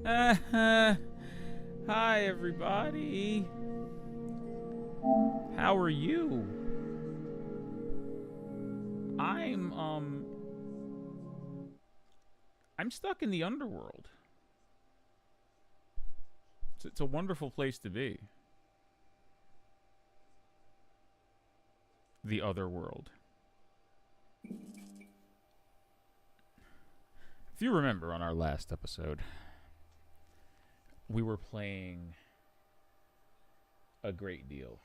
Hi, everybody. How are you? I'm stuck in the underworld. It's a wonderful place to be. The other world. If you remember on our last episode, we were playing a great deal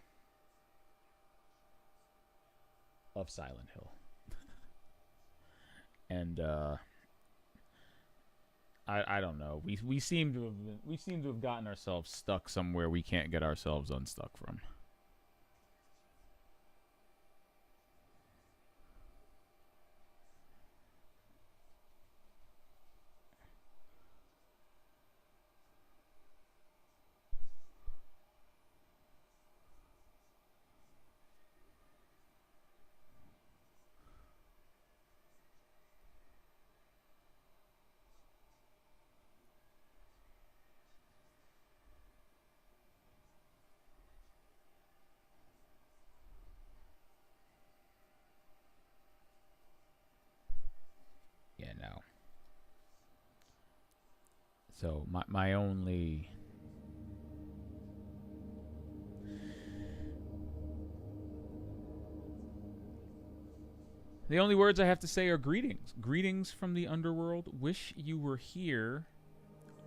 of Silent Hill. And I don't know. We seem to have gotten ourselves stuck somewhere we can't get ourselves unstuck from. Yeah, no. So my only the only words I have to say are greetings. Greetings from the underworld. Wish you were here.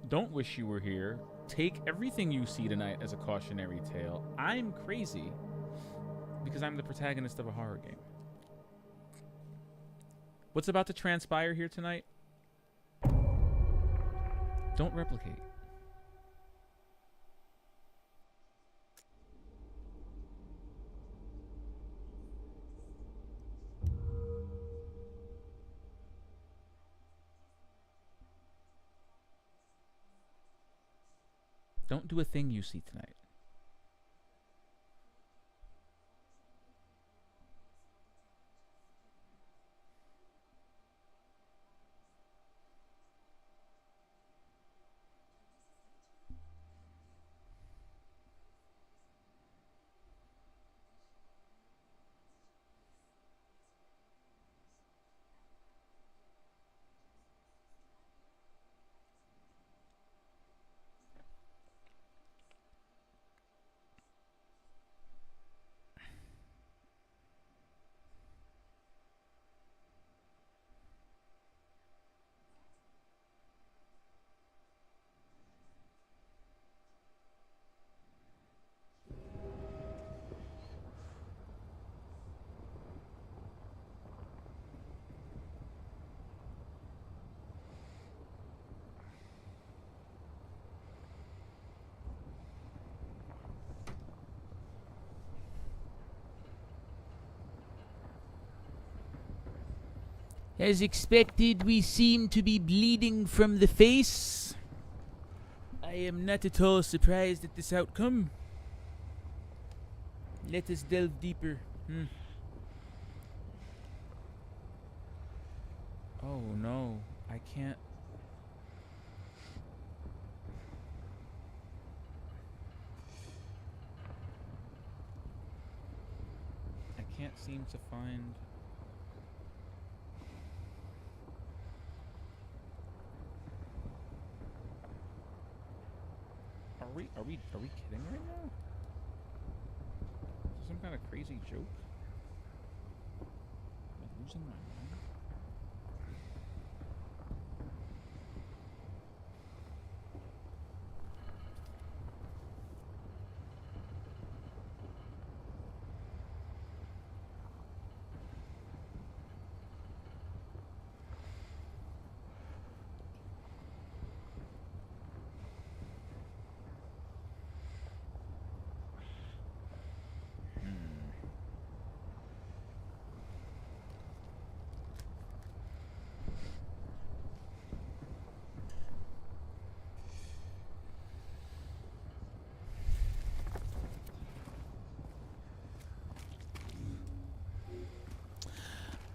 Don't wish you were here. Take everything you see tonight as a cautionary tale. I'm crazy because I'm the protagonist of a horror game. What's about to transpire here tonight? Don't replicate. Don't do a thing you see tonight. As expected, we seem to be bleeding from the face. I am not at all surprised at this outcome. Let us delve deeper. Oh no, I can't. I can't seem to find. Are we kidding right now? Is this some kind of crazy joke? Am I losing my mind?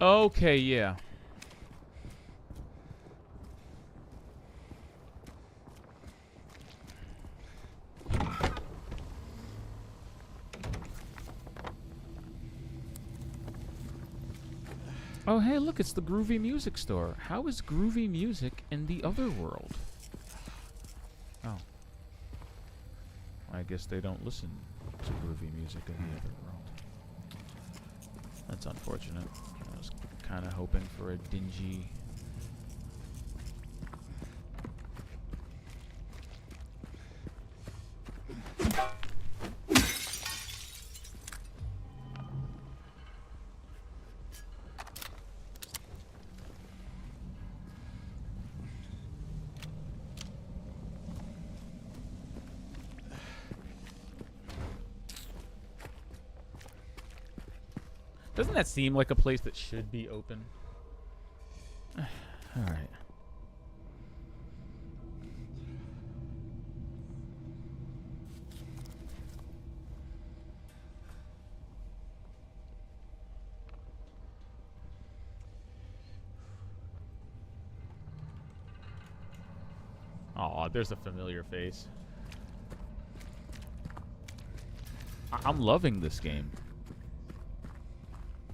Okay, yeah. Oh, hey, look, it's the Groovy Music Store. How is Groovy Music in the other world? Oh. I guess they don't listen to Groovy Music in the other world. That's unfortunate. I was kind of hoping for a dingy... Doesn't that seem like a place that should be open? All right. Aw, there's a familiar face. I'm loving this game.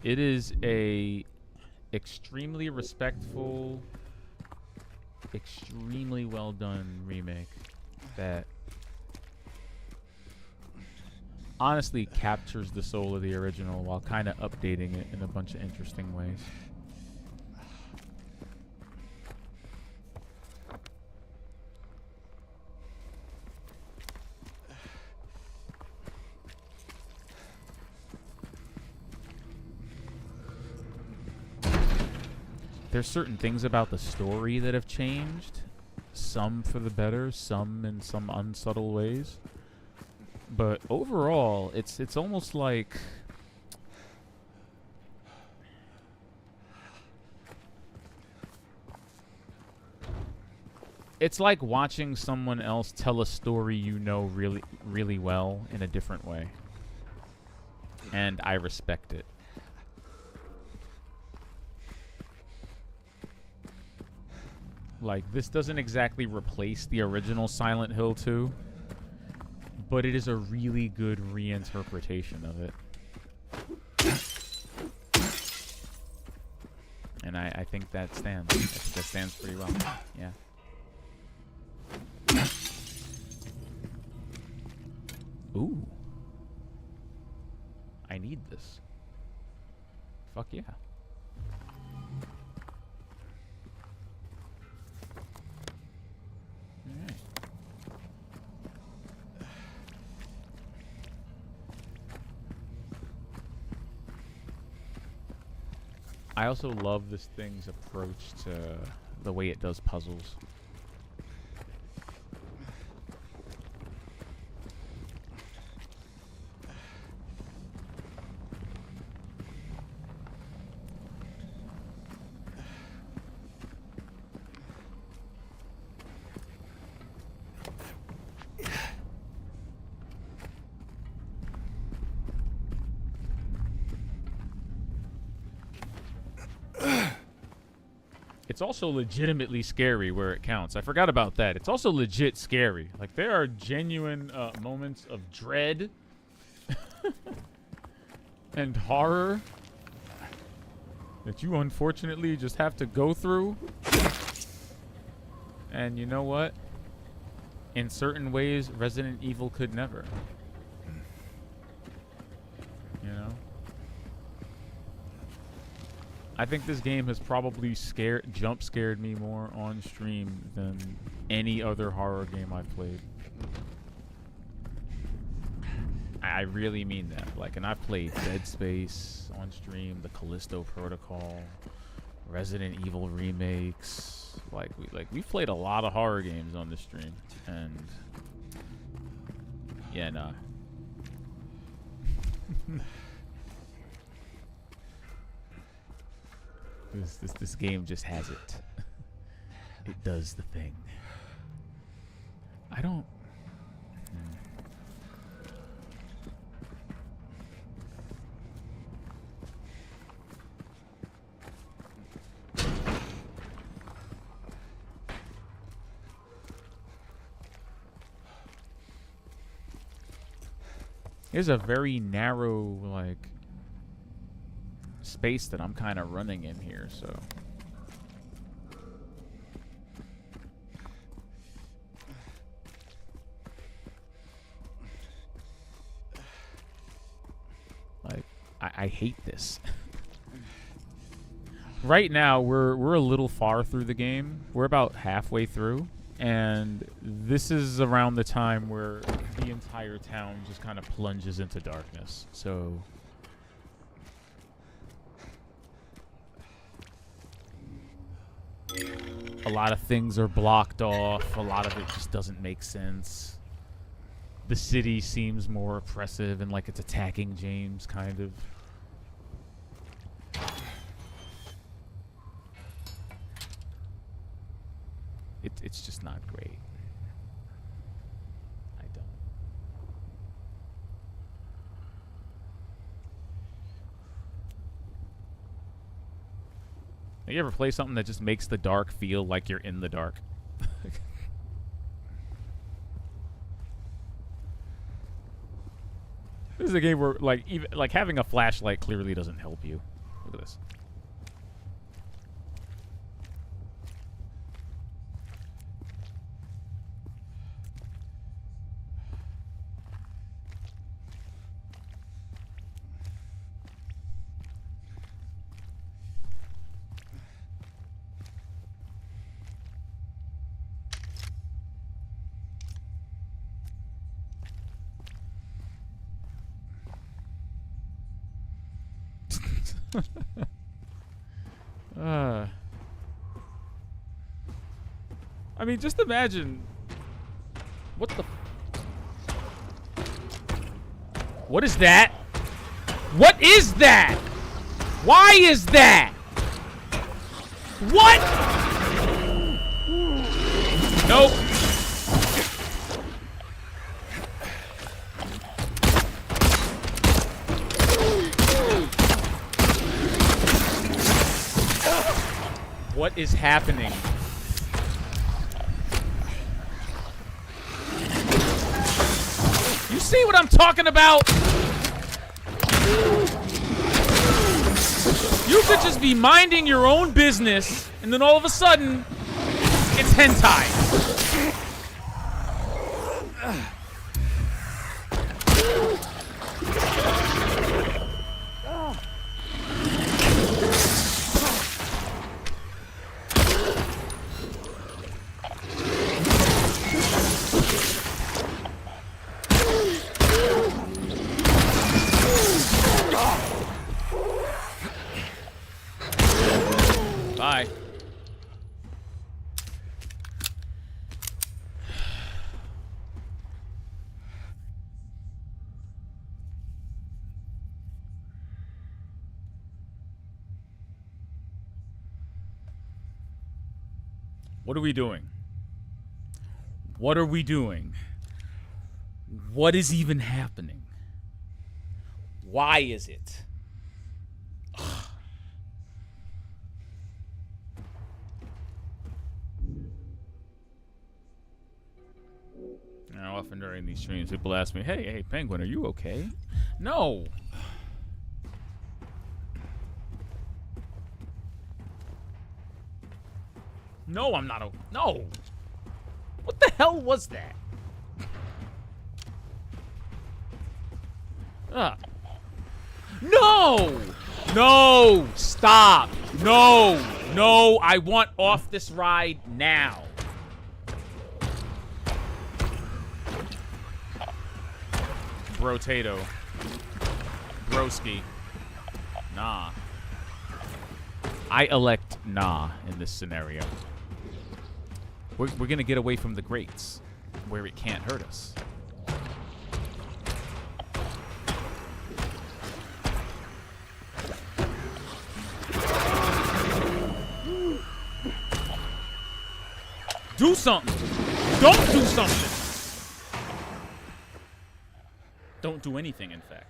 It is a extremely respectful, extremely well done remake that honestly captures the soul of the original while kind of updating it in a bunch of interesting ways. There's certain things about the story that have changed, some for the better, some in some unsubtle ways. But overall, it's almost like it's like watching someone else tell a story you know really, really well in a different way. And I respect it. Like, this doesn't exactly replace the original Silent Hill 2, but it is a really good reinterpretation of it. And I think that stands. I think that stands pretty well. Yeah. Ooh. I need this. Fuck yeah. I also love this thing's approach to the way it does puzzles. It's also legitimately scary where it counts. I forgot about that. It's also legit scary. Like, there are genuine moments of dread and horror that you unfortunately just have to go through. And you know what? In certain ways, Resident Evil could never. You know? I think this game has probably jump scared me more on stream than any other horror game I've played. I really mean that. Like, and I've played Dead Space on stream, the Callisto Protocol, Resident Evil remakes. We've played a lot of horror games on this stream, and yeah, nah. This game just has it. It does the thing. I don't... There's a very narrow, like, space that I'm kind of running in here, so. Like, I hate this. Right now, we're a little far through the game. We're about halfway through, and this is around the time where the entire town just kind of plunges into darkness. So a lot of things are blocked off. A lot of it just doesn't make sense. The city seems more oppressive and like it's attacking James, kind of. It's just not great. I don't. You ever play something that just makes the dark feel like you're in the dark? This is a game where, like, even like having a flashlight clearly doesn't help you. Look at this. I mean, just imagine. What the? What is that? What is that? Why is that? What? Nope. What is happening? You see what I'm talking about? You could just be minding your own business, and then all of a sudden, it's hentai. Bye. What are we doing? What are we doing? What is even happening? Why is it? Often during these streams, people ask me, hey, Penguin, are you okay? No. No, I'm not. No. What the hell was that? No. No. Stop. No. No. I want off this ride now. Brotato. Broski. Nah. I elect nah in this scenario. We're gonna get away from the grates, where it can't hurt us. Do something! Don't do something! Don't do anything, in fact.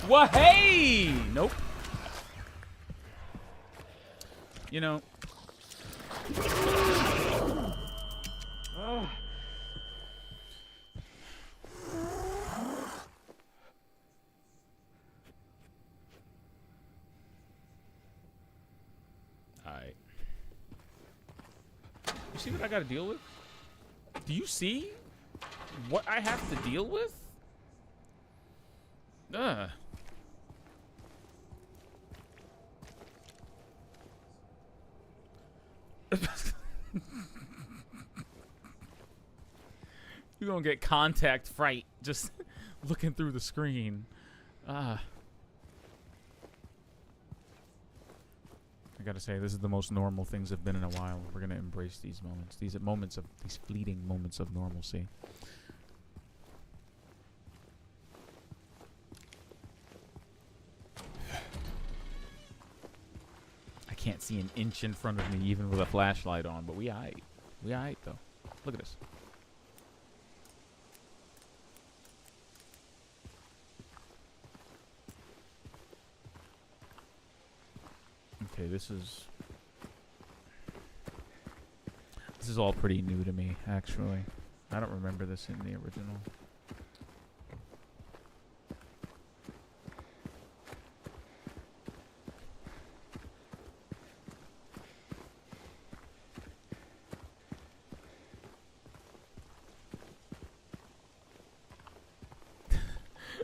Well, hey! Nope. You know. Alright. You see what I gotta deal with? Do you see what I have to deal with? Ugh. You're gonna get contact fright just looking through the screen. I gotta say, this is the most normal things have been in a while. We're gonna embrace these moments, these fleeting moments of normalcy. I can't see an inch in front of me even with a flashlight on, but we aight. We aight though. Look at this. Okay, this is all pretty new to me, actually. I don't remember this in the original.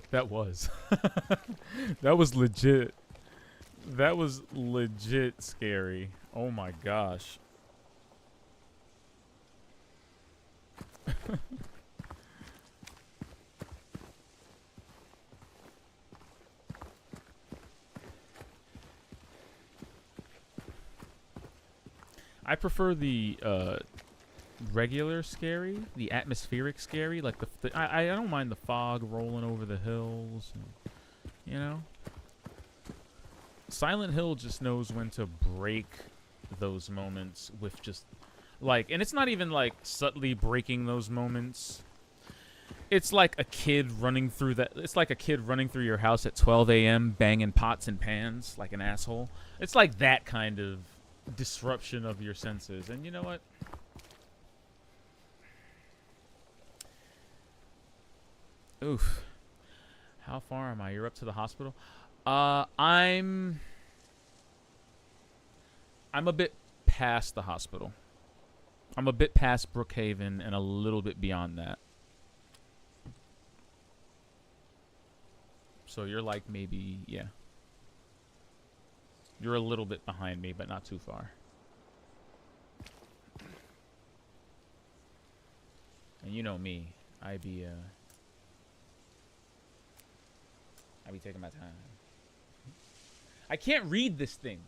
That was. That was legit. That was legit scary. Oh my gosh. I prefer the regular scary, the atmospheric scary, like I don't mind the fog rolling over the hills, and, you know. Silent Hill just knows when to break those moments with just like, and it's not even like subtly breaking those moments. It's like a kid running through it's like a kid running through your house at 12 a.m. banging pots and pans like an asshole. It's like that kind of disruption of your senses. And you know what? Oof. How far am I? You're up to the hospital? I'm a bit past the hospital. I'm a bit past Brookhaven and a little bit beyond that. So you're like maybe, yeah. You're a little bit behind me, but not too far. And you know me. I be taking my time. I can't read this thing.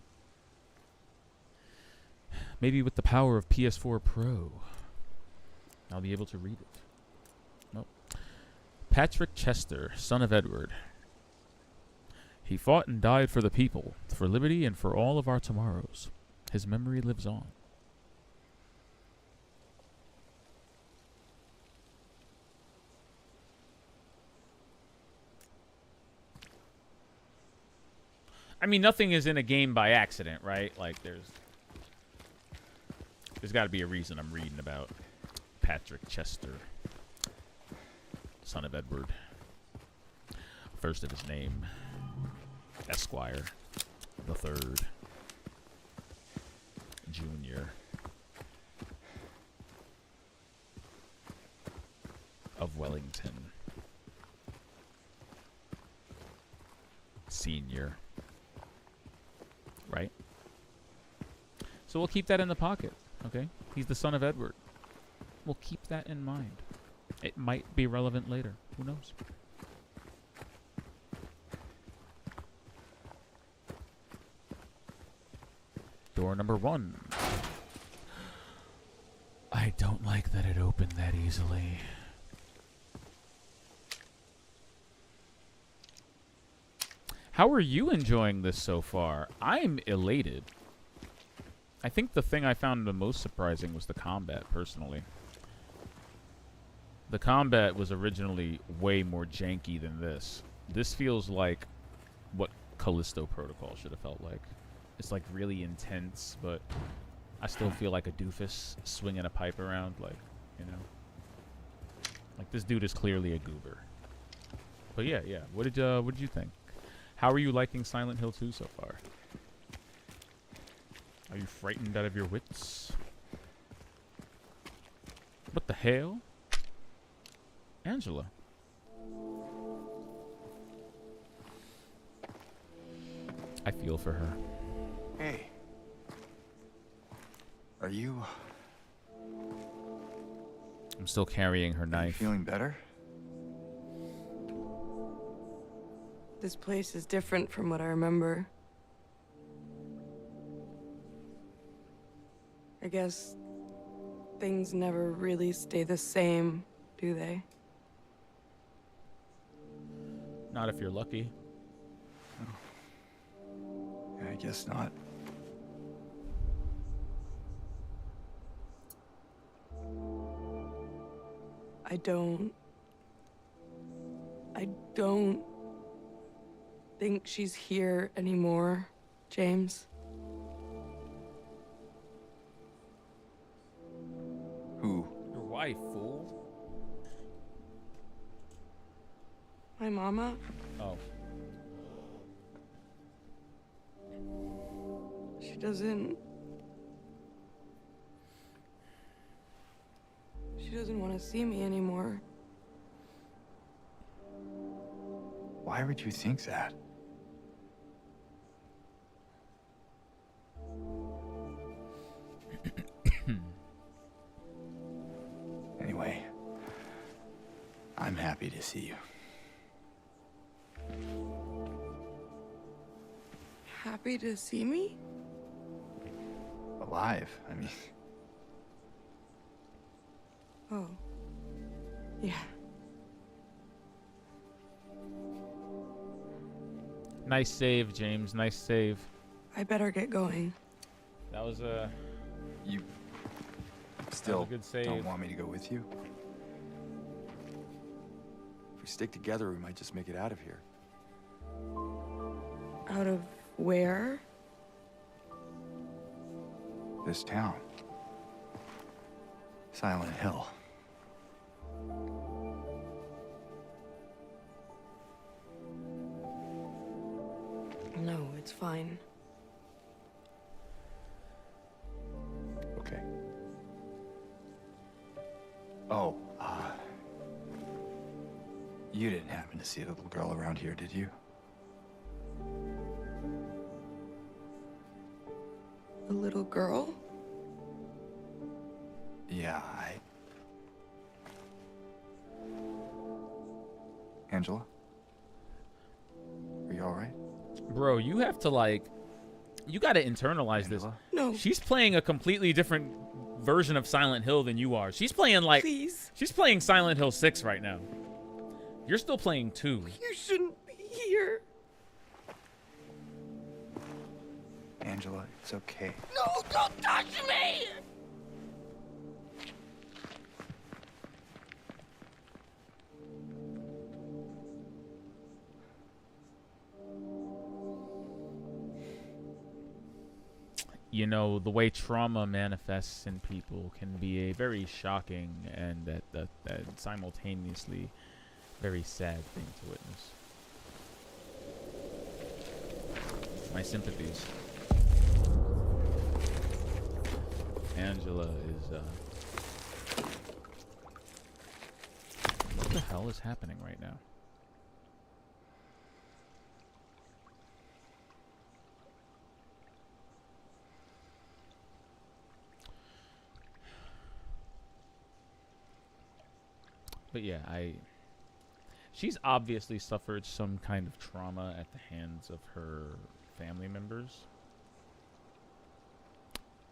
Maybe with the power of PS4 Pro, I'll be able to read it. Nope. Patrick Chester, son of Edward. He fought and died for the people, for liberty, and for all of our tomorrows. His memory lives on. I mean, nothing is in a game by accident, right? Like, there's got to be a reason I'm reading about Patrick Chester, son of Edward. First of his name, Esquire, the third, Junior, of Wellington, Senior. Right? So we'll keep that in the pocket, okay? He's the son of Edward. We'll keep that in mind. It might be relevant later. Who knows? Door number 1. I don't like that it opened that easily. How are you enjoying this so far? I'm elated. I think the thing I found the most surprising was the combat, personally. The combat was originally way more janky than this. This feels like what Callisto Protocol should have felt like. It's like really intense, but I still feel like a doofus swinging a pipe around, like, you know. Like, this dude is clearly a goober. But yeah, yeah. What did you think? How are you liking Silent Hill 2 so far? Are you frightened out of your wits? What the hell? Angela. I feel for her. Hey. Are you... I'm still carrying her Are you knife. feeling better? This place is different from what I remember. I guess things never really stay the same, do they? Not if you're lucky. Yeah, I guess not. I don't think she's here anymore, James. Who? Your wife, fool. My mama? Oh. She doesn't want to see me anymore. Why would you think that? Anyway, I'm happy to see you. Happy to see me? Alive, I mean. Oh. Yeah. Nice save, James. Nice save. I better get going. That was a You still good save. don't want me to go with you? If we stick together, we might just make it out of here. Out of where? This town. Silent Hill. No, it's fine. Okay. Oh, you didn't happen to see a little girl around here, did you? A little girl? Yeah, Angela? Are you alright? Bro, you have to, like, you got to internalize this. Angela? No. She's playing a completely different version of Silent Hill than you are. She's playing, like, Please. she's playing Silent Hill 6 right now. You're still playing 2. You shouldn't be here. Angela, it's okay. No, don't touch me! You know, the way trauma manifests in people can be a very shocking and that simultaneously very sad thing to witness. My sympathies. Angela is, what the hell is happening right now? But yeah, she's obviously suffered some kind of trauma at the hands of her family members.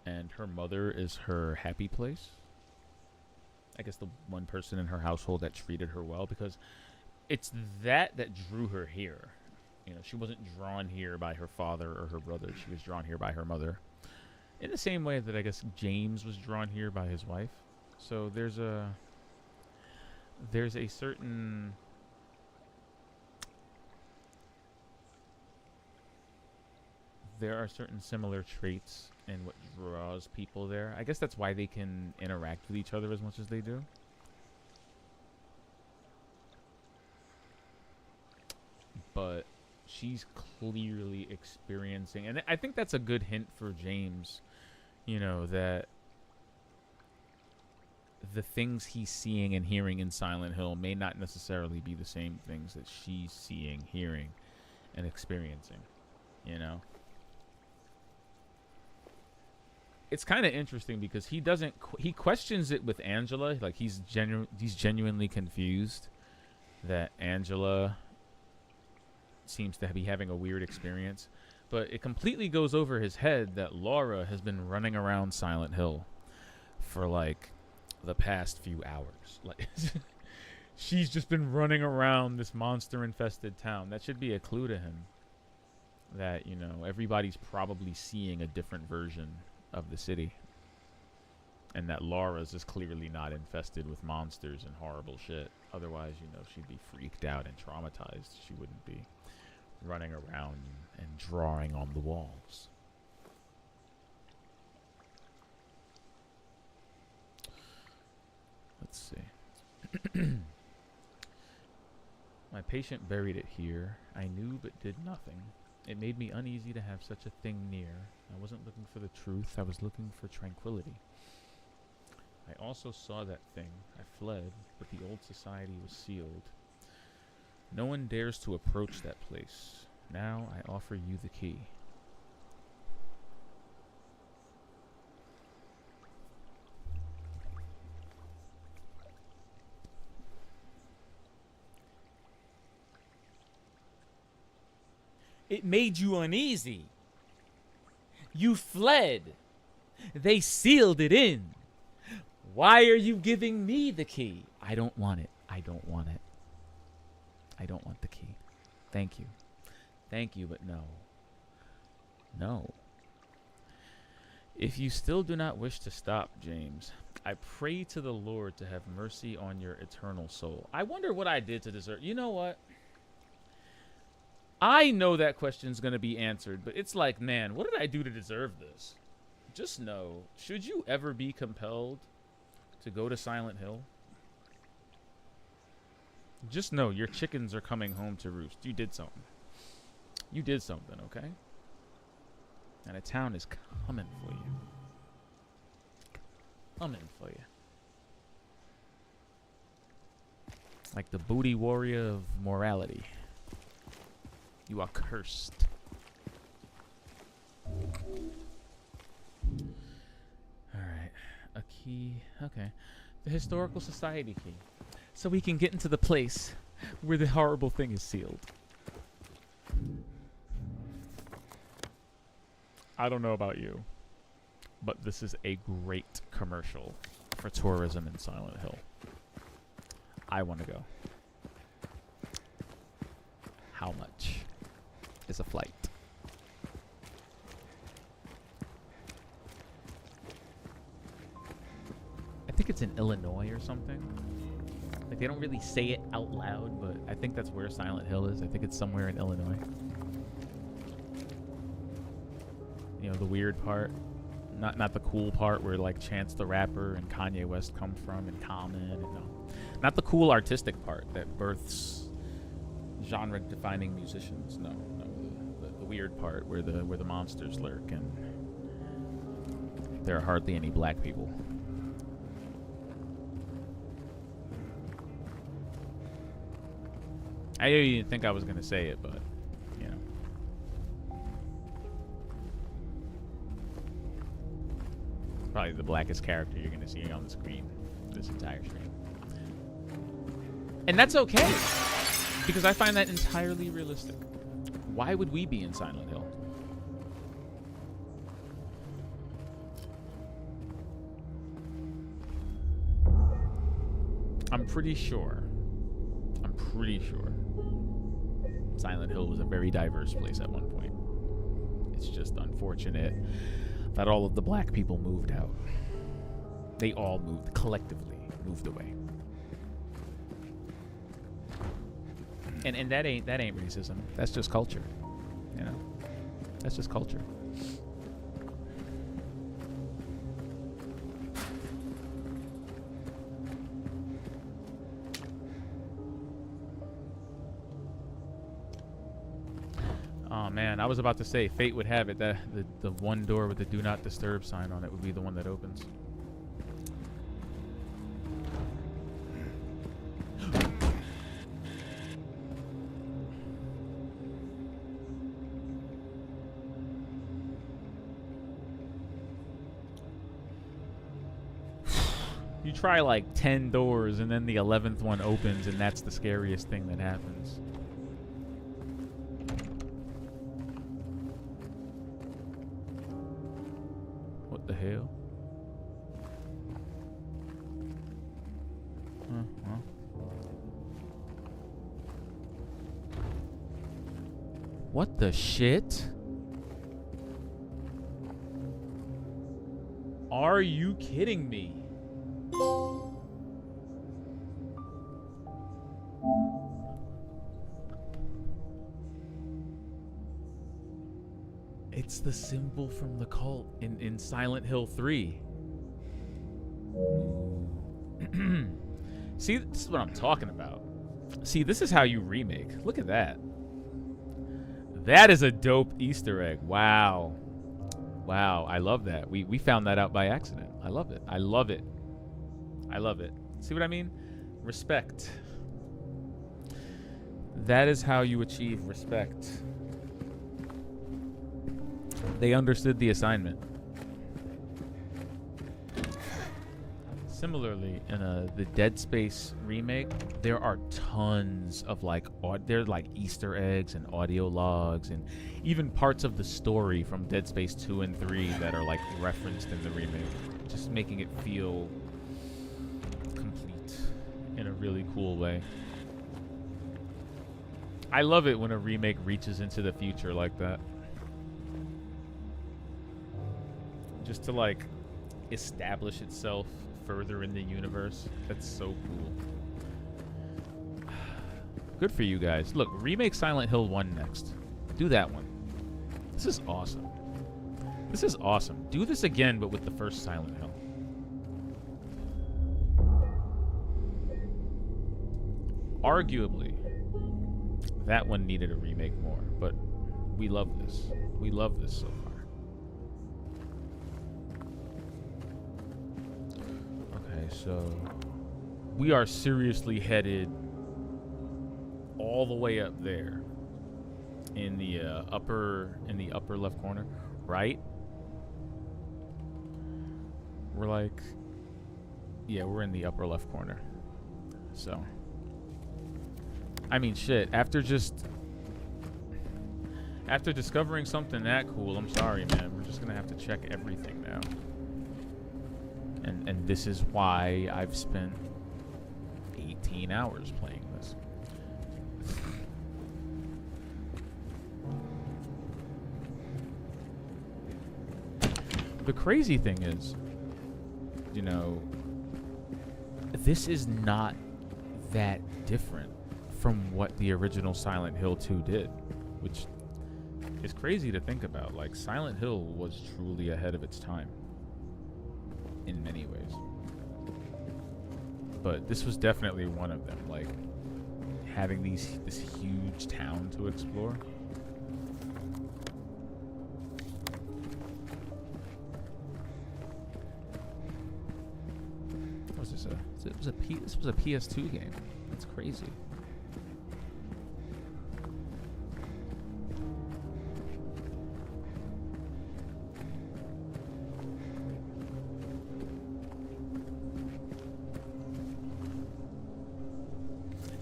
And her mother is her happy place. I guess the one person in her household that treated her well, because it's that drew her here. You know, she wasn't drawn here by her father or her brother. She was drawn here by her mother. In the same way that I guess James was drawn here by his wife. So there's a certain there are certain similar traits in what draws people there. I guess that's why they can interact with each other as much as they do. But she's clearly experiencing, and I think that's a good hint for James, you know, that the things he's seeing and hearing in Silent Hill may not necessarily be the same things that she's seeing, hearing, and experiencing, you know. It's kind of interesting because he doesn't he questions it with Angela, like he's genuinely confused that Angela seems to be having a weird experience, but it completely goes over his head that Laura has been running around Silent Hill for like the past few hours. Like she's just been running around this monster infested town. That should be a clue to him that, you know, everybody's probably seeing a different version of the city, and that Laura's just clearly not infested with monsters and horrible shit. Otherwise, you know, she'd be freaked out and traumatized. She wouldn't be running around and drawing on the walls. Let's see. My patient buried it here. I knew but did nothing. It made me uneasy to have such a thing near. I wasn't looking for the truth. I was looking for tranquility. I also saw that thing. I fled, but the old society was sealed. No one dares to approach that place. Now I offer you the key. It made you uneasy. You fled. They sealed it in. Why are you giving me the key? I don't want it. I don't want it. I don't want the key. Thank you. Thank you, but no. No. If you still do not wish to stop, James, I pray to the Lord to have mercy on your eternal soul. I wonder what I did to deserve. You know what? I know that question's going to be answered, but it's like, man, what did I do to deserve this? Just know, should you ever be compelled to go to Silent Hill, just know your chickens are coming home to roost. You did something. You did something, okay? And a town is coming for you. Coming for you. Like the booty warrior of morality. You are cursed. Alright. A key. Okay. The Historical Society key. So we can get into the place where the horrible thing is sealed. I don't know about you, but this is a great commercial for tourism in Silent Hill. I want to go. How much is a flight? I think it's in Illinois or something. Like, they don't really say it out loud, but I think that's where Silent Hill is. I think it's somewhere in Illinois. You know, the weird part. Not the cool part where, like, Chance the Rapper and Kanye West come from, and Common, and not the cool artistic part that births genre-defining musicians. No, the weird part where the monsters lurk and there are hardly any black people. I didn't think I was gonna say it, but you know, probably the blackest character you're gonna see on the screen this entire stream, and that's okay because I find that entirely realistic. Why would we be in Silent Hill? I'm pretty sure Silent Hill was a very diverse place at one point. It's just unfortunate that all of the black people moved out. They all moved, collectively moved away. And that ain't racism. That's just culture, you know. That's just culture. Oh man, I was about to say fate would have it that the one door with the do not disturb sign on it would be the one that opens. You try like 10 doors and then the 11th one opens and that's the scariest thing that happens. What the hell? Huh? What the shit? Are you kidding me? It's the symbol from the cult in Silent Hill 3. See, this is what I'm talking about. See, this is how you remake. Look at that. That is a dope Easter egg. Wow. Wow, I love that. We found that out by accident. I love it. I love it. I love it. See what I mean? Respect. That is how you achieve respect. They understood the assignment. Similarly, in the Dead Space remake, there are tons of there's like Easter eggs and audio logs and even parts of the story from Dead Space 2 and 3 that are like referenced in the remake, just making it feel complete in a really cool way. I love it when a remake reaches into the future like that. Just to like establish itself further in the universe. That's so cool. Good for you guys. Look, remake Silent Hill 1 next. Do that one. This is awesome. This is awesome. Do this again, but with the first Silent Hill. Arguably, that one needed a remake more, but we love this. We love this so far. So we are seriously headed all the way up there in the upper left corner, right? We're like, yeah, we're in the upper left corner. So I mean, shit, after discovering something that cool, I'm sorry, man, we're just gonna have to check everything now. And this is why I've spent 18 hours playing this. The crazy thing is, you know, this is not that different from what the original Silent Hill 2 did, which is crazy to think about. Like, Silent Hill was truly ahead of its time in many ways, but this was definitely one of them, like having this huge town to explore. What was this? This was a PS2 game. That's crazy.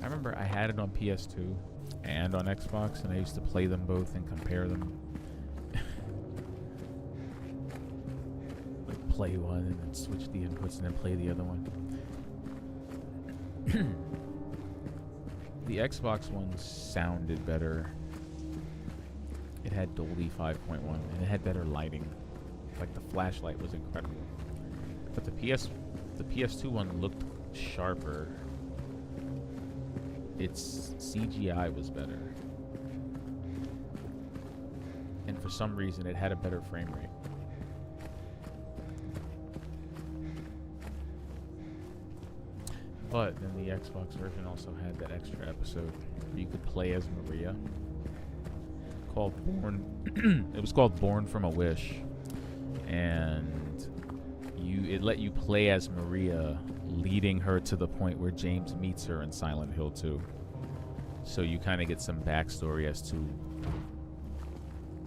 I remember I had it on PS2 and on Xbox, and I used to play them both and compare them. Like play one and then switch the inputs and then play the other one. The Xbox one sounded better. It had Dolby 5.1 and it had better lighting. Like the flashlight was incredible. But the PS2 one looked sharper. Its CGI was better. And for some reason it had a better frame rate. But then the Xbox version also had that extra episode where you could play as Maria, called Born. It was called Born from a Wish, and it let you play as Maria, leading her to the point where James meets her in Silent Hill 2. So you kind of get some backstory as to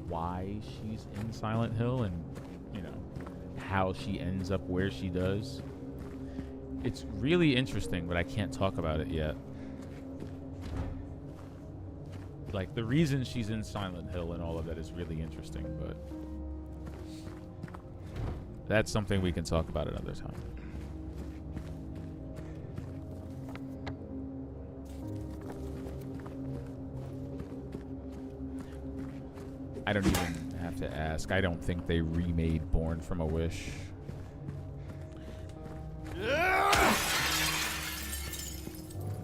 why she's in Silent Hill and, you know, how she ends up where she does. It's really interesting, but I can't talk about it yet. Like, the reason she's in Silent Hill and all of that is really interesting, but that's something we can talk about another time. I don't even have to ask. I don't think they remade Born from a Wish.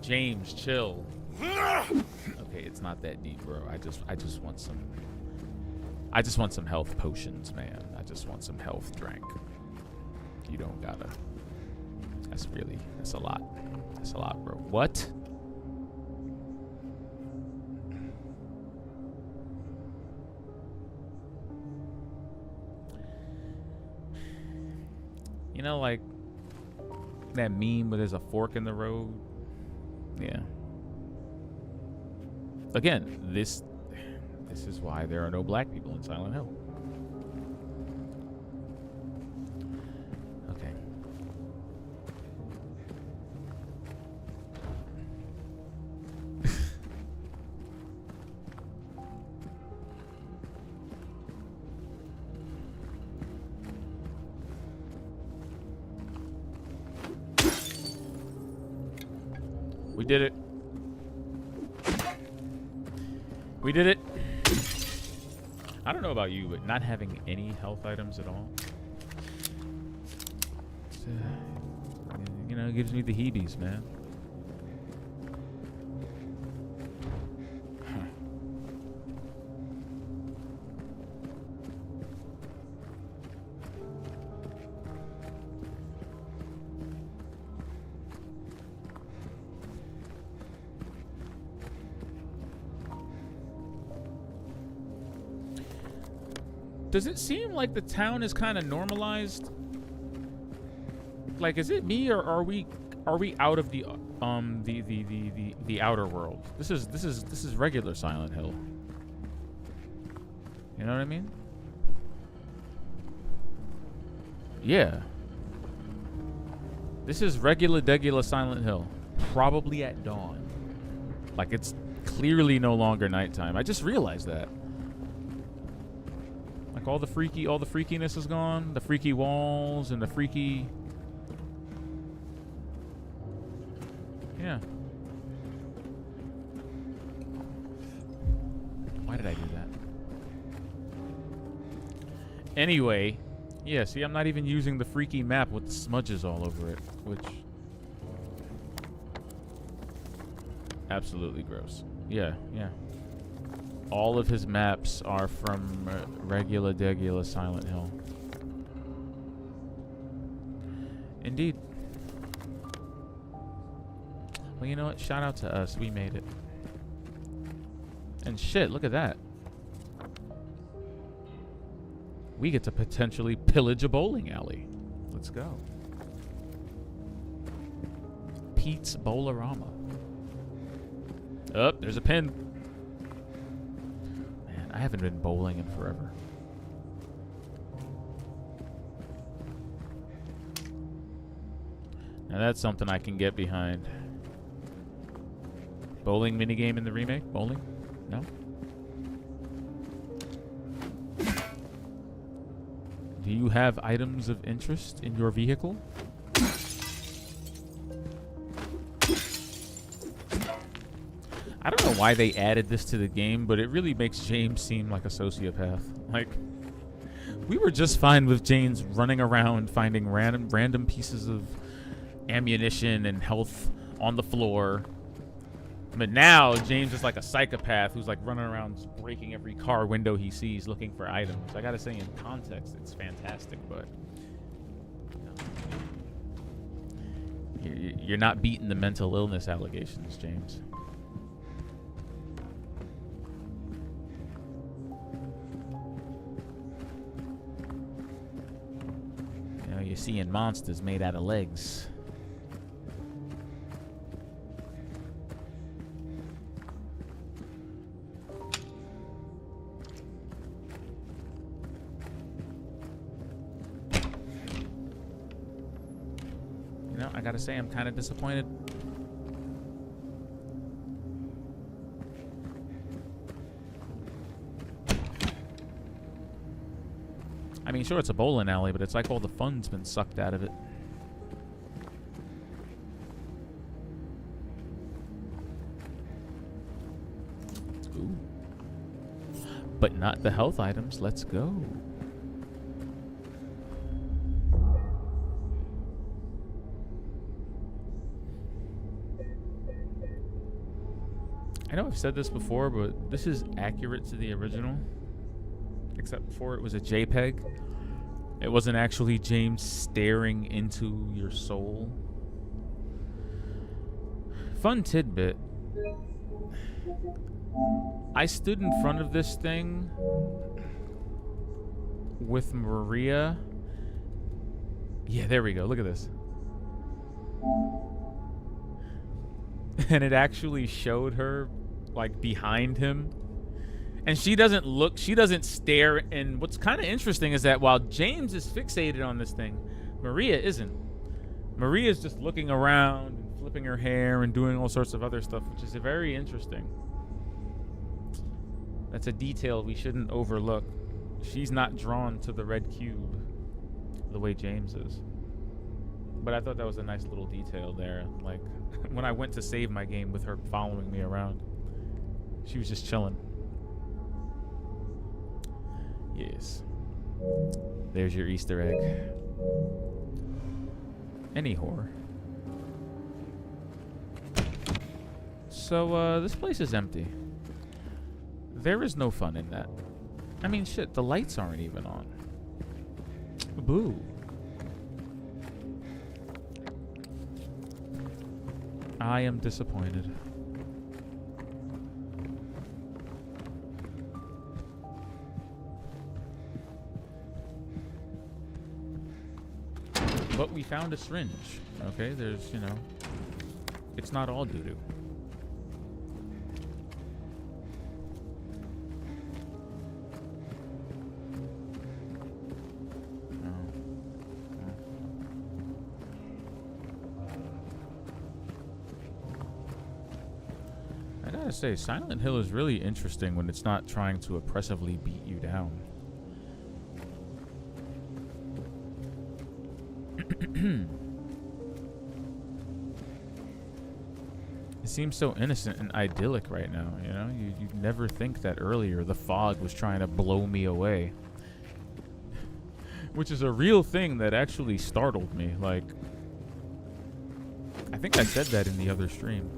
James, chill. Okay, it's not that deep, bro. I just want some health potions, man. I just want some health drink. You don't gotta. That's a lot. That's a lot, bro. What? You know, like that meme where there's a fork in the road? Yeah. Again, this is why there are no black people in Silent Hill. Okay. We did it. We did it. I don't know about you, but not having any health items at all, you know, it gives me the heebies, man. Does it seem like the town is kind of normalized? Like, is it me, or are we out of the outer world? This is regular Silent Hill. You know what I mean? Yeah. This is regular Silent Hill. Probably at dawn. Like, it's clearly no longer nighttime. I just realized that. Like, all the freakiness is gone. The freaky walls and the freaky... Yeah. Why did I do that? Anyway, yeah, see, I'm not even using the freaky map with the smudges all over it, which... Absolutely gross. Yeah. All of his maps are from regular Silent Hill. Indeed. Well, you know what? Shout out to us. We made it. And shit, look at that. We get to potentially pillage a bowling alley. Let's go. Pete's Bowlerama. Oh, there's a pin. Man, I haven't been bowling in forever. Now that's something I can get behind. Bowling minigame in the remake? Bowling? No? Do you have items of interest in your vehicle? I don't know why they added this to the game, but it really makes James seem like a sociopath. Like, we were just fine with James running around finding random pieces of ammunition and health on the floor. But now James is like a psychopath who's like running around just breaking every car window he sees looking for items. I gotta say, in context, it's fantastic, but you're not beating the mental illness allegations, James. You know, you're seeing monsters made out of legs. I gotta say, I'm kind of disappointed. I mean, sure, it's a bowling alley, but it's like all the fun's been sucked out of it. Ooh. But not the health items. Let's go. I know I've said this before, but this is accurate to the original. Except before it was a JPEG. It wasn't actually James staring into your soul. Fun tidbit. I stood in front of this thing with Maria. Yeah, there we go. Look at this. And it actually showed her like behind him, and she doesn't look, she doesn't stare. And what's kind of interesting is that while James is fixated on this thing, Maria isn't. Maria's just looking around and flipping her hair and doing all sorts of other stuff, which is very interesting. That's a detail we shouldn't overlook. She's not drawn to the red cube the way James is. But I thought that was a nice little detail there. Like, when I went to save my game with her following me around, she was just chilling. Yes. There's your Easter egg. Any horror. So, this place is empty. There is no fun in that. I mean, shit, the lights aren't even on. Boo. I am disappointed. But we found a syringe. Okay, there's, you know, it's not all doo-doo. I gotta say, Silent Hill is really interesting when it's not trying to oppressively beat you down. It seems so innocent and idyllic right now, you know? You'd never think that earlier the fog was trying to blow me away. Which is a real thing that actually startled me. Like, I think I said that in the other stream.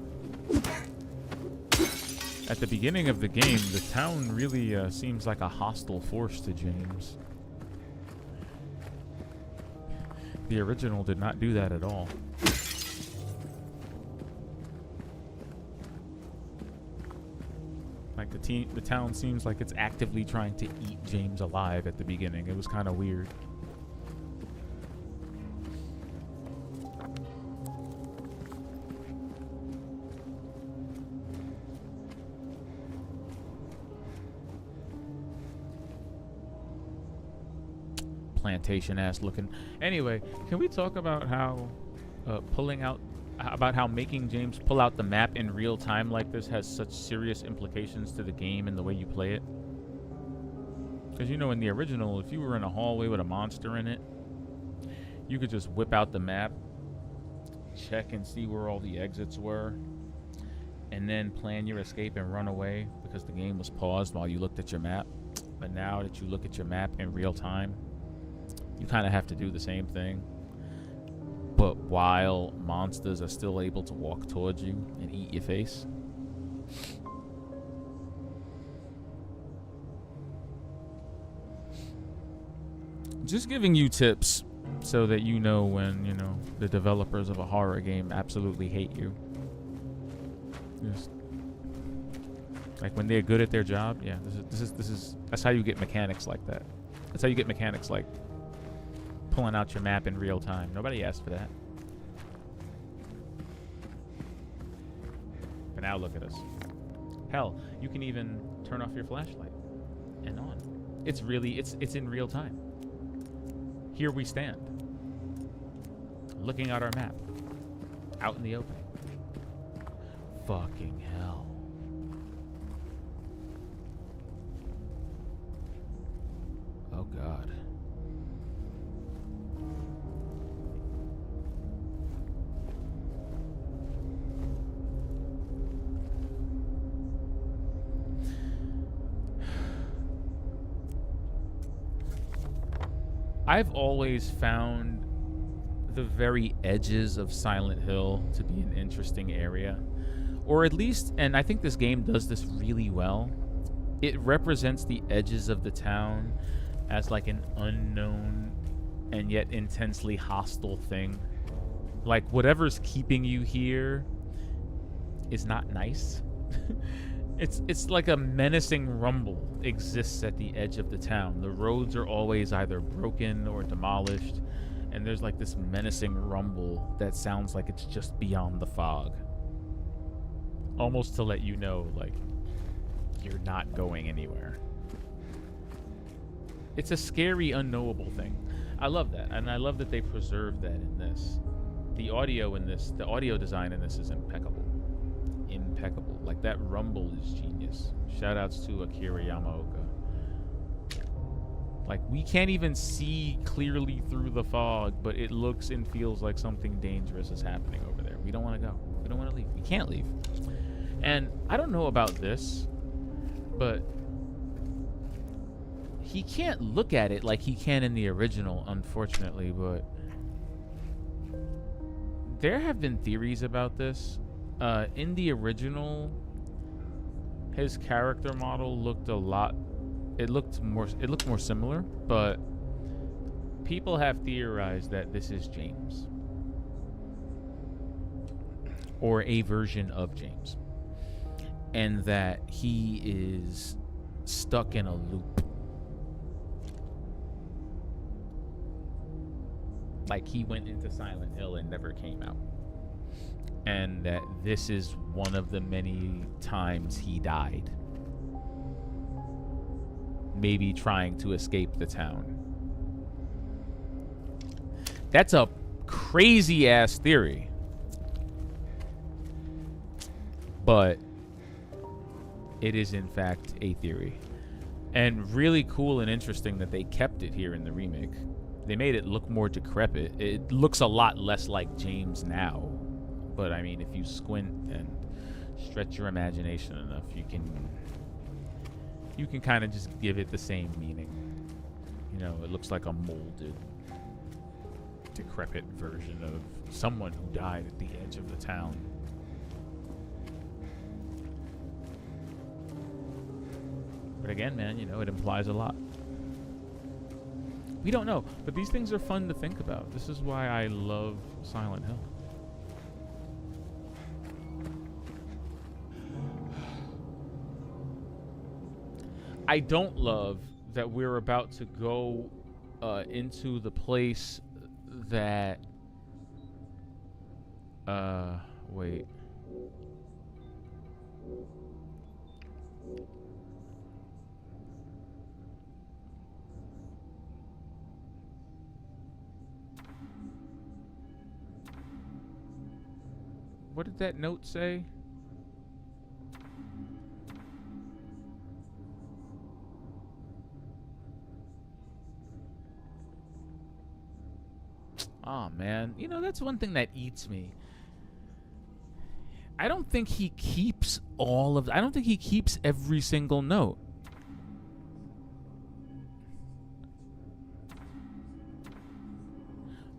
At the beginning of the game, the town really seems like a hostile force to James. The original did not do that at all. Like, the town seems like it's actively trying to eat James alive at the beginning. It was kind of weird. Plantation ass looking. Anyway, can we talk about how how making James pull out the map in real time like this has such serious implications to the game and the way you play it? Because, you know, in the original, if you were in a hallway with a monster in it, you could just whip out the map, check and see where all the exits were, and then plan your escape and run away because the game was paused while you looked at your map. But now that you look at your map in real time, you kind of have to do the same thing, but while monsters are still able to walk towards you and eat your face. Just giving you tips so that you know when, the developers of a horror game absolutely hate you. Just like when they're good at their job, yeah, that's how you get mechanics like that. That's how you get mechanics like pulling out your map in real time. Nobody asked for that. But now look at us. Hell, you can even turn off your flashlight and on. It's in real time. Here we stand, looking at our map, out in the open. Fucking hell. Oh, God. I've always found the very edges of Silent Hill to be an interesting area. Or at least, and I think this game does this really well, it represents the edges of the town as like an unknown and yet intensely hostile thing. Like whatever's keeping you here is not nice. It's like a menacing rumble exists at the edge of the town. The roads are always either broken or demolished, and there's like this menacing rumble that sounds like it's just beyond the fog. Almost to let you know, like, you're not going anywhere. It's a scary, unknowable thing. I love that, and I love that they preserved that in this. The audio design in this is impeccable. Impeccable. Like, that rumble is genius. Shoutouts to Akira Yamaoka. Like, we can't even see clearly through the fog, but it looks and feels like something dangerous is happening over there. We don't want to go. We don't want to leave. We can't leave. And I don't know about this, but he can't look at it like he can in the original, unfortunately, but there have been theories about this. In the original, his character model looked more similar, but people have theorized that this is James, or a version of James, and that he is stuck in a loop. Like he went into Silent Hill and never came out. And that this is one of the many times he died. Maybe trying to escape the town. That's a crazy ass theory. But it is in fact a theory. And really cool and interesting that they kept it here in the remake. They made it look more decrepit. It looks a lot less like James now. But I mean, if you squint and stretch your imagination enough, you can kind of just give it the same meaning. It looks like a molded, decrepit version of someone who died at the edge of the town. But again, man, it implies a lot. We don't know, but these things are fun to think about. This is why I love Silent Hill. I don't love that we're about to go into the place that... wait. What did that note say? Oh, man. That's one thing that eats me. I don't think he keeps I don't think he keeps every single note.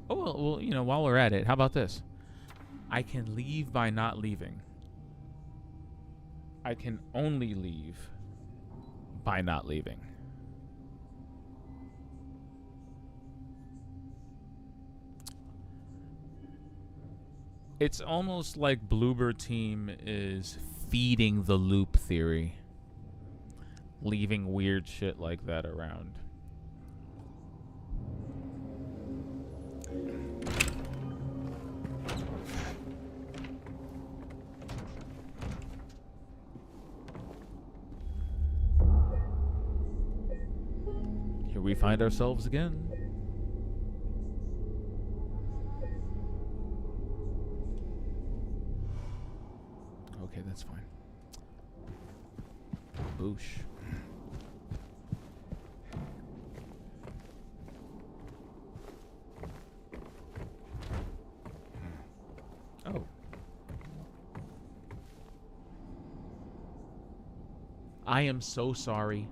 Oh, well, while we're at it, how about this? I can leave by not leaving. I can only leave by not leaving. It's almost like Bloober Team is feeding the loop theory, leaving weird shit like that around. Here we find ourselves again. Okay, that's fine. Boosh. Oh. I am so sorry.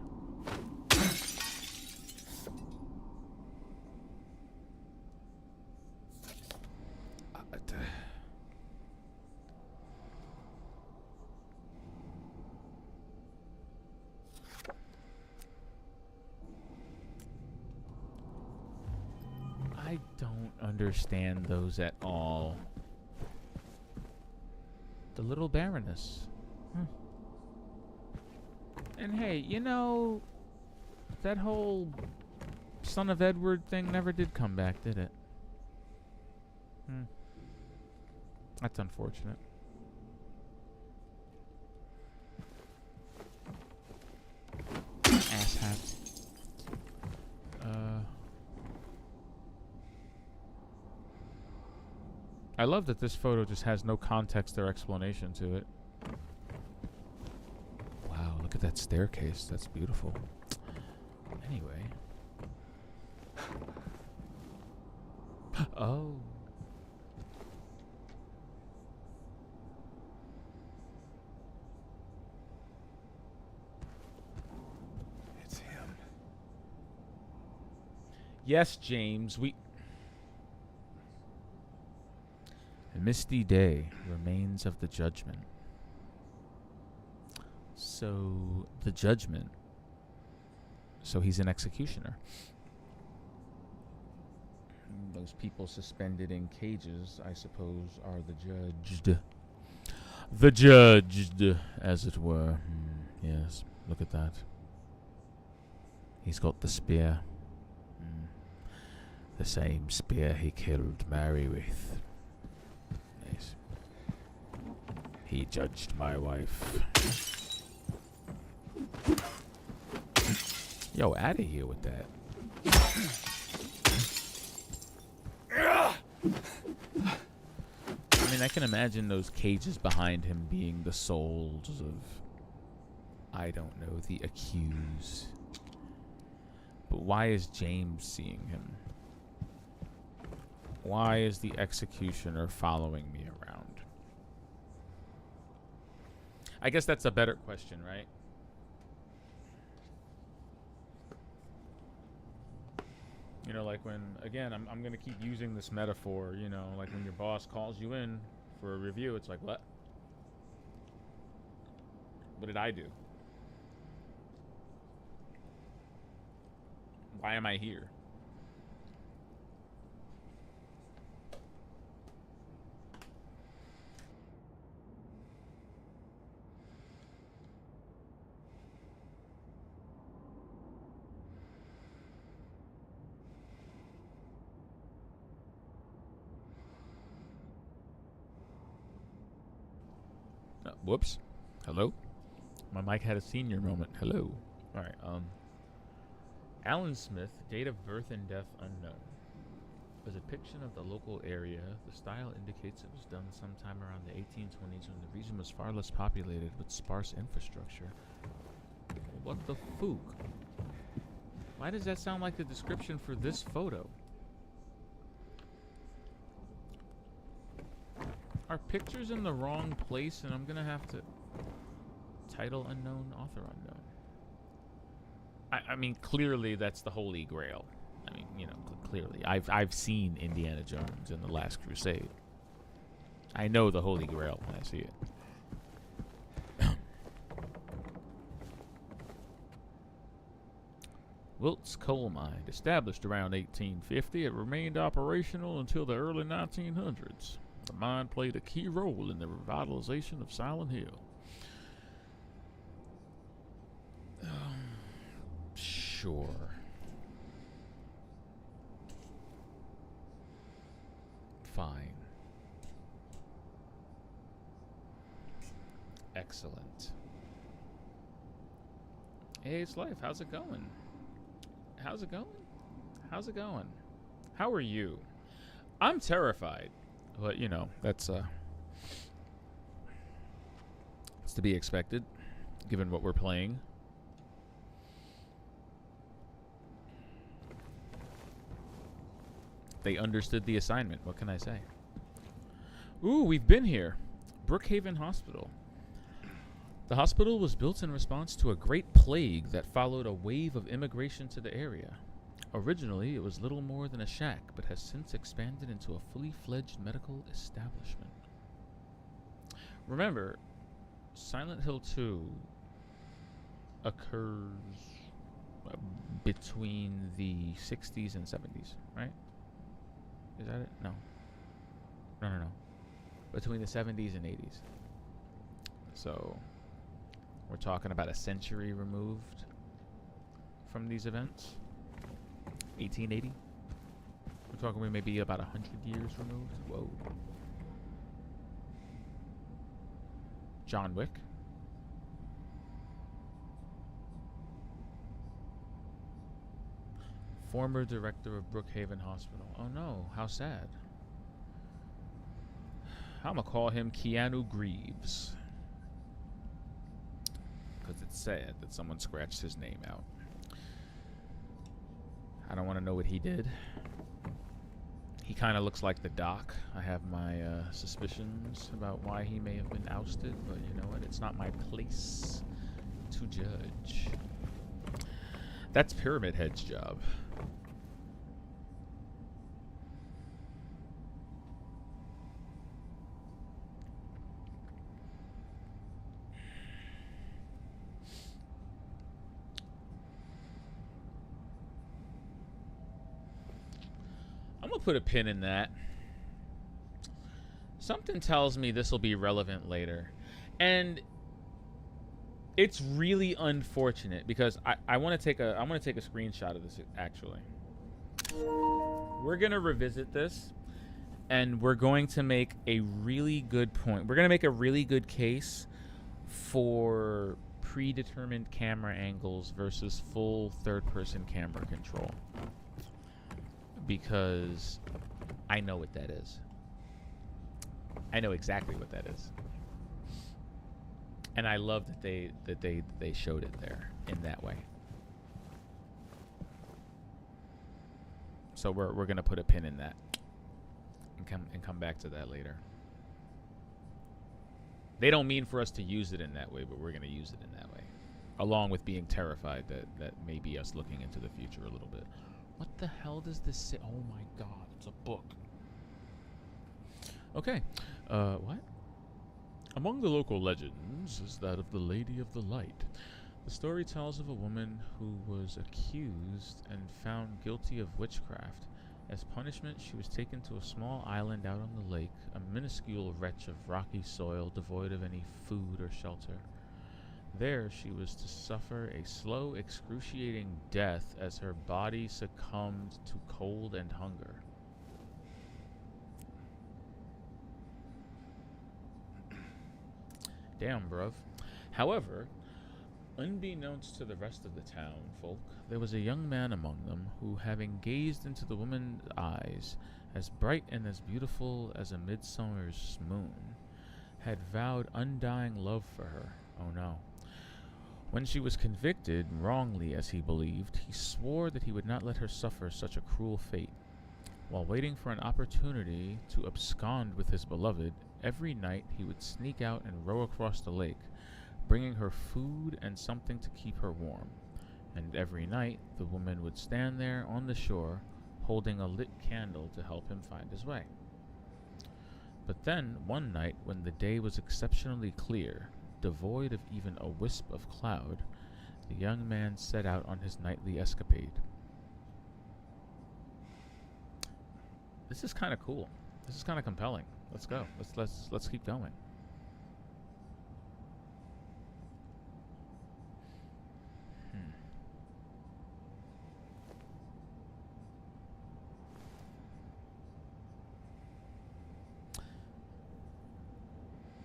I don't understand those at all. The little Baroness. And hey, you know, that whole Son of Edward thing never did come back, did it? That's unfortunate. Asshat. I love that this photo just has no context or explanation to it. Wow, look at that staircase. That's beautiful. Anyway. Oh. It's him. Yes, James, A misty day, remains of the judgment. So, the judgment. So he's an executioner. Those people suspended in cages, I suppose, are the judged. The judged, as it were. Yes, look at that. He's got the spear. The same spear he killed Mary with. Yes. He judged my wife. Yo, out of here with that. I mean, I can imagine those cages behind him being the souls of, I don't know, the accused. But why is James seeing him? Why is the executioner following me around? I guess that's a better question, right? You know, like when, again, I'm going to keep using this metaphor, you know, like when your boss calls you in for a review, it's like, what? What did I do? Why am I here? Whoops. Hello? My mic had a senior moment. Hello. Alright, Alan Smith, date of birth and death unknown. A depiction of the local area. The style indicates it was done sometime around the 1820s when the region was far less populated with sparse infrastructure. What the fook? Why does that sound like the description for this photo? Are pictures in the wrong place and I'm gonna have to... Title unknown, author unknown. I mean, clearly that's the Holy Grail. I mean, you know, clearly. I've seen Indiana Jones and the Last Crusade. I know the Holy Grail when I see it. Wilt's Coal Mine. Established around 1850, it remained operational until the early 1900s. The mine played a key role in the revitalization of Silent Hill. Sure. Fine. Excellent. Hey, it's life. How's it going? How's it going? How's it going? How are you? I'm terrified. But, you know, that's it's to be expected, given what we're playing. They understood the assignment. What can I say? Ooh, we've been here. Brookhaven Hospital. The hospital was built in response to a great plague that followed a wave of immigration to the area. Originally, it was little more than a shack, but has since expanded into a fully fledged medical establishment. Remember, Silent Hill 2 occurs between the 60s and 70s, right? Is that it? No. No. Between the 70s and 80s. So, we're talking about a century removed from these events. 1880. We're talking maybe about 100 years removed. Whoa. John Wick. Former director of Brookhaven Hospital. Oh no, how sad. I'm gonna call him Keanu Reeves. Because it's sad that someone scratched his name out. I don't want to know what he did. He kind of looks like the Doc. I have my suspicions about why he may have been ousted, but you know what? It's not my place to judge. That's Pyramid Head's job. I'm gonna put a pin in that. Something tells me this will be relevant later. And it's really unfortunate because I want to take a screenshot of this actually. We're going to revisit this and we're going to make a really good point. We're going to make a really good case for predetermined camera angles versus full third-person camera control. Because I know what that is. I know exactly what that is. And I love that they showed it there in that way. So we're gonna put a pin in that and come back to that later. They don't mean for us to use it in that way, but we're gonna use it in that way, along with being terrified that may be us looking into the future a little bit. What the hell does this say? Oh my God, it's a book. Okay, what? Among the local legends is that of the Lady of the Light. The story tells of a woman who was accused and found guilty of witchcraft. As punishment, she was taken to a small island out on the lake, a minuscule wretch of rocky soil devoid of any food or shelter. There, she was to suffer a slow, excruciating death as her body succumbed to cold and hunger. Damn, bruv. However, unbeknownst to the rest of the town folk, there was a young man among them who, having gazed into the woman's eyes, as bright and as beautiful as a midsummer's moon, had vowed undying love for her. Oh no. When she was convicted, wrongly as he believed, he swore that he would not let her suffer such a cruel fate. While waiting for an opportunity to abscond with his beloved, every night he would sneak out and row across the lake, bringing her food and something to keep her warm. And every night the woman would stand there on the shore, holding a lit candle to help him find his way. But then, one night when the day was exceptionally clear, devoid of even a wisp of cloud, The young man set out on his nightly escapade. This is kind of cool. This is kind of compelling. Let's go. Let's keep going.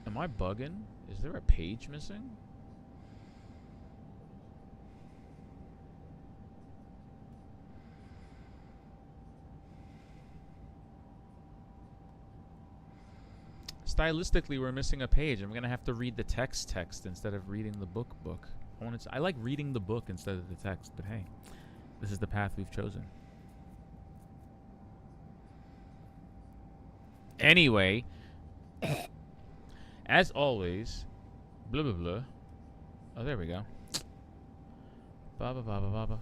Am I bugging? Is there a page missing? Stylistically, we're missing a page. I'm gonna have to read the text instead of reading the book. I like reading the book instead of the text, but hey, this is the path we've chosen. Anyway, as always, blah blah blah. Oh, there we go. Baba baba baba.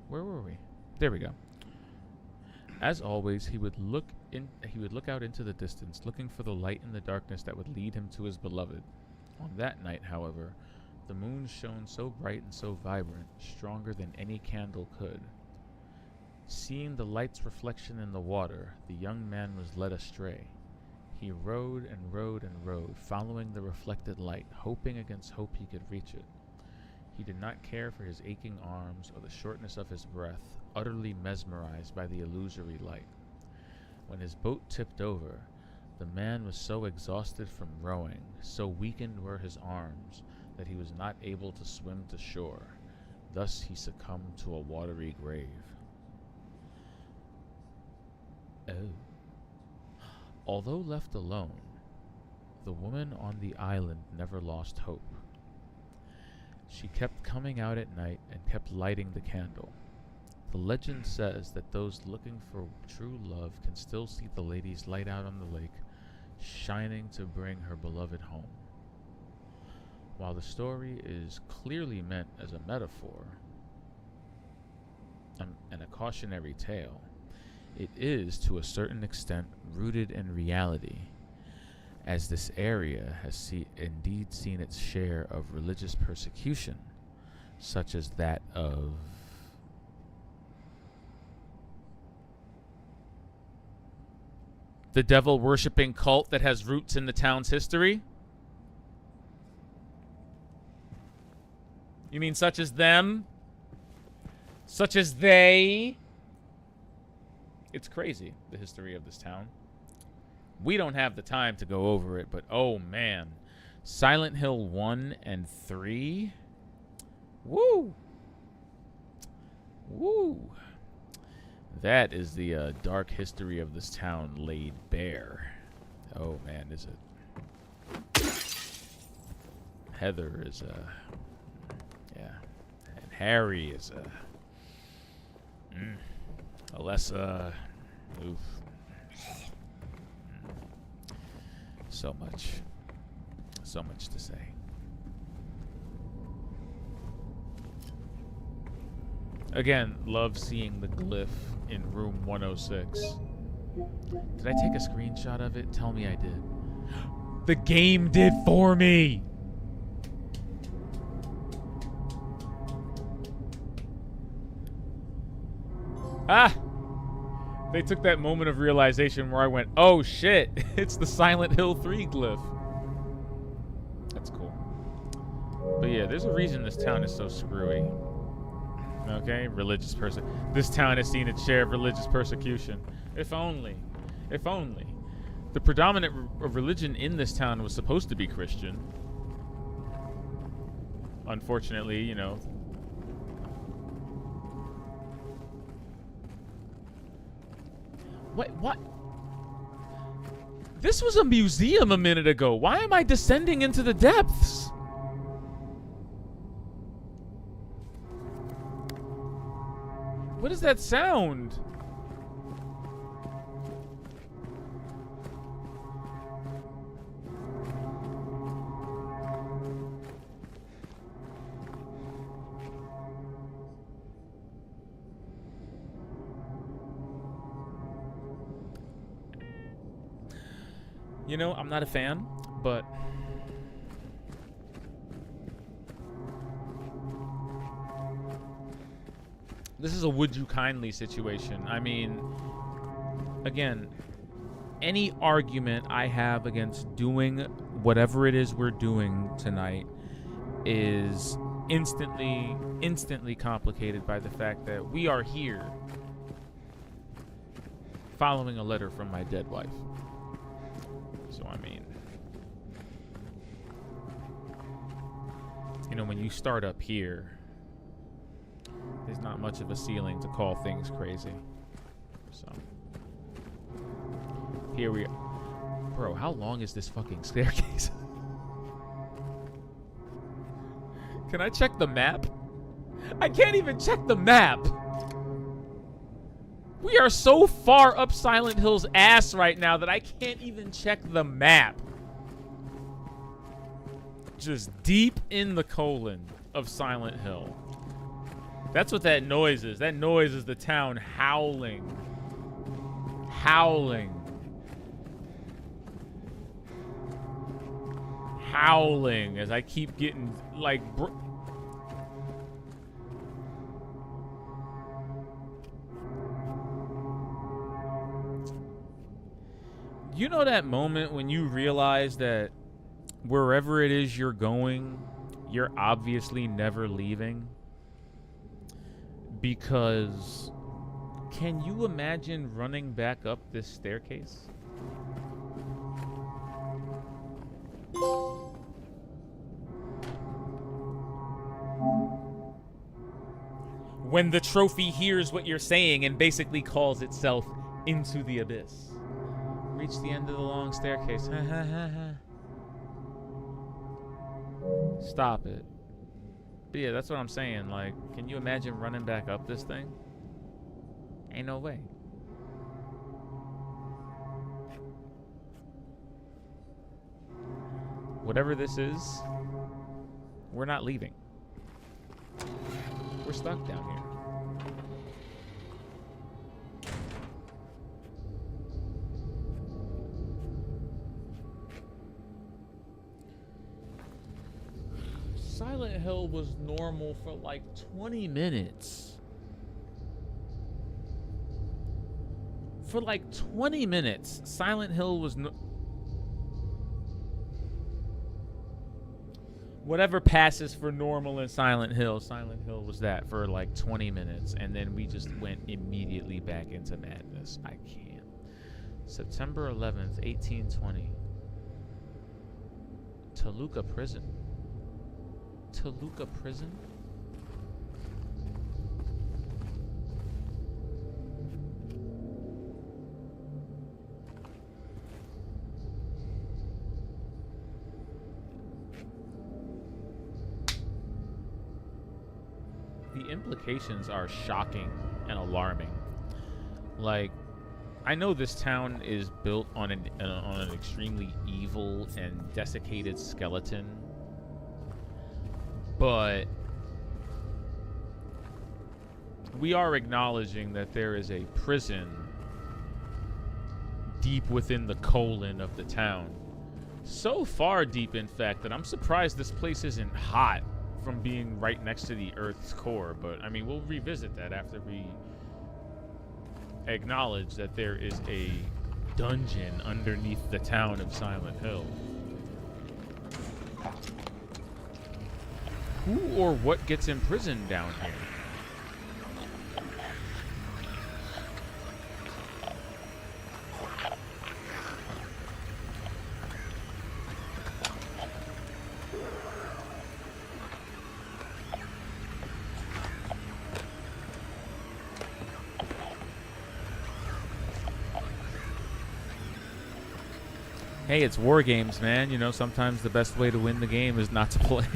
Where were we? There we go. As always, he would look out into the distance, looking for the light in the darkness that would lead him to his beloved. On that night, however, the moon shone so bright and so vibrant, stronger than any candle could. Seeing the light's reflection in the water, the young man was led astray. He rowed and rowed and rowed, following the reflected light, hoping against hope he could reach it. He did not care for his aching arms or the shortness of his breath, utterly mesmerized by the illusory light. When his boat tipped over, the man was so exhausted from rowing, so weakened were his arms, that he was not able to swim to shore. Thus he succumbed to a watery grave. Oh. Although left alone, the woman on the island never lost hope. She kept coming out at night and kept lighting the candle. The legend says that those looking for true love can still see the lady's light out on the lake, shining to bring her beloved home. While the story is clearly meant as a metaphor and a cautionary tale, it is, to a certain extent, rooted in reality, as this area has indeed seen its share of religious persecution, such as that of the devil-worshipping cult that has roots in the town's history? You mean such as them? Such as they? It's crazy, the history of this town. We don't have the time to go over it, but oh man. Silent Hill 1 and 3? Woo! Woo! That is the dark history of this town laid bare. Oh man, is it? Heather is yeah, and Harry is Alessa, oof. So much to say. Again, love seeing the glyph in room 106. Did I take a screenshot of it? Tell me I did. The game did for me! Ah! They took that moment of realization where I went, oh shit, it's the Silent Hill 3 glyph. That's cool. But yeah, there's a reason this town is so screwy. Okay, religious person. This town has seen its share of religious persecution. If only. If only. The predominant religion in this town was supposed to be Christian. Unfortunately, you know. Wait, what? This was a museum a minute ago. Why am I descending into the depths? What is that sound? You know, I'm not a fan, but This is a would you kindly situation. I mean, again, any argument I have against doing whatever it is we're doing tonight is instantly complicated by the fact that we are here following a letter from my dead wife. So, I mean, you know, when you start up here, there's not much of a ceiling to call things crazy. So, here we are. Bro, how long is this fucking staircase? Can I check the map? I can't even check the map. We are so far up Silent Hill's ass right now that I can't even check the map. Just deep in the colon of Silent Hill. That's what that noise is. That noise is the town howling. Howling. Howling as I keep getting, like, you know that moment when you realize that wherever it is you're going, you're obviously never leaving? Because can you imagine running back up this staircase? When the trophy hears what you're saying and basically calls itself into the abyss. Reach the end of the long staircase. Ha ha ha ha. Stop it. But yeah, that's what I'm saying. Like, can you imagine running back up this thing? Ain't no way. Whatever this is, we're not leaving. We're stuck down here. Silent Hill was normal for like 20 minutes. For like 20 minutes, Silent Hill was whatever passes for normal in Silent Hill was that for like 20 minutes. And then we just went immediately back into madness. I can't. September 11th, 1820. Toluca Prison. Toluca Prison? The implications are shocking and alarming. Like, I know this town is built on an extremely evil and desiccated skeleton, but we are acknowledging that there is a prison deep within the colon of the town. So far deep, in fact, that I'm surprised this place isn't hot from being right next to the Earth's core. But, I mean, we'll revisit that after we acknowledge that there is a dungeon underneath the town of Silent Hill. Who or what gets imprisoned down here? Hey, it's war games, man. You know, sometimes the best way to win the game is not to play.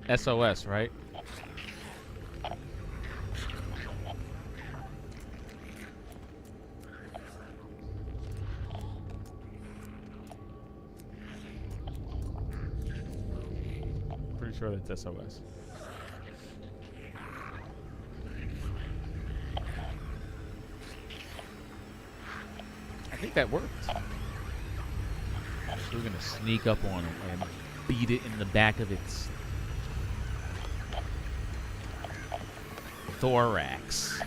SOS, right? sure that's SOS. I think that worked. So we're gonna sneak up on him and beat it in the back of its thorax.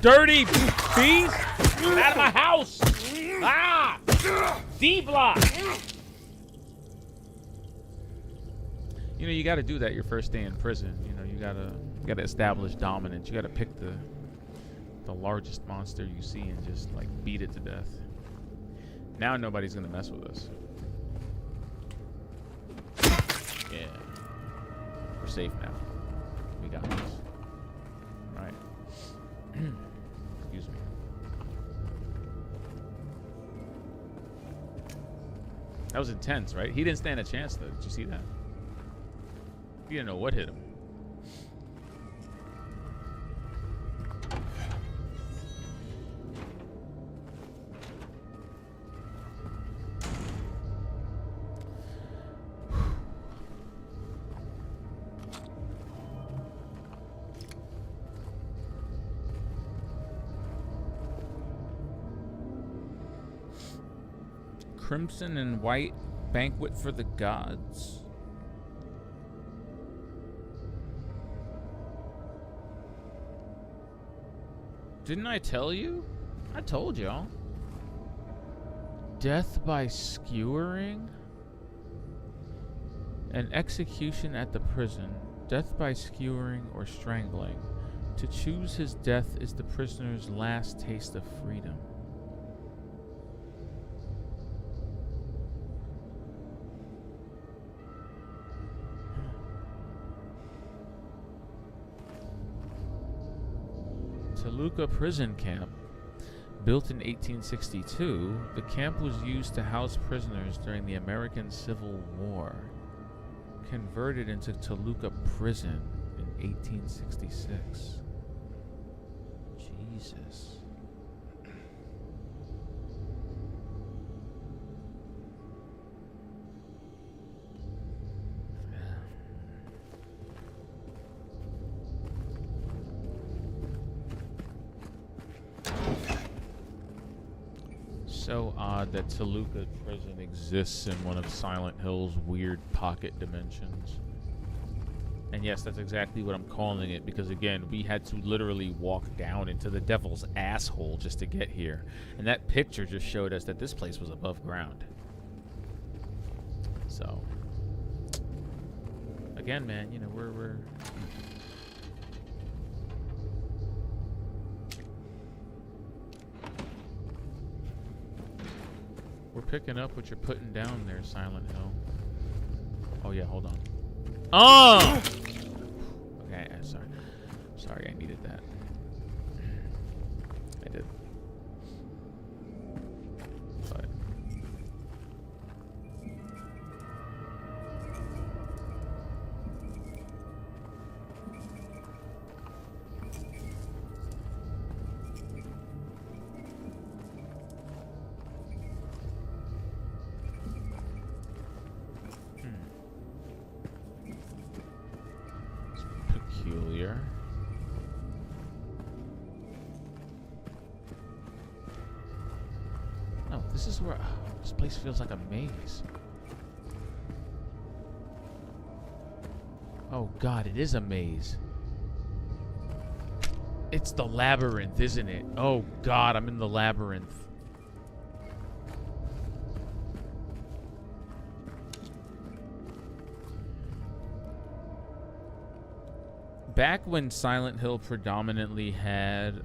Dirty beast! Out of my house! Ah! D-block! You know, you got to do that your first day in prison. You know, you gotta establish dominance. You gotta pick the largest monster you see and just like beat it to death. Now nobody's gonna mess with us. Yeah, we're safe now. We got this. Right. Excuse me. That was intense, right? He didn't stand a chance, though. Did you see that? He didn't know what hit him. Crimson and white banquet for the gods. Didn't I tell you? I told y'all. Death by skewering? An execution at the prison. Death by skewering or strangling. To choose his death is the prisoner's last taste of freedom. Toluca prison camp. Built in 1862, the camp was used to house prisoners during the American Civil War. Converted into Toluca prison in 1866. Jesus. So odd that Toluca prison exists in one of Silent Hill's weird pocket dimensions. And yes, that's exactly what I'm calling it, because again, we had to literally walk down into the devil's asshole just to get here. And that picture just showed us that this place was above ground. So, again, man, you know, we're picking up what you're putting down there, Silent Hill. Oh yeah, hold on. Oh! Okay, sorry, I needed that. I did. But peculiar. No, this is where this place feels like a maze. Oh God, it is a maze. It's the labyrinth, isn't it? Oh God, I'm in the labyrinth. Back when Silent Hill predominantly had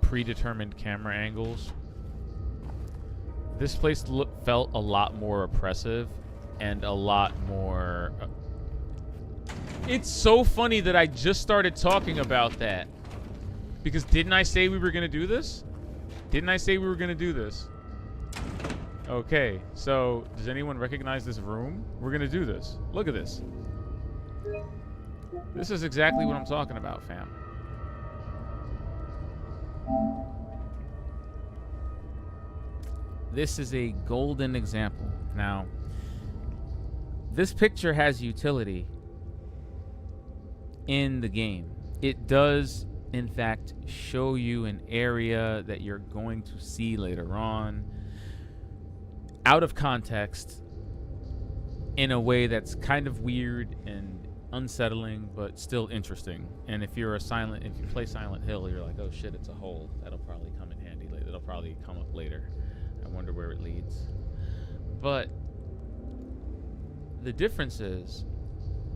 predetermined camera angles, this place felt a lot more oppressive and a lot more... It's so funny that I just started talking about that. Because didn't I say we were going to do this? Didn't I say we were going to do this? Okay, so does anyone recognize this room? We're gonna do this. Look at this. This is exactly what I'm talking about, fam. This is a golden example. Now, this picture has utility in the game. It does, in fact, show you an area that you're going to see later on out of context in a way that's kind of weird and unsettling, but still interesting. And if you play Silent Hill, you're like, oh shit, it's a hole. That'll probably come in handy later. It'll probably come up later. I wonder where it leads. But the difference is,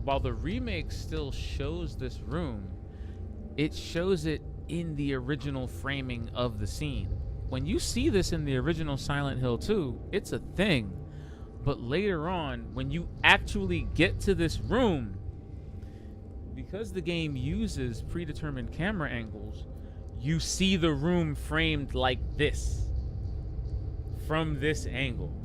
while the remake still shows this room, it shows it in the original framing of the scene. When you see this in the original Silent Hill 2, it's a thing. But later on, when you actually get to this room, because the game uses predetermined camera angles, you see the room framed like this, from this angle.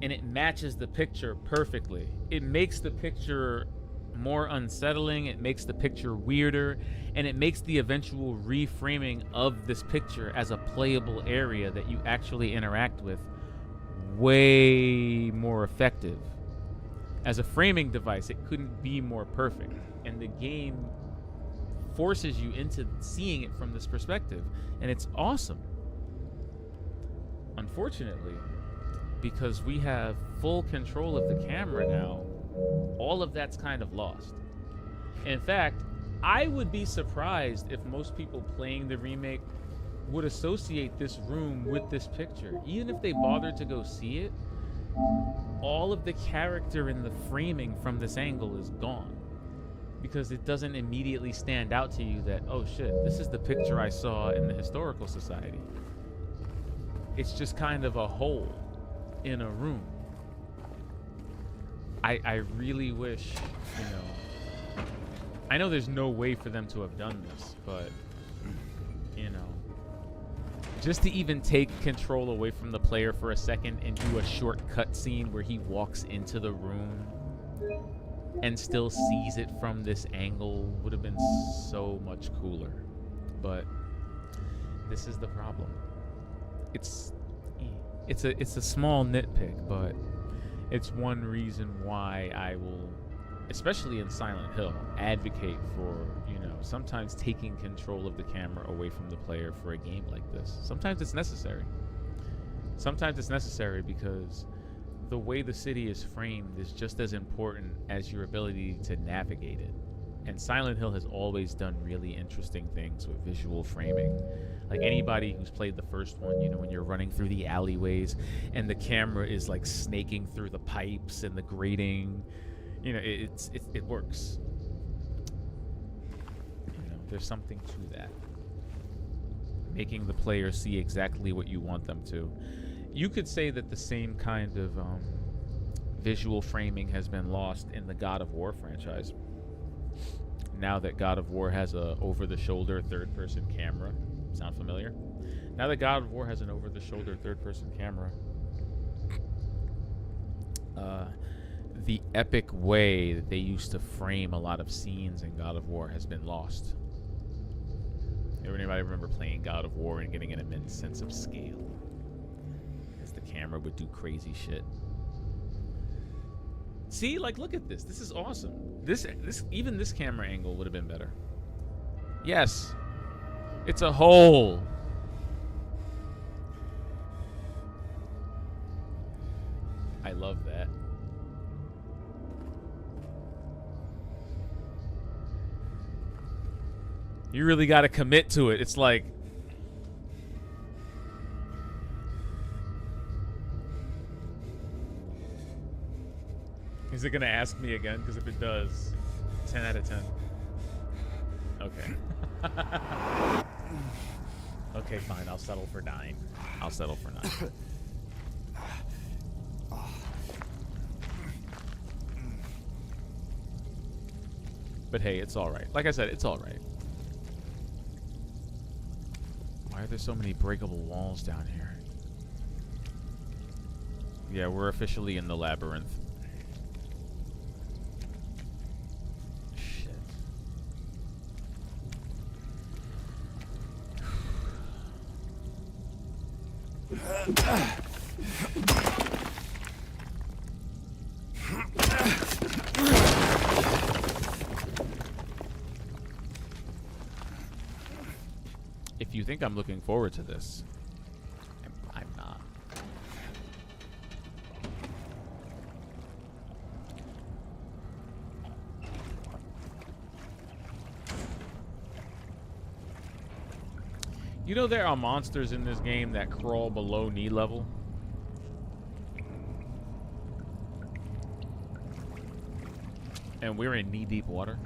And it matches the picture perfectly. It makes the picture more unsettling, it makes the picture weirder, and it makes the eventual reframing of this picture as a playable area that you actually interact with way more effective. As a framing device, it couldn't be more perfect, and the game forces you into seeing it from this perspective, and it's awesome. Unfortunately, because we have full control of the camera now, all of that's kind of lost. In fact, I would be surprised if most people playing the remake would associate this room with this picture. Even if they bothered to go see it, all of the character in the framing from this angle is gone. Because it doesn't immediately stand out to you that, oh shit, this is the picture I saw in the Historical Society. It's just kind of a hole in a room. I really wish, you know, I know there's no way for them to have done this, but, you know, just to even take control away from the player for a second and do a short cutscene where he walks into the room and still sees it from this angle would have been so much cooler. But this is the problem. It's a small nitpick, but it's one reason why I will, especially in Silent Hill, advocate for, you know, sometimes taking control of the camera away from the player for a game like this. Sometimes it's necessary. Sometimes it's necessary because the way the city is framed is just as important as your ability to navigate it. And Silent Hill has always done really interesting things with visual framing. Like anybody who's played the first one, you know, when you're running through the alleyways and the camera is like snaking through the pipes and the grating, you know, it works. You know, there's something to that. Making the player see exactly what you want them to. You could say that the same kind of visual framing has been lost in the God of War franchise. Now that God of War has a over-the-shoulder third-person camera. Sound familiar? Now that God of War has an over-the-shoulder third-person camera, the epic way that they used to frame a lot of scenes in God of War has been lost. Anybody remember playing God of War and getting an immense sense of scale? As the camera would do crazy shit. See, like, look at this. This is awesome. Even this camera angle would have been better. Yes. It's a hole. I love that. You really got to commit to it. It's like, is it going to ask me again? Because if it does, 10 out of 10. Okay. Okay, fine. I'll settle for 9. I'll settle for 9. But hey, it's alright. Like I said, it's alright. Why are there so many breakable walls down here? Yeah, we're officially in the labyrinth. If you think I'm looking forward to this, I'm not. You know there are monsters in this game that crawl below knee level? And we're in knee-deep water?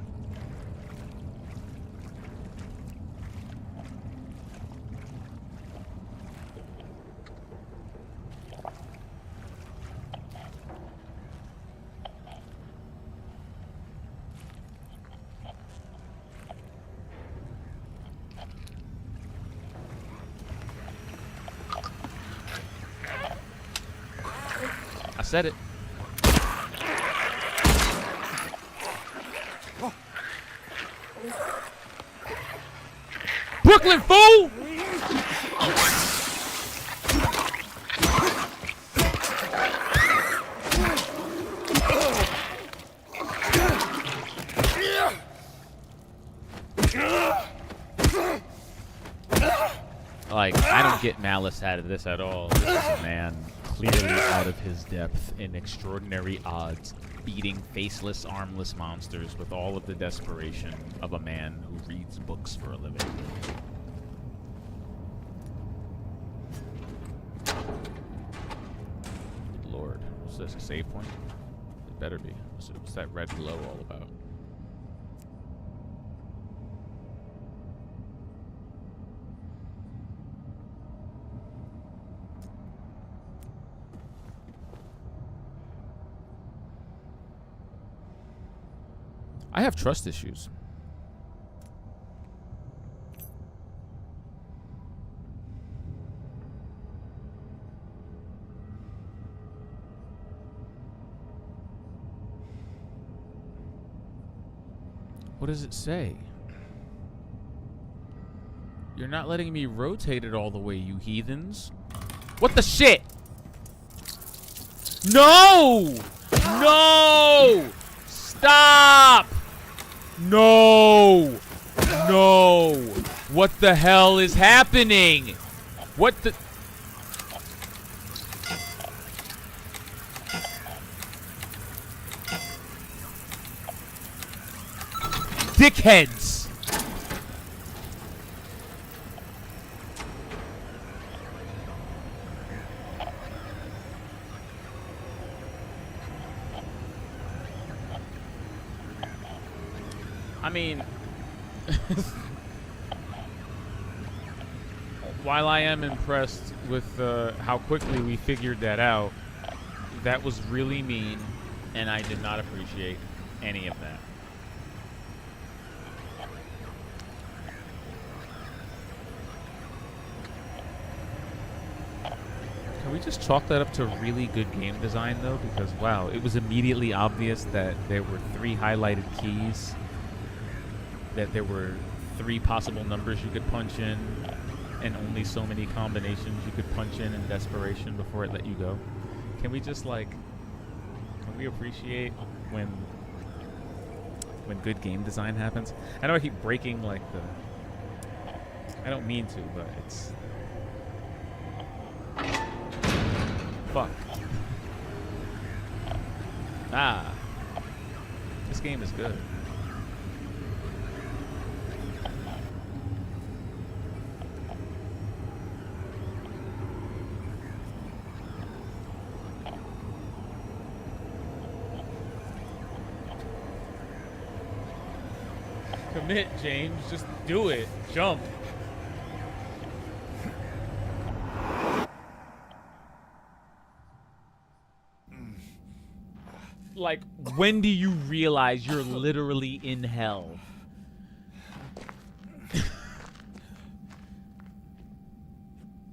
I said it. Brooklyn, fool! Like, I don't get malice out of this at all. This is a man clearly out of his depth in extraordinary odds, beating faceless, armless monsters with all of the desperation of a man who reads books for a living. Good Lord. Is this a save point? It better be. What's that red glow all about? I have trust issues. What does it say? You're not letting me rotate it all the way, you heathens. What the shit? No! No! Stop! No! No! What the hell is happening? What the... Dickheads! I mean, while I am impressed with how quickly we figured that out, that was really mean, and I did not appreciate any of that. Can we just chalk that up to really good game design, though? Because, wow, it was immediately obvious that there were 3 highlighted keys, that there were 3 possible numbers you could punch in, and only so many combinations you could punch in desperation before it let you go. Can we just, like, can we appreciate when good game design happens? I know I keep breaking, like, the... I don't mean to, but it's... Fuck. Ah. This game is good. Commit, James. Just do it. Jump. Like, when do you realize you're literally in hell?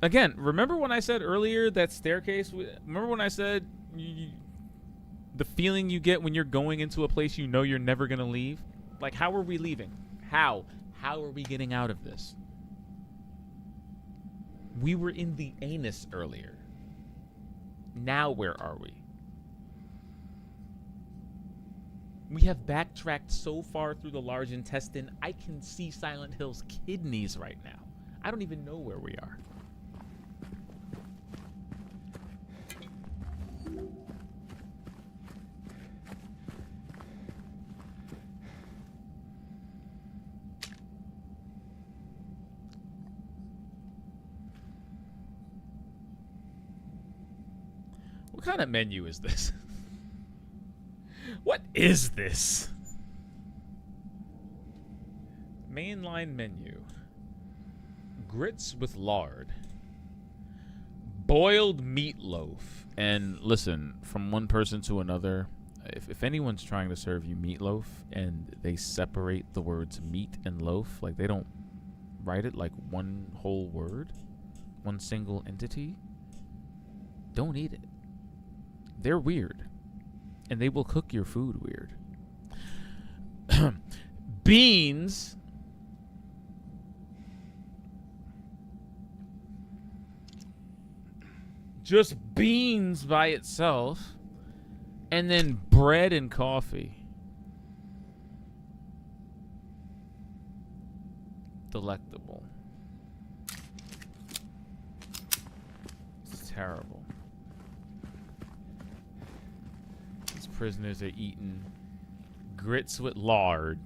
Again, remember when I said earlier that staircase? Remember when I said the feeling you get when you're going into a place you know you're never going to leave? Like, how are we leaving? How? How are we getting out of this? We were in the anus earlier. Now where are we? We have backtracked so far through the large intestine, I can see Silent Hill's kidneys right now. I don't even know where we are. What kind of menu is this? What is this? Mainline menu. Grits with lard. Boiled meatloaf. And listen, from one person to another, if anyone's trying to serve you meatloaf and they separate the words meat and loaf, like they don't write it like one whole word, one single entity, don't eat it. They're weird. And they will cook your food weird. Beans. Just beans by itself. And then bread and coffee. Delectable. It's terrible. Prisoners are eating grits with lard,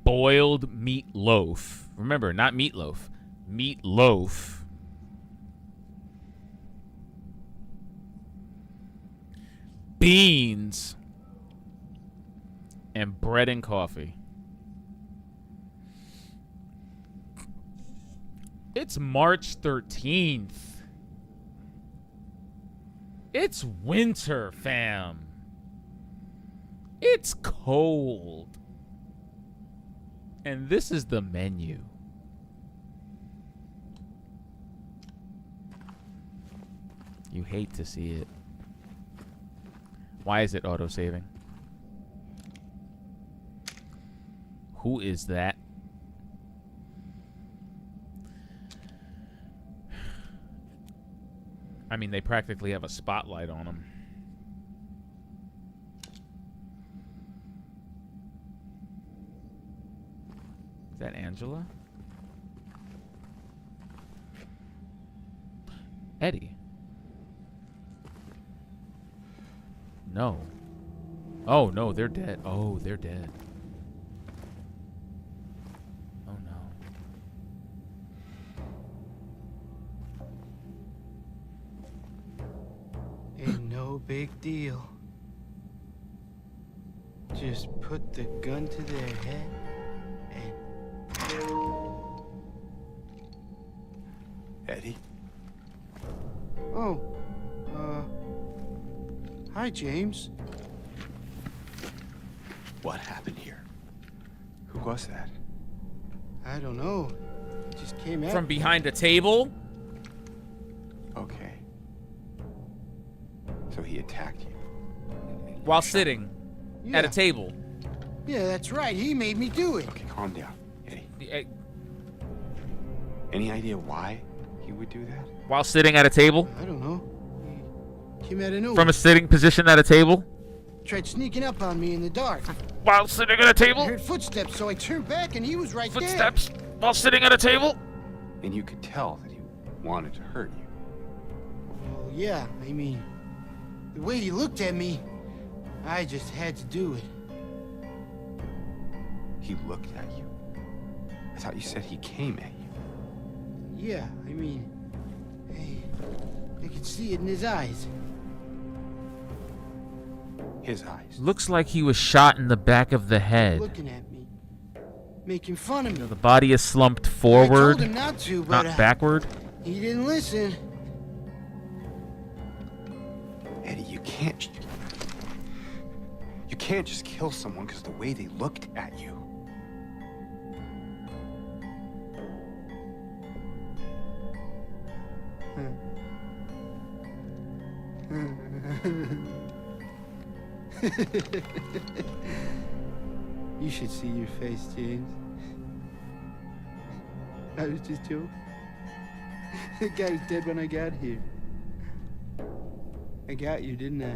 boiled meat loaf. Remember, not meatloaf. Meat loaf. Beans. And bread and coffee. It's March 13th. It's winter, fam. It's cold. And this is the menu. You hate to see it. Why is it auto-saving? Who is that? I mean, they practically have a spotlight on them. Is that Angela? Eddie? No. Oh, no, they're dead. Oh, they're dead. Oh, no. Ain't no big deal. Just put the gun to their head and... Eddie? Oh, hi, James. What happened here? Who was that? I don't know. It just came out. From behind a table? Okay. So he attacked you. While sitting at a table. Yeah, that's right. He made me do it. Okay, calm down, Eddie. Any idea why he would do that? While sitting at a table? I don't know. He came out of nowhere. From a sitting position at a table? Tried sneaking up on me in the dark. While sitting at a I table? heard footsteps, so I turned back and he was right there. Footsteps? While sitting at a table? And you could tell that he wanted to hurt you. Well, yeah, I mean, the way he looked at me, I just had to do it. He looked at you. I thought you said he came at you. Yeah, I mean, I could see it in his eyes. His eyes. Looks like he was shot in the back of the head. Looking at me, making fun of me. The body is slumped I forward, told him not to, but not backward. he didn't listen. Eddie, you can't just kill someone because of the way they looked at you. You should see your face, James. I was just joking. The guy was dead when I got here. I got you, didn't I?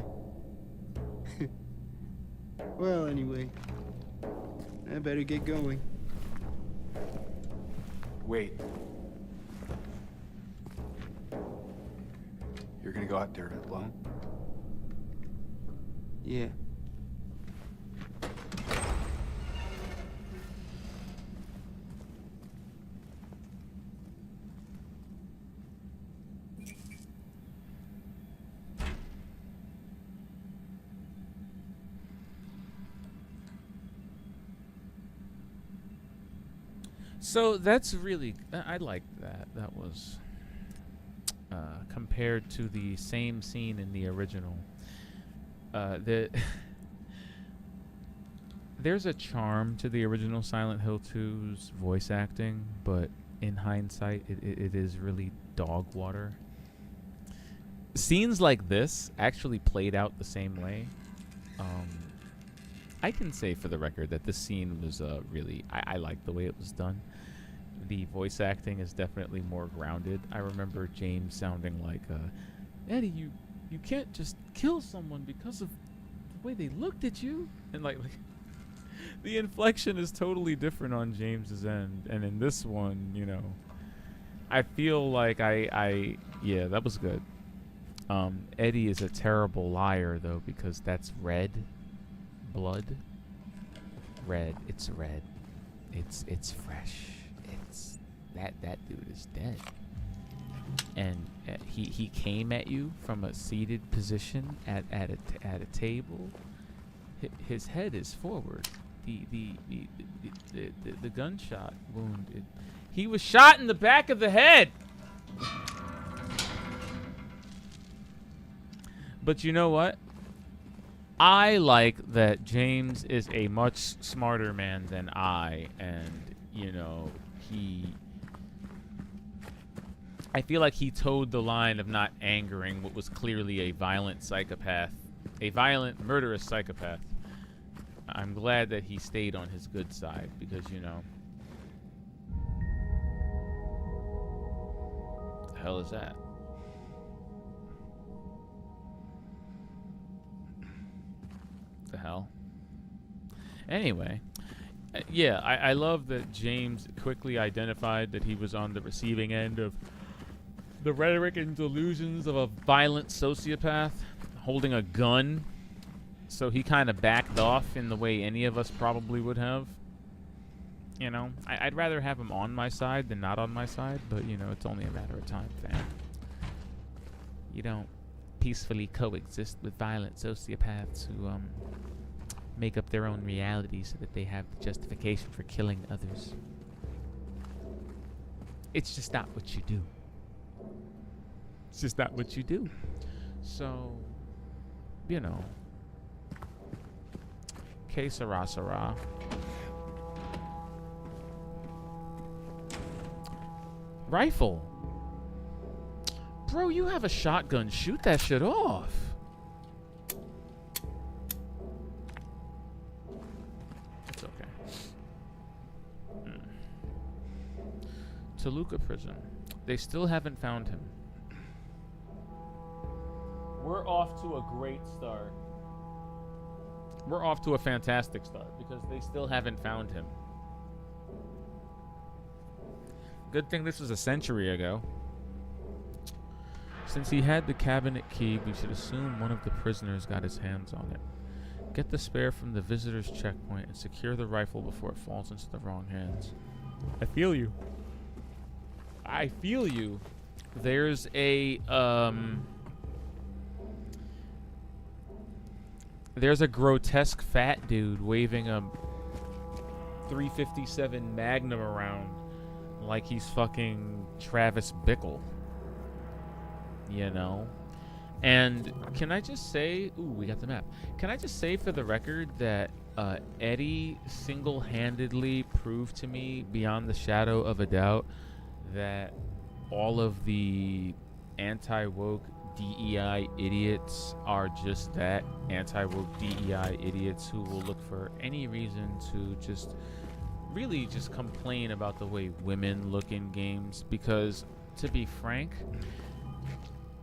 Well, anyway, I better get going. Wait. You're gonna go out there alone? Yeah. So that's really, I liked that. That was compared to the same scene in the original. There's a charm to the original Silent Hill 2's voice acting, but in hindsight, it is really dog water. Scenes like this actually played out the same way. I can say for the record that this scene was really, I liked the way it was done. The voice acting is definitely more grounded. I remember James sounding like, Eddie, you can't just kill someone because of the way they looked at you. And like the inflection is totally different on James's end. And in this one, you know, I feel like yeah, that was good. Eddie is a terrible liar though, because that's red blood. Red, it's red. It's fresh. It's that dude is dead. And he came at you from a seated position at a table. His head is forward. The gunshot wound. He was shot in the back of the head. But you know what? I like that James is a much smarter man than I, and you know, I feel like he towed the line of not angering what was clearly a violent psychopath, a violent, murderous psychopath. I'm glad that he stayed on his good side, because, you know, the hell is that? The hell? Anyway, yeah, I love that James quickly identified that he was on the receiving end of the rhetoric and delusions of a violent sociopath holding a gun. So he kind of backed off in the way any of us probably would have. You know, I'd rather have him on my side than not on my side, but, you know, it's only a matter of time, fam. You don't peacefully coexist with violent sociopaths who make up their own reality so that they have the justification for killing others. It's just not what you do. It's just not what you do. So, you know, que sera, sera. Rifle. Bro, you have a shotgun. Shoot that shit off. It's okay. Toluca prison. They still haven't found him. We're off to a great start. We're off to a fantastic start because they still haven't found him. Good thing this was a century ago. Since he had the cabinet key, we should assume one of the prisoners got his hands on it. Get the spare from the visitor's checkpoint and secure the rifle before it falls into the wrong hands. I feel you. I feel you. There's a grotesque fat dude waving a 357 Magnum around like he's fucking Travis Bickle. You know? And can I just say, ooh, we got the map. Can I just say for the record that Eddie single-handedly proved to me beyond the shadow of a doubt that all of the anti-woke DEI idiots are just that, anti-woke DEI idiots who will look for any reason to just really just complain about the way women look in games, because to be frank,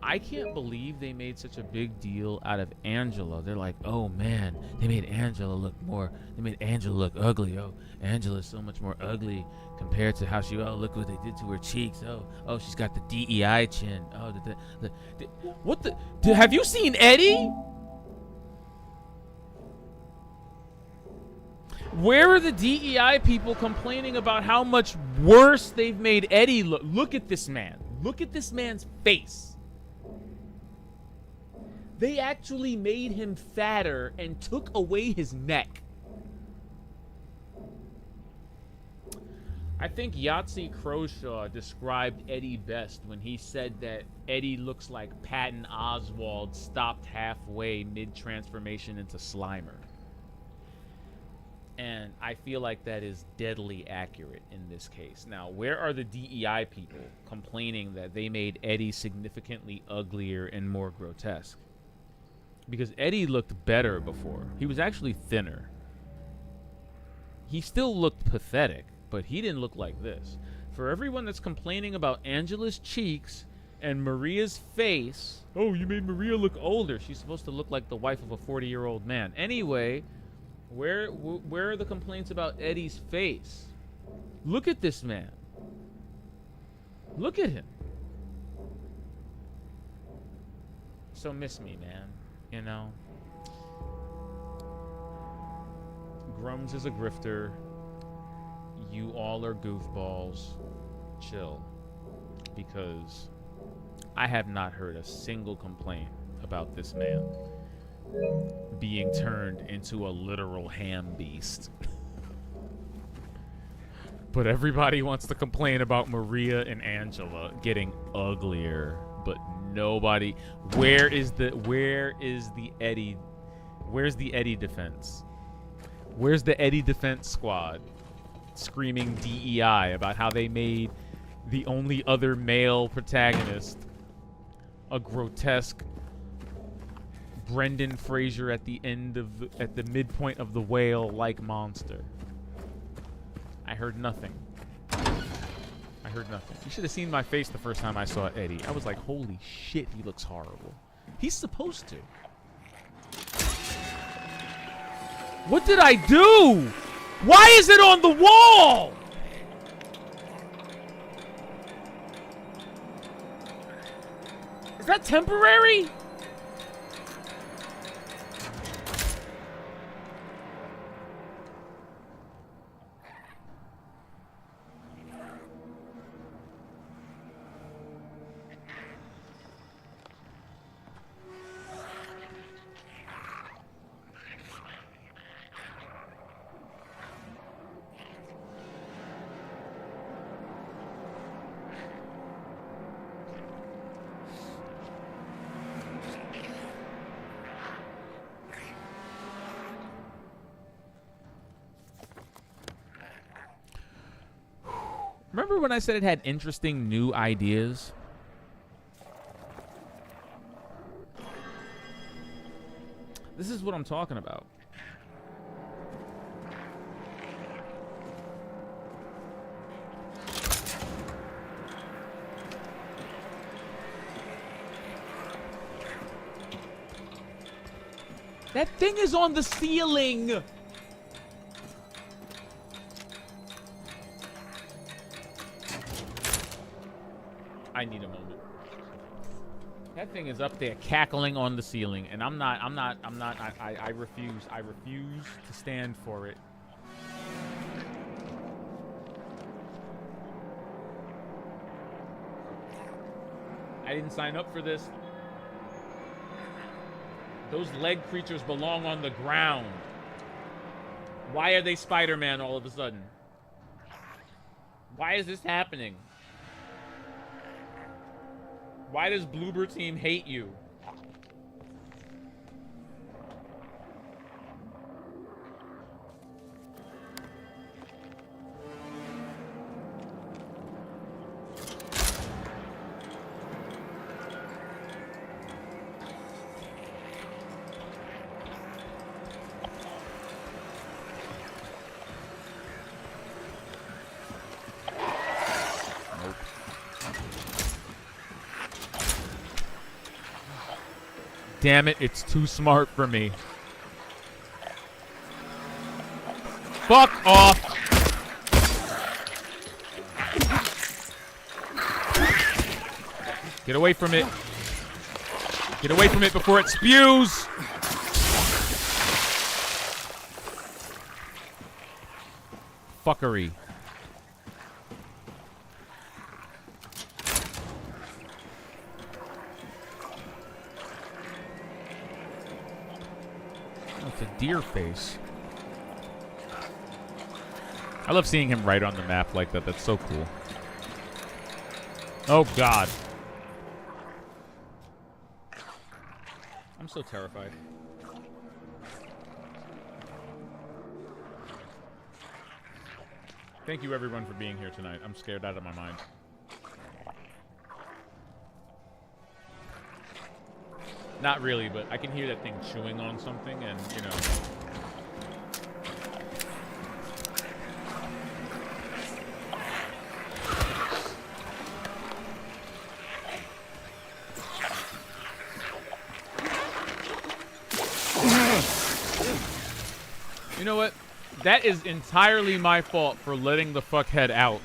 I can't believe they made such a big deal out of Angela. They're like, oh man, they made Angela look ugly. Oh, Angela's so much more ugly compared to how she, oh, look what they did to her cheeks. Oh, she's got the DEI chin. Oh, have you seen Eddie? Where are the DEI people complaining about how much worse they've made Eddie look? Look at this man. Look at this man's face. They actually made him fatter and took away his neck. I think Yahtzee Croshaw described Eddie best when he said that Eddie looks like Patton Oswalt stopped halfway mid-transformation into Slimer. And I feel like that is deadly accurate in this case. Now, where are the DEI people complaining that they made Eddie significantly uglier and more grotesque? Because Eddie looked better before. He was actually thinner. He still looked pathetic, but he didn't look like this. For everyone that's complaining about Angela's cheeks and Maria's face, oh, you made Maria look older. She's supposed to look like the wife of a 40-year-old man. Anyway, where are the complaints about Eddie's face? Look at this man. Look at him. So miss me, man. You know, Grums is a grifter. You all are goofballs. Chill. Because I have not heard a single complaint about this man being turned into a literal ham beast. But everybody wants to complain about Maria and Angela getting uglier. But nobody. Where's the Eddie? Where's the Eddie defense? Where's the Eddie defense squad screaming DEI about how they made the only other male protagonist a grotesque Brendan Fraser at the midpoint of the whale-like monster? I heard nothing. You should have seen my face the first time I saw Eddie. I was like, holy shit, he looks horrible. He's supposed to. What did I do? Why is it on the wall? Is that temporary? Remember when I said it had interesting new ideas? This is what I'm talking about. That thing is on the ceiling! I need a moment. That thing is up there cackling on the ceiling, and I refuse to stand for it. I didn't sign up for this. Those leg creatures belong on the ground. Why are they Spider-Man all of a sudden? Why is this happening? Why does Bloober Team hate you? Nope. damn it, it's too smart for me. Fuck off! Get away from it. Get away from it before it spews! Fuckery. Oh, it's a deer face. I love seeing him right on the map like that. That's so cool. Oh, God. I'm so terrified. Thank you, everyone, for being here tonight. I'm scared out of my mind. Not really, but I can hear that thing chewing on something, and, you know... You know what? That is entirely my fault for letting the fuckhead out.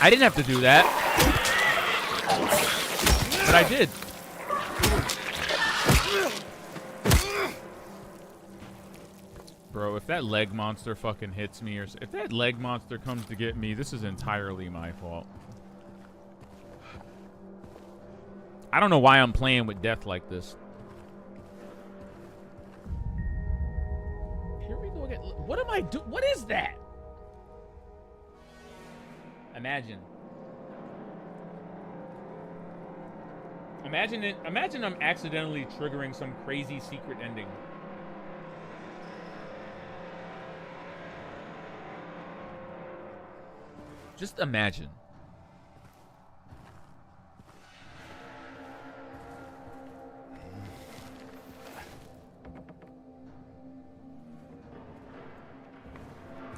I didn't have to do that. But I did. Bro, if that leg monster fucking hits me, or if that leg monster comes to get me, this is entirely my fault. I don't know why I'm playing with death like this. Here we go again. What am I doing? What is that? Imagine. Imagine it. Imagine I'm accidentally triggering some crazy secret ending. Just imagine.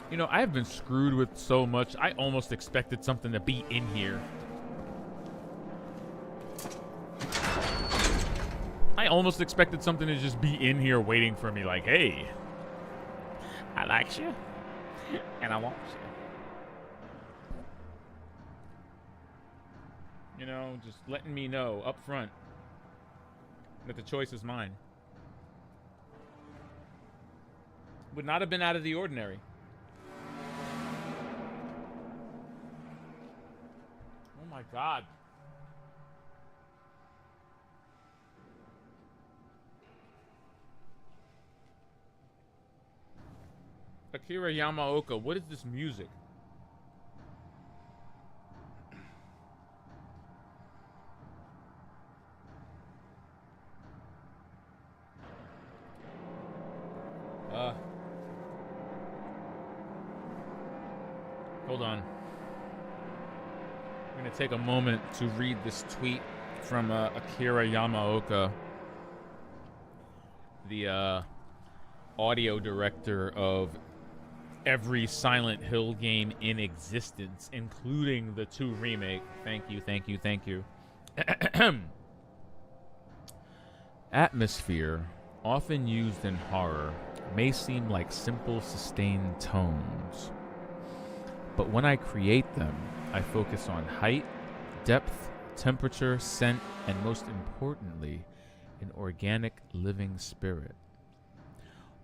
You know, I have been screwed with so much. I almost expected something to be in here. I almost expected something to just be in here waiting for me. Like, hey, I like you, and I want you. You know, just letting me know up front that the choice is mine. Would not have been out of the ordinary. Oh my God. Akira Yamaoka, what is this music? Hold on. I'm going to take a moment to read this tweet from Akira Yamaoka, the audio director of every Silent Hill game in existence, including the 2 remake. Thank you, thank you, thank you. Atmosphere, often used in horror, may seem like simple, sustained tones. But when I create them, I focus on height, depth, temperature, scent, and most importantly, an organic living spirit.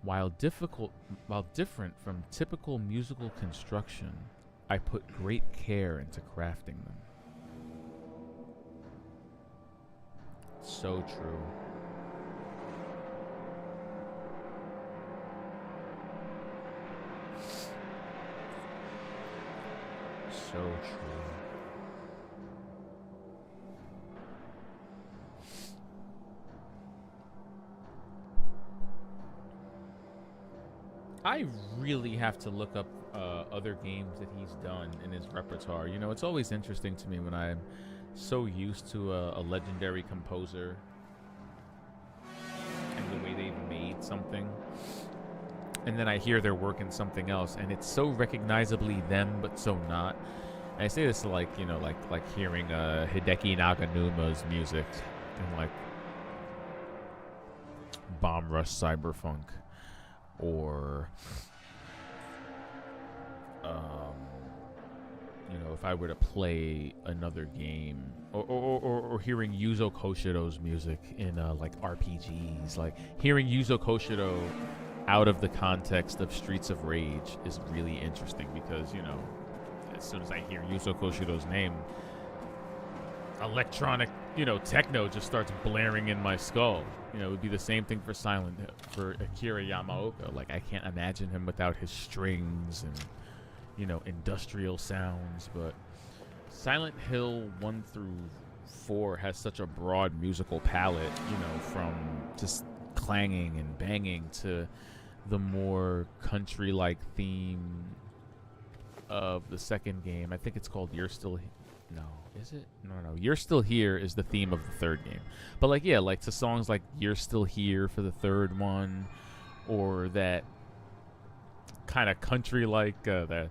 While different from typical musical construction, I put great care into crafting them. So true. So true. I really have to look up other games that he's done in his repertoire. You know, it's always interesting to me when I'm so used to a legendary composer and the way they've made something, and then I hear their work in something else, and it's so recognizably them, but so not. I say this like, you know, like hearing Hideki Naganuma's music and like Bomb Rush Cyberpunk or you know, if I were to play another game or hearing Yuzo Koshiro's music in like RPGs, like hearing Yuzo Koshiro out of the context of Streets of Rage is really interesting because, you know, as soon as I hear Yuzo Koshiro's name, electronic, you know, techno just starts blaring in my skull. You know, it would be the same thing for for Akira Yamaoka. Like, I can't imagine him without his strings and, you know, industrial sounds. But Silent Hill 1 through 4 has such a broad musical palette, you know, from just clanging and banging to the more country-like theme of the second game. I think it's called You're Still No, is it? No. You're Still Here is the theme of the third game. But like, yeah, like to songs like You're Still Here for the third one, or that kind of country like that.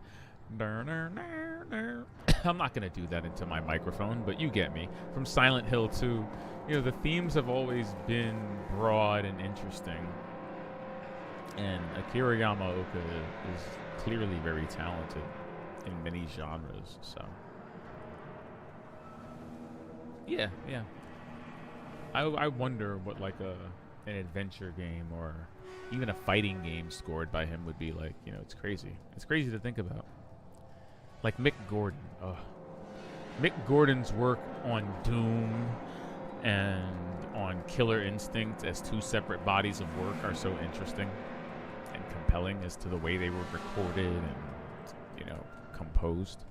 I'm not gonna do that into my microphone, but you get me. From Silent Hill 2, you know, the themes have always been broad and interesting. And Akira Yamaoka is clearly very talented in many genres, so yeah. I wonder what like an adventure game or even a fighting game scored by him would be like. You know, it's crazy. It's crazy to think about. Like Mick Gordon. Mick Gordon's work on Doom and on Killer Instinct as two separate bodies of work are so interesting and compelling as to the way they were recorded and, you know, composed.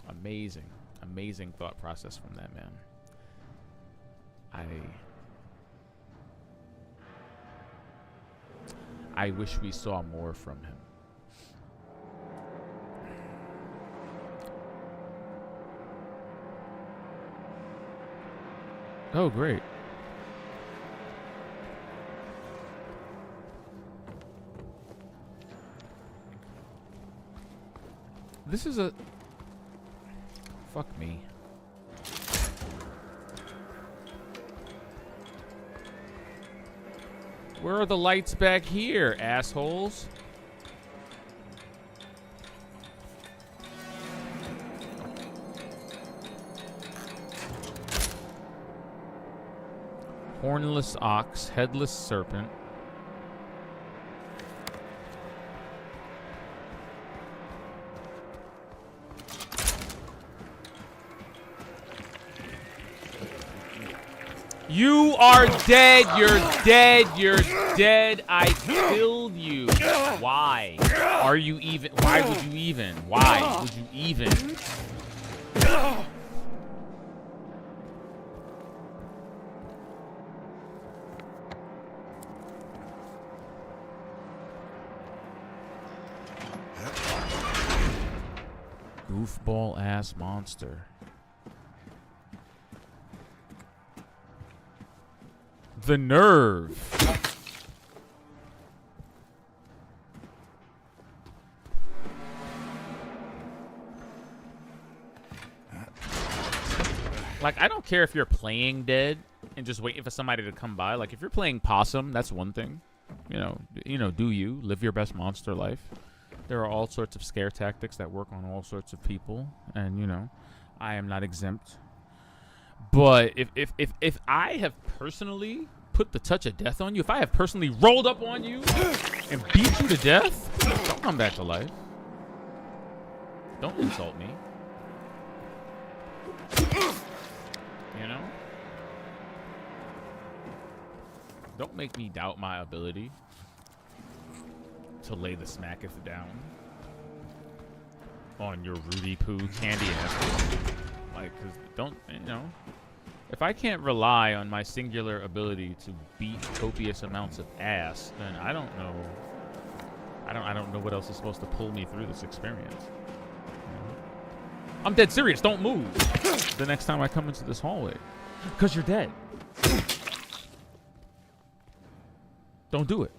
Amazing thought process from that man. I wish we saw more from him. Oh, great. This is a... Fuck me. Where are the lights back here, assholes? Hornless ox, headless serpent. You are dead. You're dead. You're dead. I killed you. Why? Are you even? Why would you even? Why would you even? Goofball ass monster. The nerve. Like, I don't care if you're playing dead and just waiting for somebody to come by. Like, if you're playing possum, that's one thing. You know, do you live your best monster life? There are all sorts of scare tactics that work on all sorts of people, and you know, I am not exempt. But if I have personally put the touch of death on you, if I have personally rolled up on you and beat you to death, don't come back to life. Don't insult me. You know? Don't make me doubt my ability to lay the smacketh down on your Rudy Poo candy ass. Like, cause don't, you know, if I can't rely on my singular ability to beat copious amounts of ass, then I don't know. I don't know what else is supposed to pull me through this experience. You know? I'm dead serious. Don't move the next time I come into this hallway, cause you're dead. Don't do it.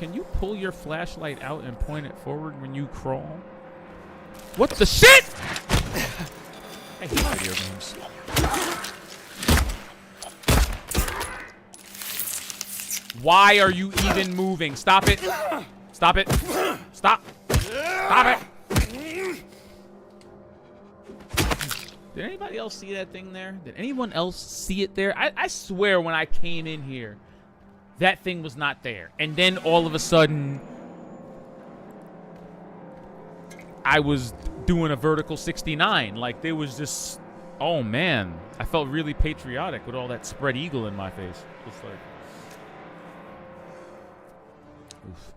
can you pull your flashlight out and point it forward when you crawl? What the shit? I hate video games. Why are you even moving? Stop it. Stop it. Stop. Stop it. Did anybody else see that thing there? Did anyone else see it there? I swear when I came in here, that thing was not there. And then all of a sudden, I was doing a vertical 69. Like, there was just, oh man. I felt really patriotic with all that spread eagle in my face. Just like, oof.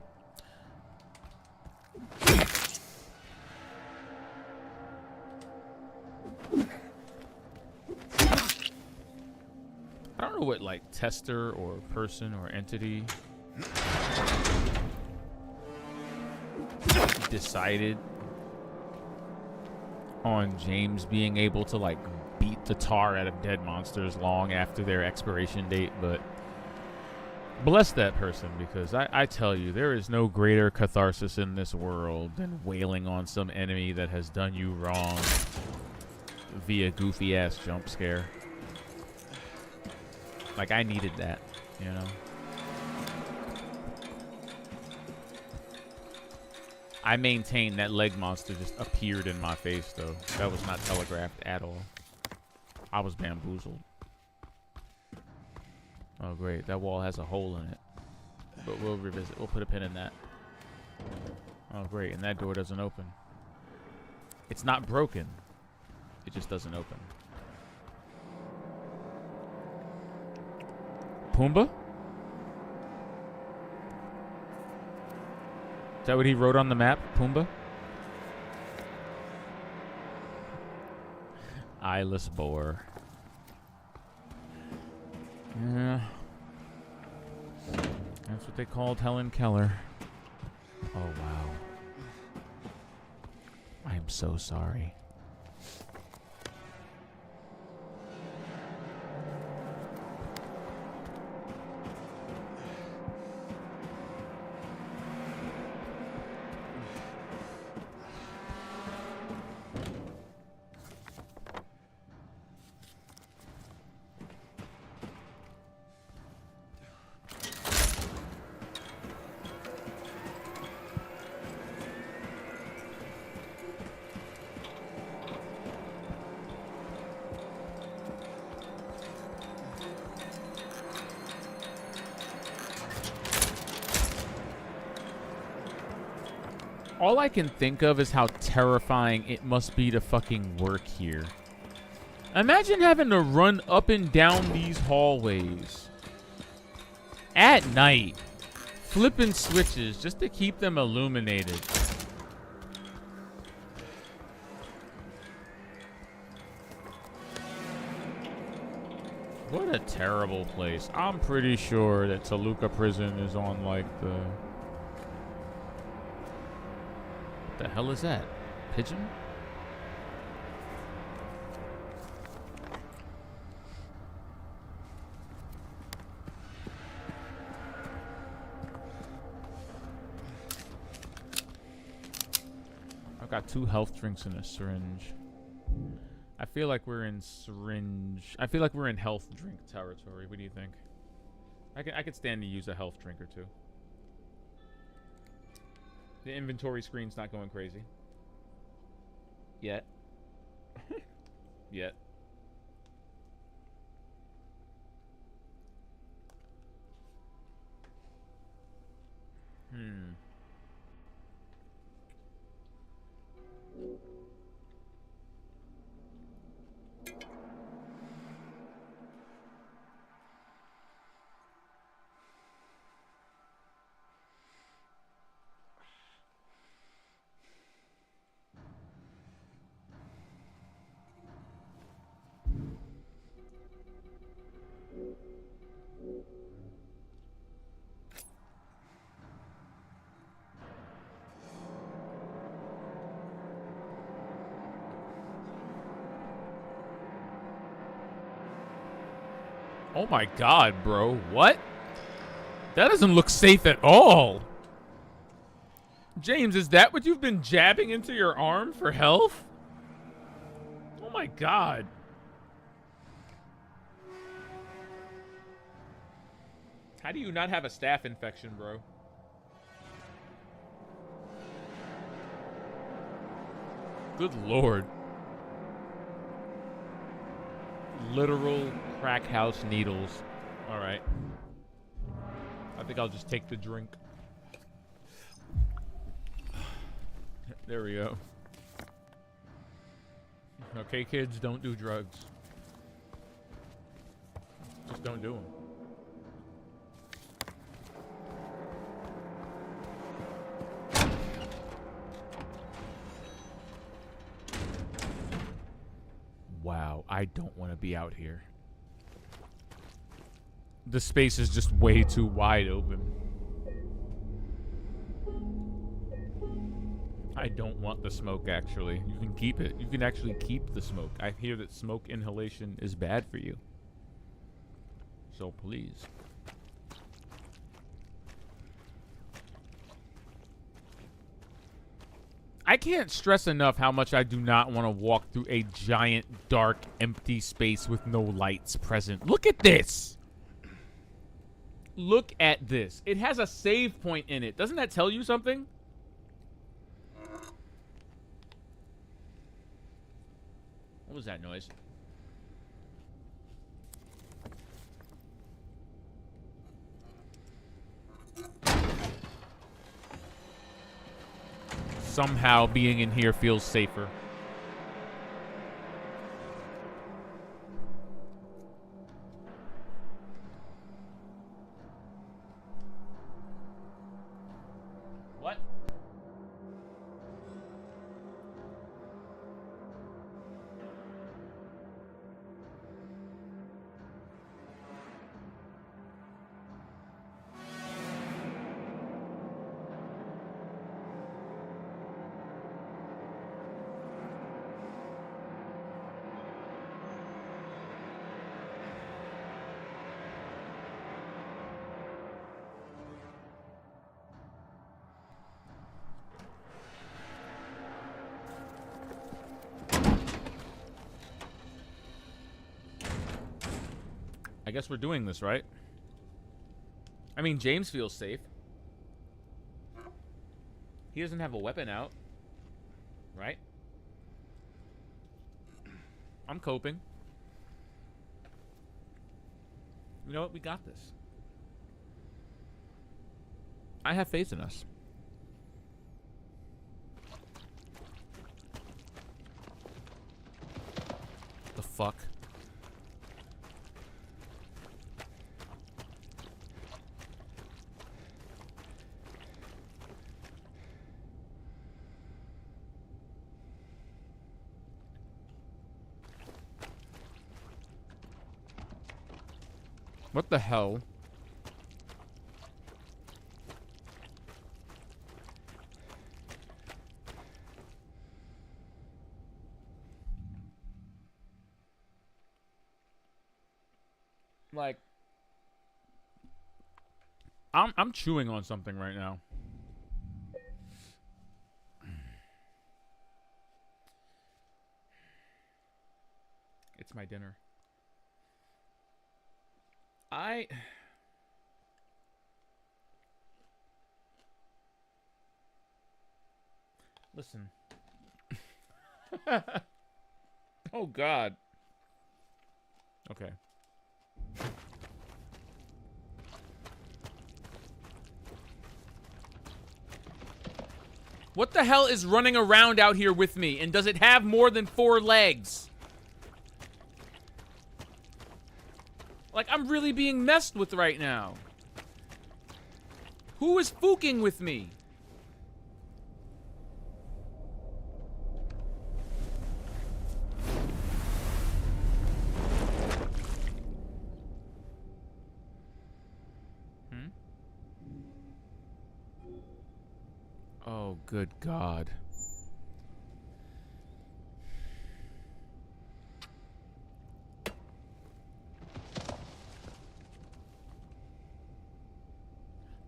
I don't know what, like, tester or person or entity decided on James being able to, like, beat the tar out of dead monsters long after their expiration date, but bless that person, because I tell you, there is no greater catharsis in this world than wailing on some enemy that has done you wrong via goofy-ass jump scare. Like, I needed that, you know? I maintain that leg monster just appeared in my face, though. That was not telegraphed at all. I was bamboozled. Oh, great. That wall has a hole in it. But we'll revisit. We'll put a pin in that. Oh, great. And that door doesn't open. It's not broken. It just doesn't open. Pumbaa? Is that what he wrote on the map? Pumbaa? Eyeless boar. Yeah. That's what they called Helen Keller. Oh, wow. I am so sorry. All I can think of is how terrifying it must be to fucking work here. Imagine having to run up and down these hallways at night, flipping switches just to keep them illuminated. What a terrible place. I'm pretty sure that Toluca Prison is on, like, the... What the hell is that? Pigeon? I've got 2 health drinks and a syringe. I feel like we're in syringe. I feel like we're in health drink territory. What do you think? I could stand to use a health drink or 2. The inventory screen's not going crazy. Yet. Yet. Oh my god, bro. What? That doesn't look safe at all. James, is that what you've been jabbing into your arm for health? Oh my god. How do you not have a staph infection, bro? Good lord. Literal crack house needles. Alright. I think I'll just take the drink. There we go. Okay, kids, don't do drugs. Just don't do them. Wow, I don't want to be out here. The space is just way too wide open. I don't want the smoke, actually. You can keep it. You can actually keep the smoke. I hear that smoke inhalation is bad for you. So please. I can't stress enough how much I do not want to walk through a giant, dark, empty space with no lights present. Look at this! Look at this. It has a save point in it. Doesn't that tell you something? What was that noise? Somehow being in here feels safer. What? I guess we're doing this, right? I mean, James feels safe. He doesn't have a weapon out. Right? I'm coping. You know what? We got this. I have faith in us. The fuck? What the hell? Like, I'm chewing on something right now. It's my dinner. Listen. Oh, God. Okay. What the hell is running around out here with me? And does it have more than 4 legs? Like, I'm really being messed with right now. Who is fooking with me? Oh, good God.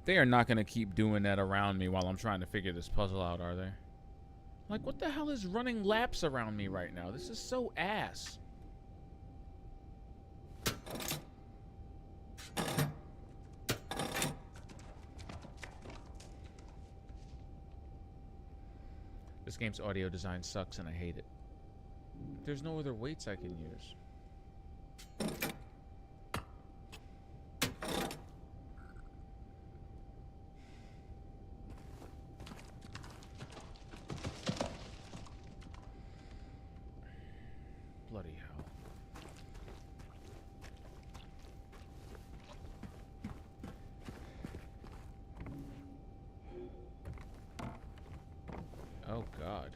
They are not going to keep doing that around me while I'm trying to figure this puzzle out, are they? Like, what the hell is running laps around me right now? This is so ass. This game's audio design sucks and I hate it. There's no other weights I can use. Bloody hell. Oh, God.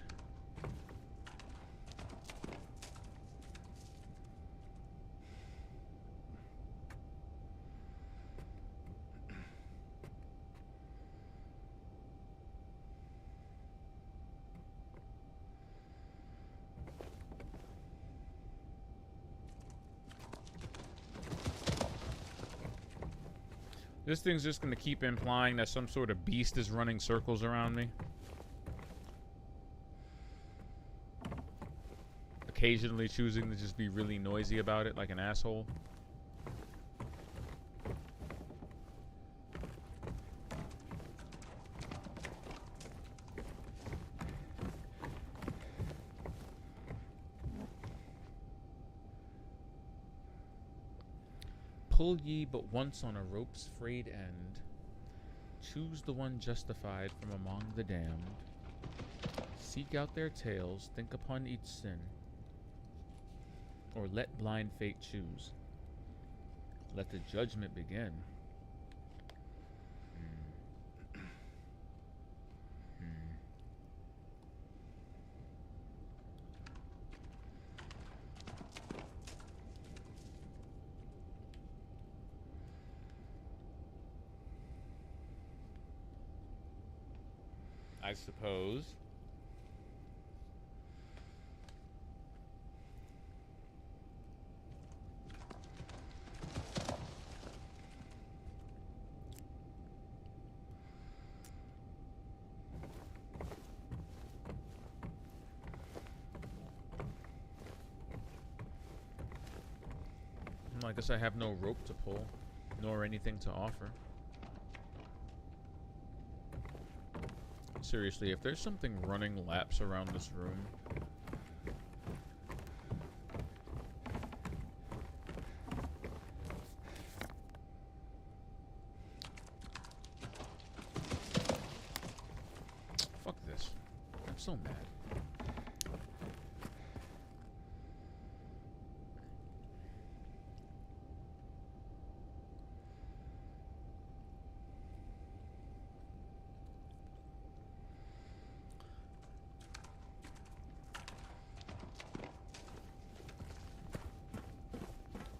This thing's just going to keep implying that some sort of beast is running circles around me. Occasionally choosing to just be really noisy about it like an asshole. Pull ye but once on a rope's frayed end. Choose the one justified from among the damned. Seek out their tales, think upon each sin. Or let blind fate choose. Let the judgment begin. I suppose. I guess I have no rope to pull, nor anything to offer. Seriously, if there's something running laps around this room... Fuck this. I'm so mad.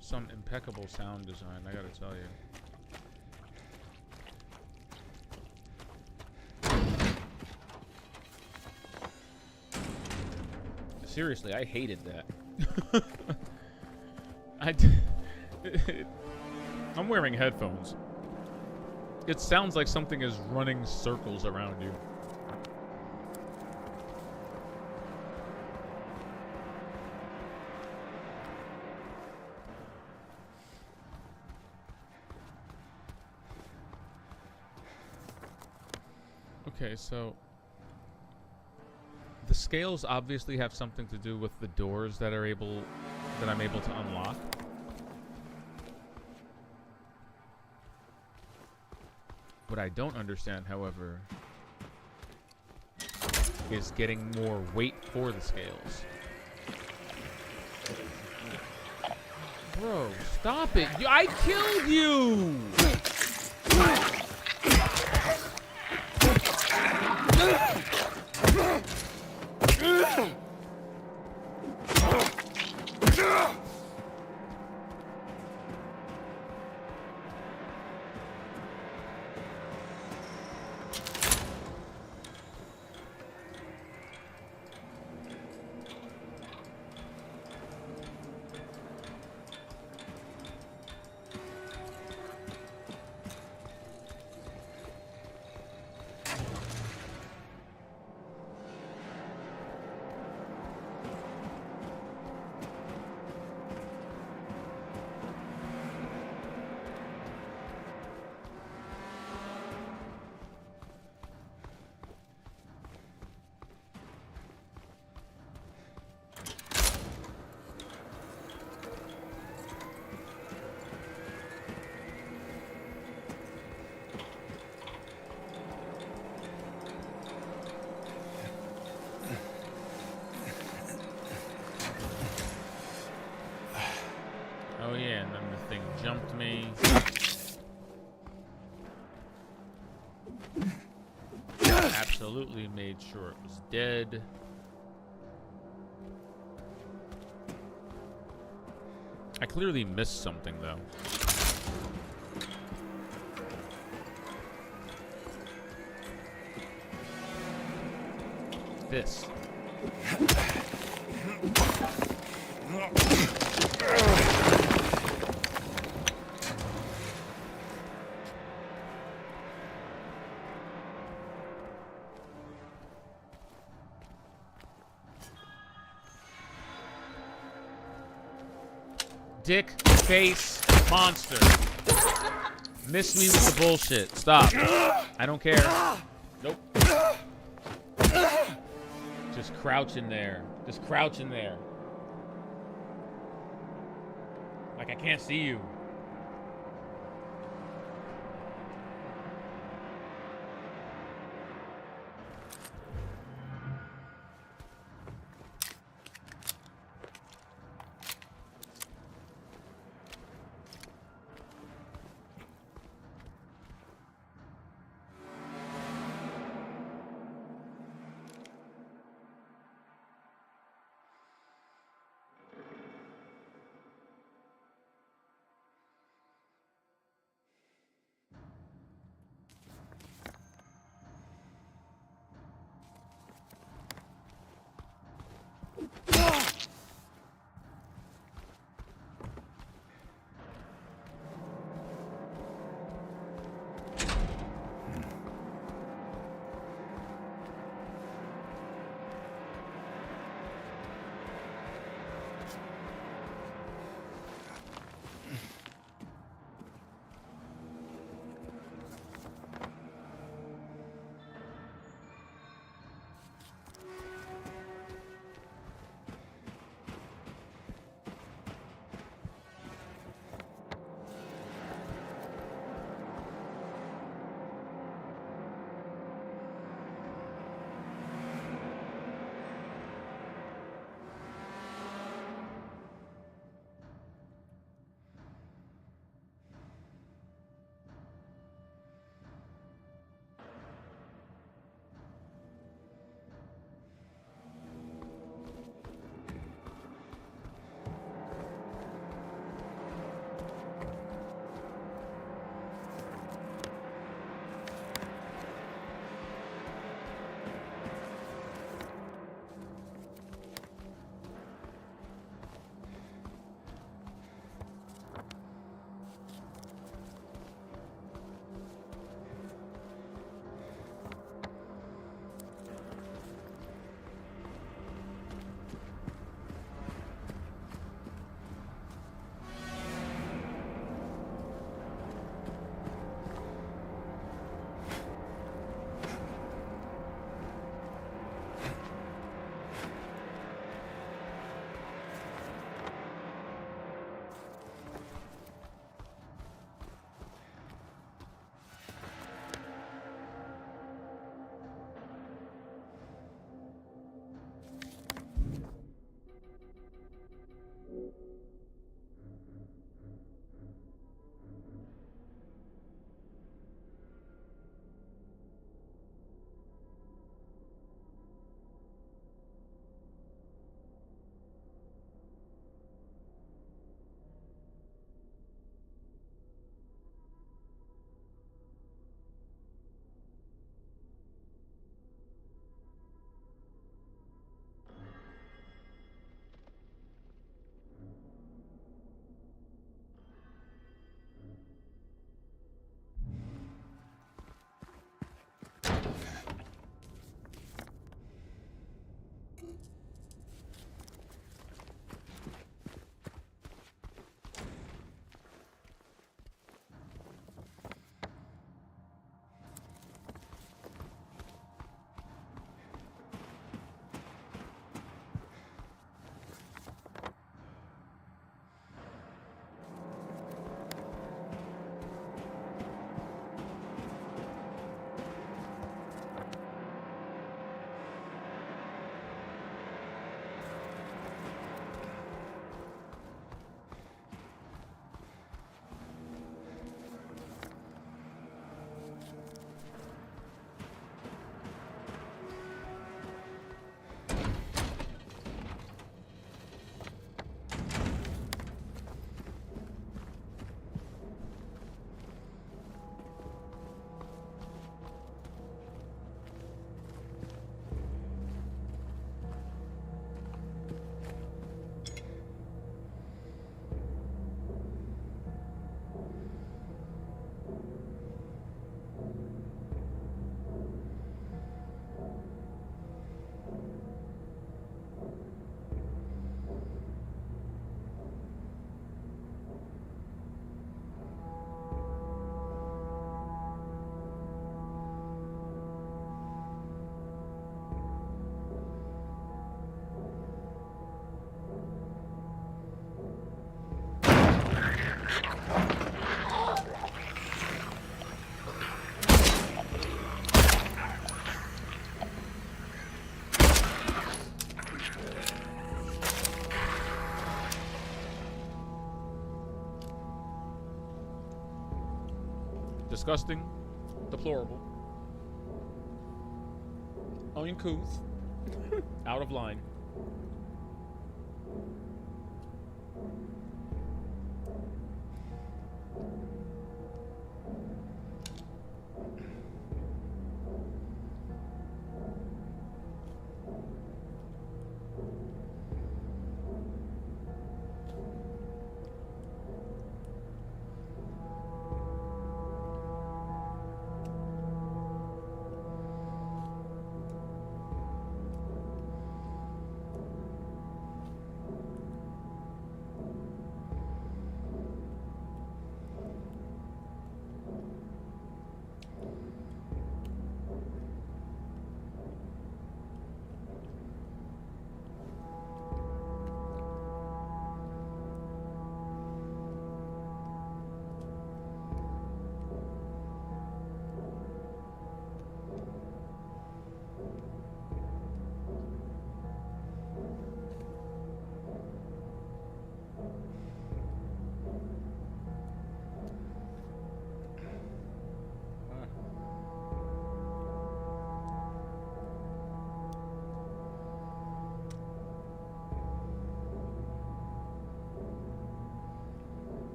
Some impeccable sound design, I gotta tell you. Seriously, I hated that. I'm wearing headphones. It sounds like something is running circles around you. Okay, so the scales obviously have something to do with the doors that I'm able to unlock. What I don't understand, however, is getting more weight for the scales. Bro, stop it. I killed you! jumped me. Absolutely made sure it was dead. I clearly missed something, though. This. Dick face monster. Miss me with the bullshit. Stop. I don't care. Nope. Just crouch in there. Just crouch in there. Like I can't see you. Disgusting. Deplorable. Uncouth. Out of line.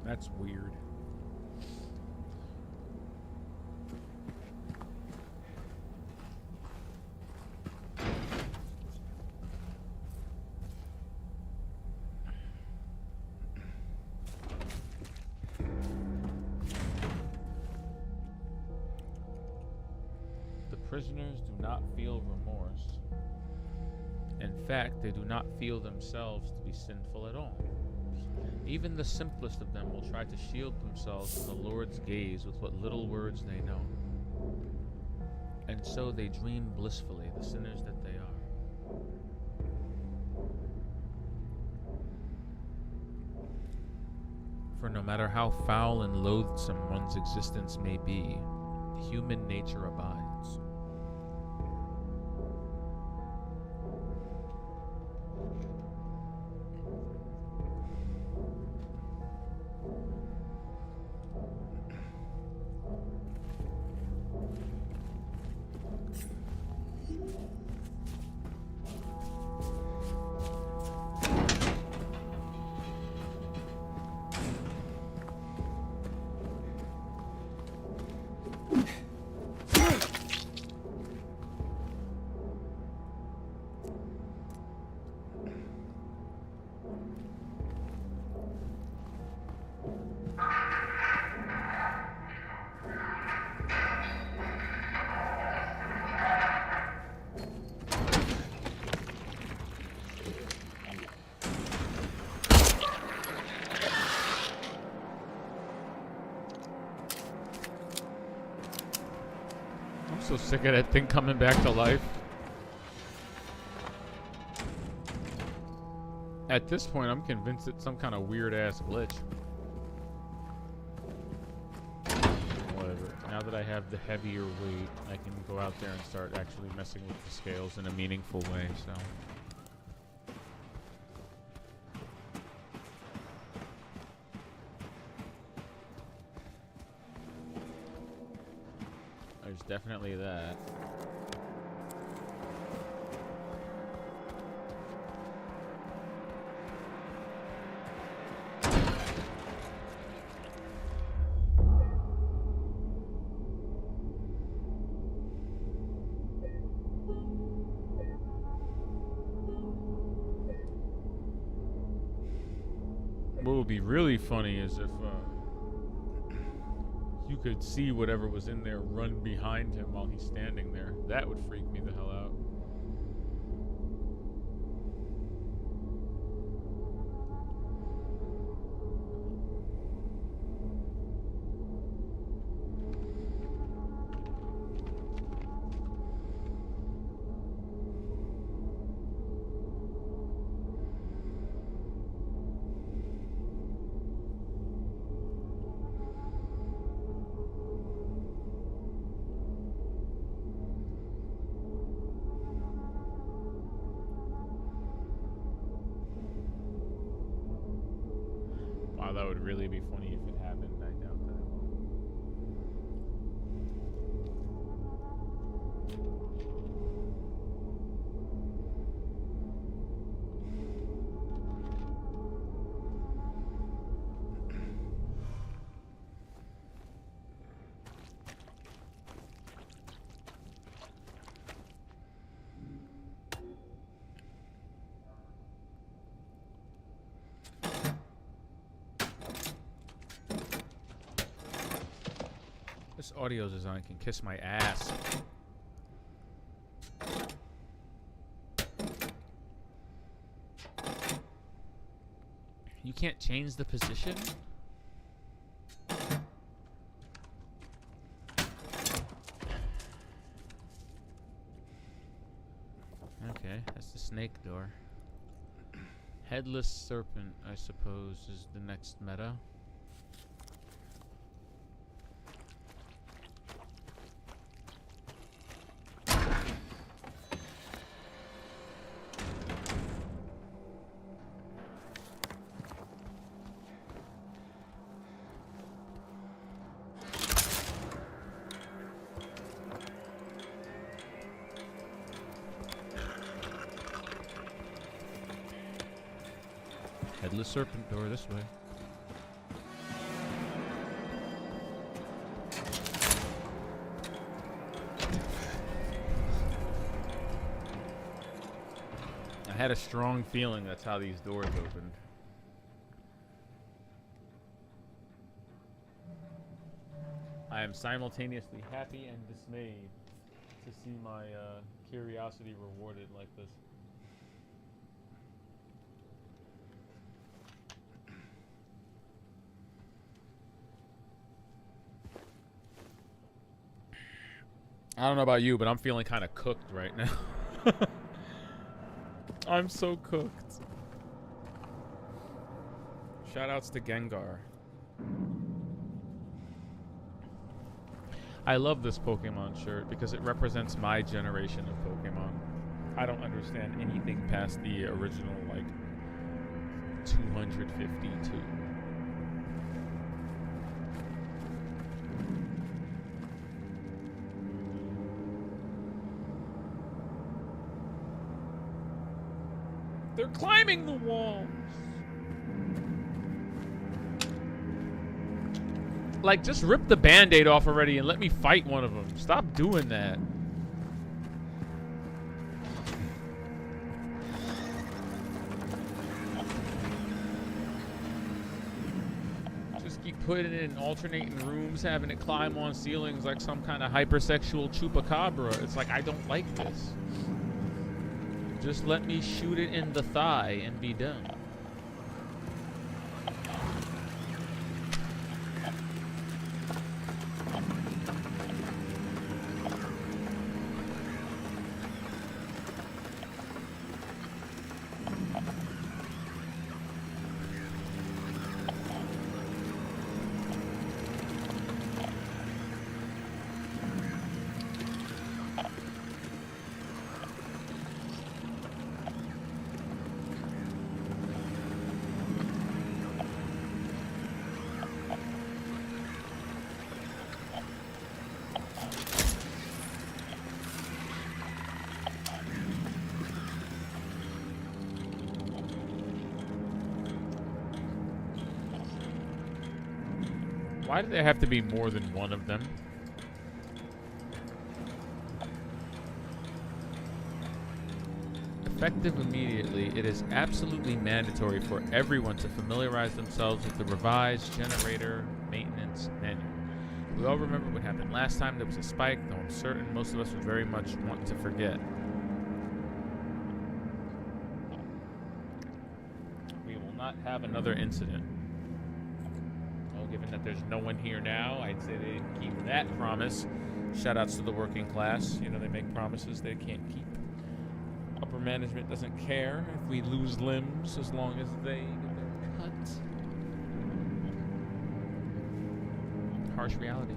That's weird. The prisoners do not feel remorse. In fact, they do not feel themselves to be sinful at all. Even the simplest of them will try to shield themselves from the Lord's gaze with what little words they know. And so they dream blissfully, the sinners that they are. For no matter how foul and loathsome one's existence may be, human nature abides. I'm so sick of that thing coming back to life. At this point, I'm convinced it's some kind of weird-ass glitch. Whatever. Now that I have the heavier weight, I can go out there and start actually messing with the scales in a meaningful way, so... There's definitely that. What would be really funny is if you could see whatever was in there run behind him while he's standing there. That would freak me the hell out. Wow, that would really be funny if it happened. I doubt that. This audio design can kiss my ass. You can't change the position? Okay, that's the snake door. Headless serpent, I suppose, is the next meta. Headless serpent door this way. I had a strong feeling that's how these doors opened. I am simultaneously happy and dismayed to see my curiosity rewarded like this. I don't know about you, but I'm feeling kind of cooked right now. I'm so cooked. Shoutouts to Gengar. I love this Pokemon shirt because it represents my generation of Pokemon. I don't understand anything past the original, like, 252. They're climbing the walls. Like, just rip the Band-Aid off already and let me fight one of them. Stop doing that. Just keep putting it in alternating rooms, having it climb on ceilings like some kind of hypersexual chupacabra. It's like, I don't like this. Just let me shoot it in the thigh and be done. Why do there have to be more than one of them? Effective immediately, it is absolutely mandatory for everyone to familiarize themselves with the revised generator maintenance menu. We all remember what happened last time there was a spike, though I'm certain most of us would very much want to forget. We will not have another incident. Given that there's no one here now, I'd say they didn't keep that promise. Shoutouts to the working class. You know, they make promises they can't keep. Upper management doesn't care if we lose limbs as long as they get their cut. Harsh reality.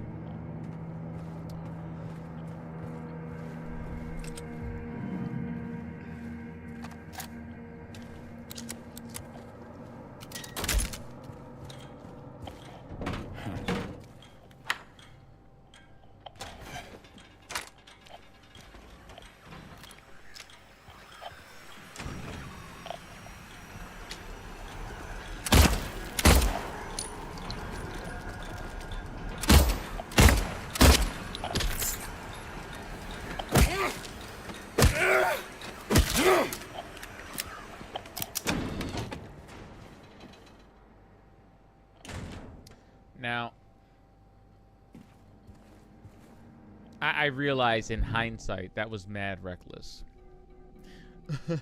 Now, I realize in hindsight that was mad reckless. that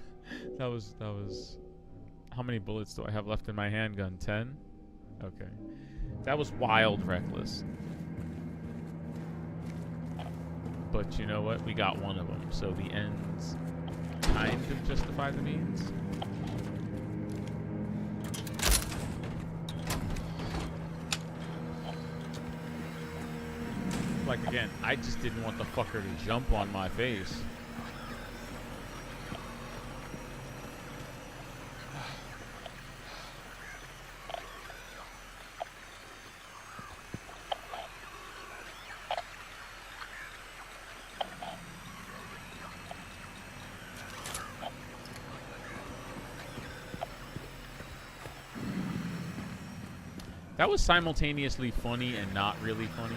was. How many bullets do I have left in my handgun? 10? Okay. That was wild reckless. But you know what? We got one of them, so the ends kind of justify the means. Like, again, I just didn't want the fucker to jump on my face. That was simultaneously funny and not really funny.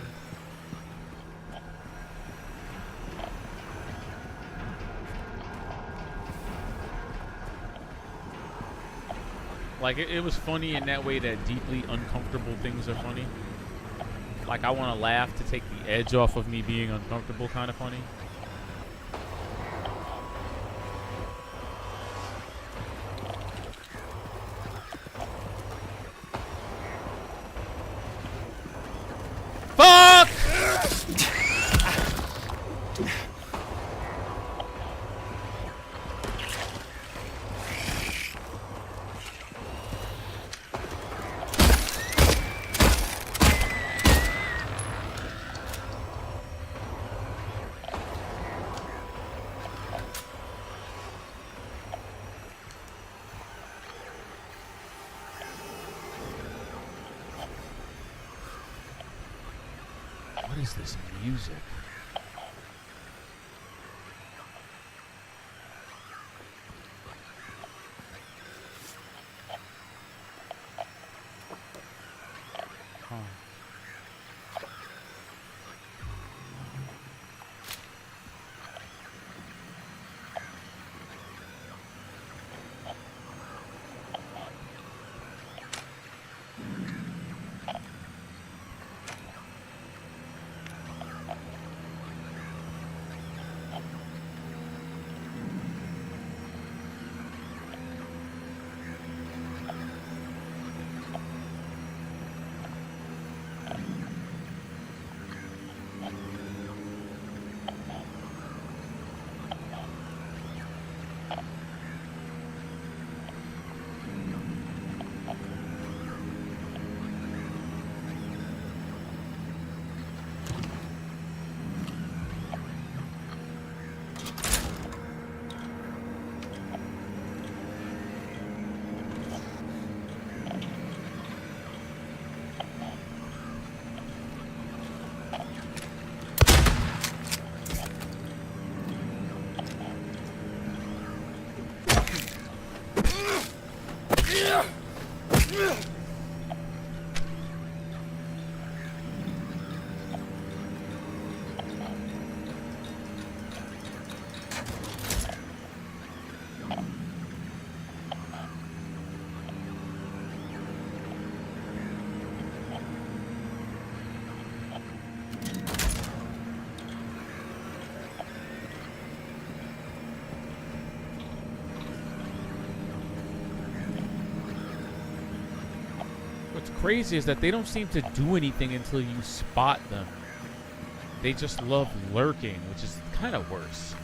Like, it was funny in that way that deeply uncomfortable things are funny. Like, I want to laugh to take the edge off of me being uncomfortable kind of funny. Fuck! What is this music? Huh. What's crazy is that they don't seem to do anything until you spot them. They just love lurking, which is kind of worse.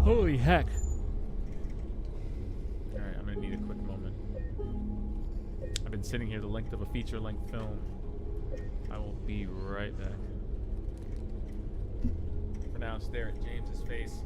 Holy heck. Alright, I'm gonna need a quick moment. I've been sitting here the length of a feature-length film. I will be right back. For now, stare at James's face.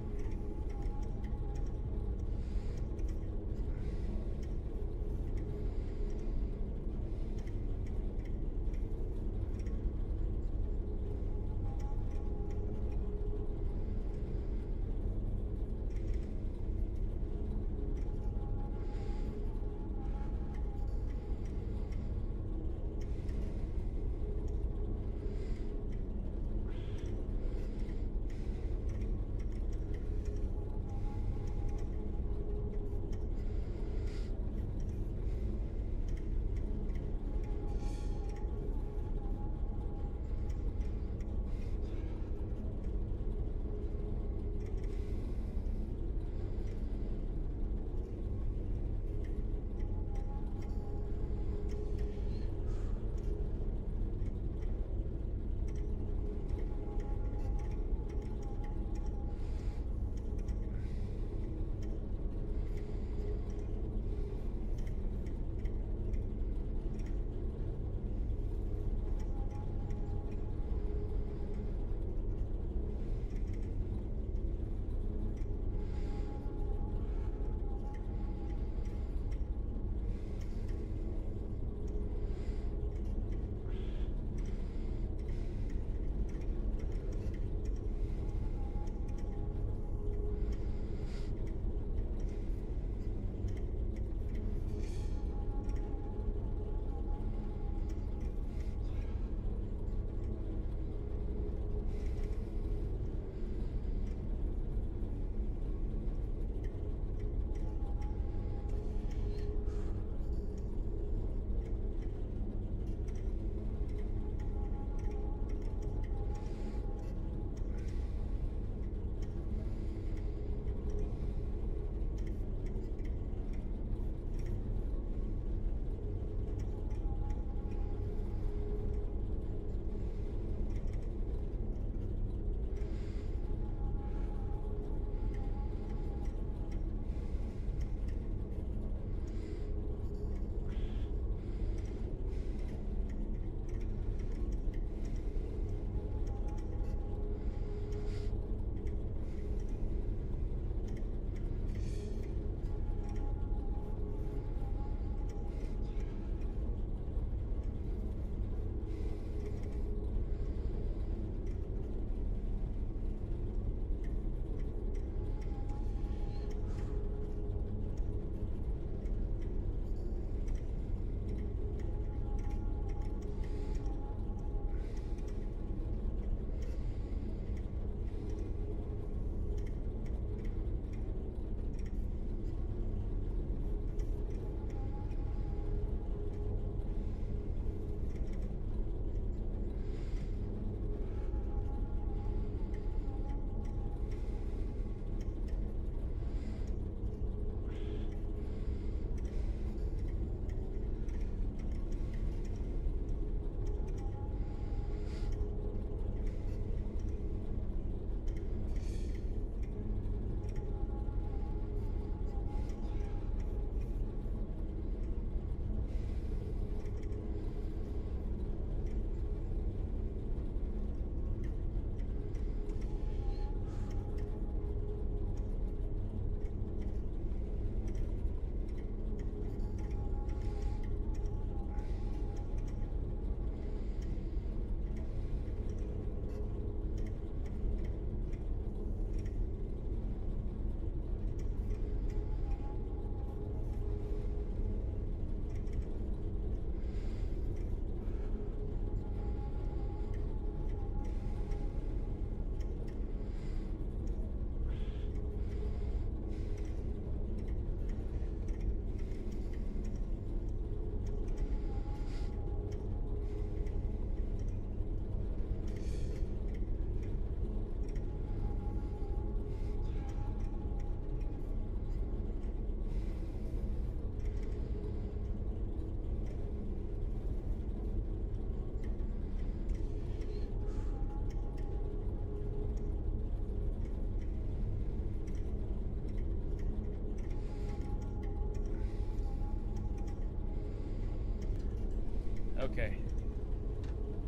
Okay.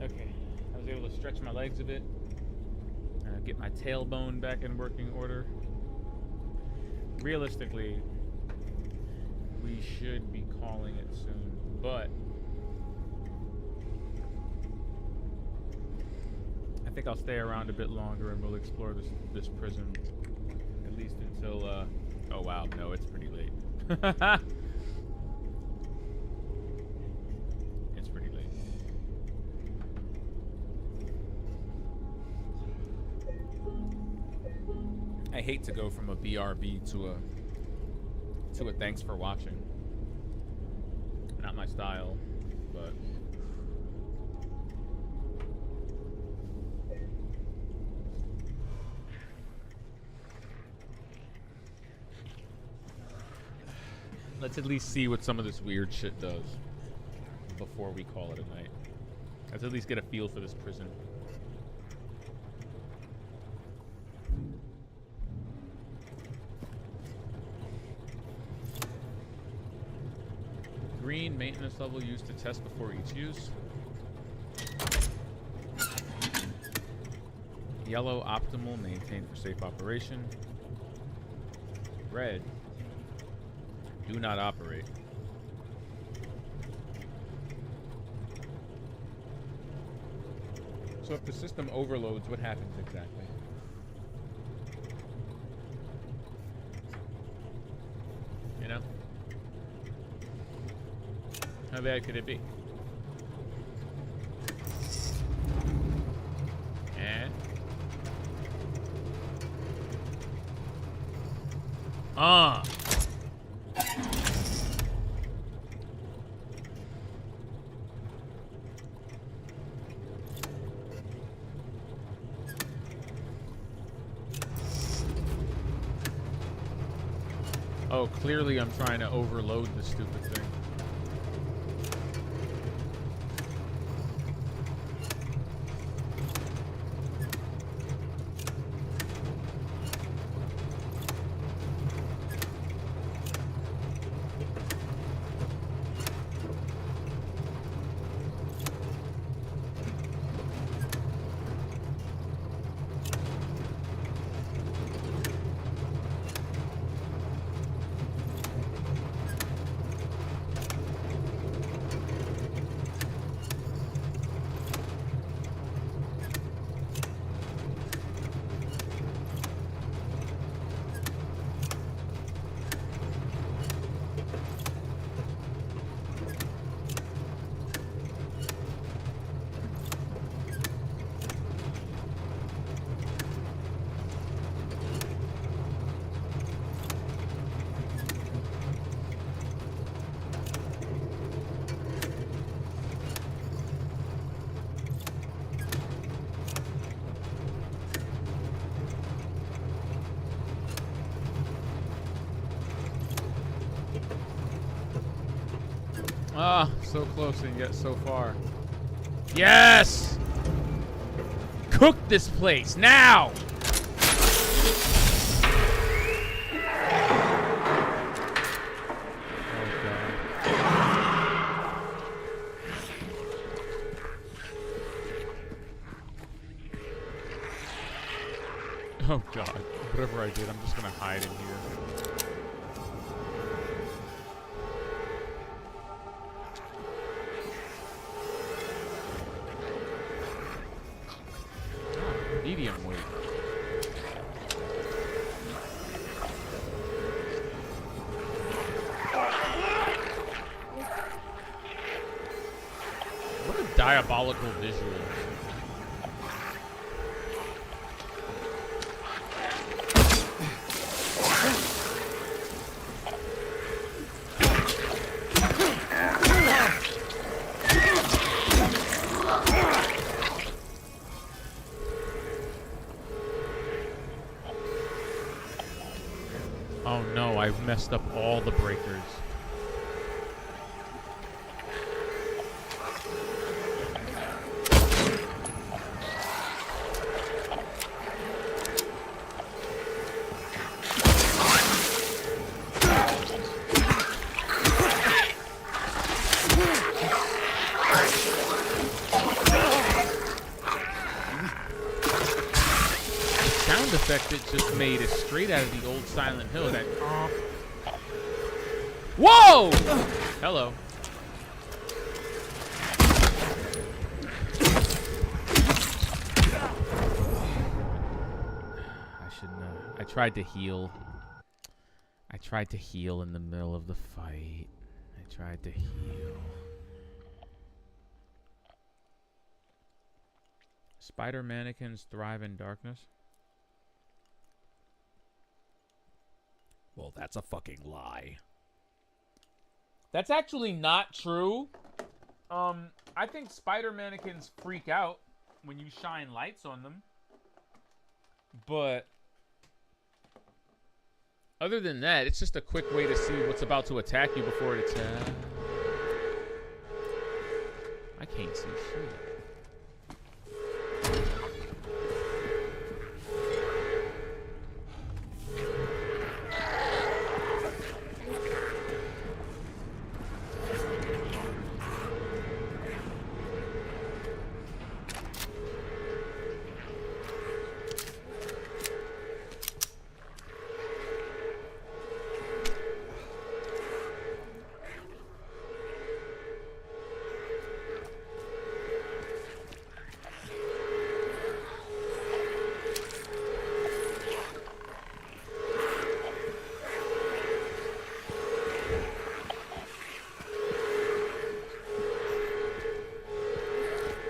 Okay. I was able to stretch my legs a bit. Get my tailbone back in working order. Realistically, we should be calling it soon, but I think I'll stay around a bit longer and we'll explore this prison at least until oh wow, no, it's pretty late. It's pretty late. I hate to go from a BRB to a thanks for watching. Not my style, but let's at least see what some of this weird shit does before we call it a night. Let's at least get a feel for this prison. Green, maintenance level used to test before each use. Yellow, optimal, maintained for safe operation. Red, do not operate. So if the system overloads, what happens exactly? You know? How bad could it be? And oh, clearly I'm trying to overload this stupid thing. Ah, so close and yet so far. Yes! Cook this place now! Oh god, whatever I did, I'm just gonna hide in here. Medium weight. What a diabolical visual. Oh no, I've messed up all the breakers. sound effect it just made is straight out of the old Silent Hill. That. Whoa! Hello. I shouldn't have. I tried to heal. I tried to heal in the middle of the fight. I tried to heal. Spider mannequins thrive in darkness. Well, that's a fucking lie. That's actually not true. I think spider mannequins freak out when you shine lights on them. But other than that, it's just a quick way to see what's about to attack you before it attacks. I can't see shit.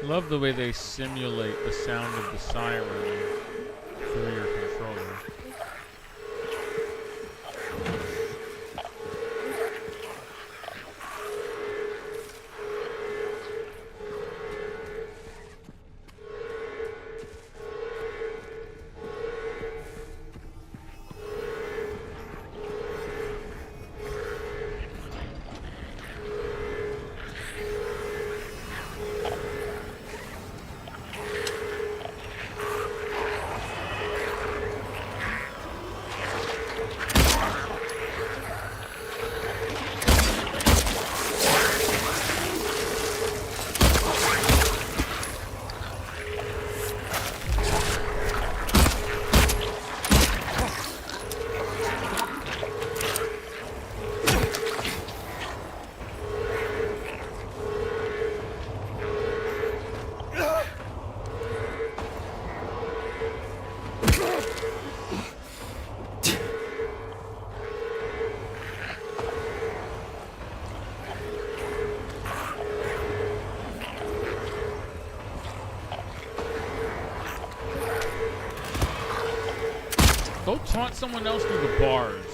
Love the way they simulate the sound of the siren through your controller. Go taunt someone else through the bars.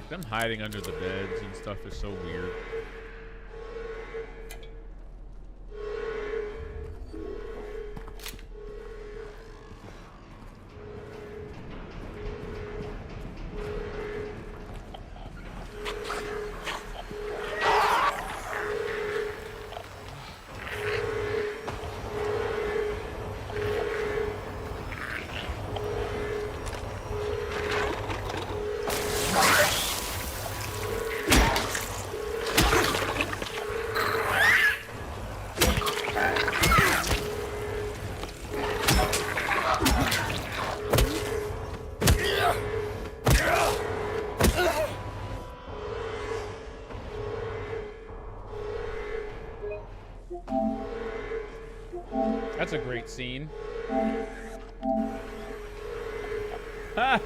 Them hiding under the beds and stuff is so weird. That's a great scene. Ha!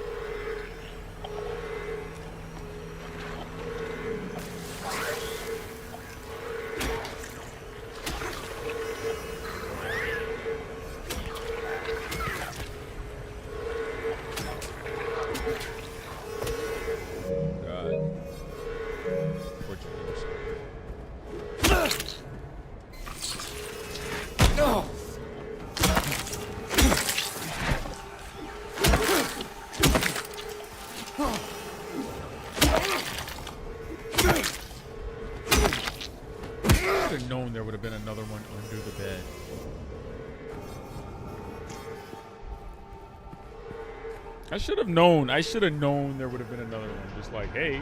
have known there would have been another one under the bed. I should have known. I should have known there would have been another one. Just like, hey.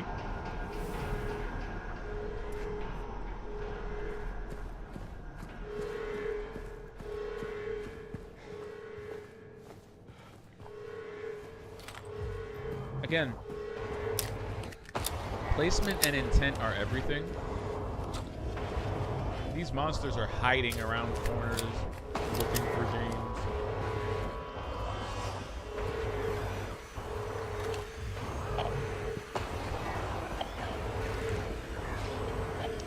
Again, placement and intent are everything. These monsters are hiding around corners, looking for James.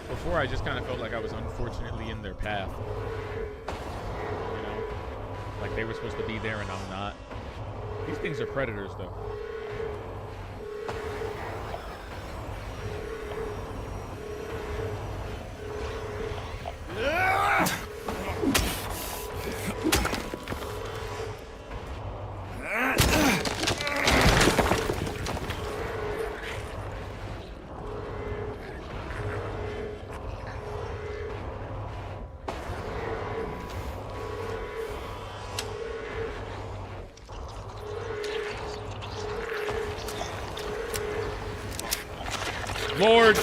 Before, I just kind of felt like I was unfortunately in their path. You know? Like they were supposed to be there and I'm not. These things are predators, though. Lord!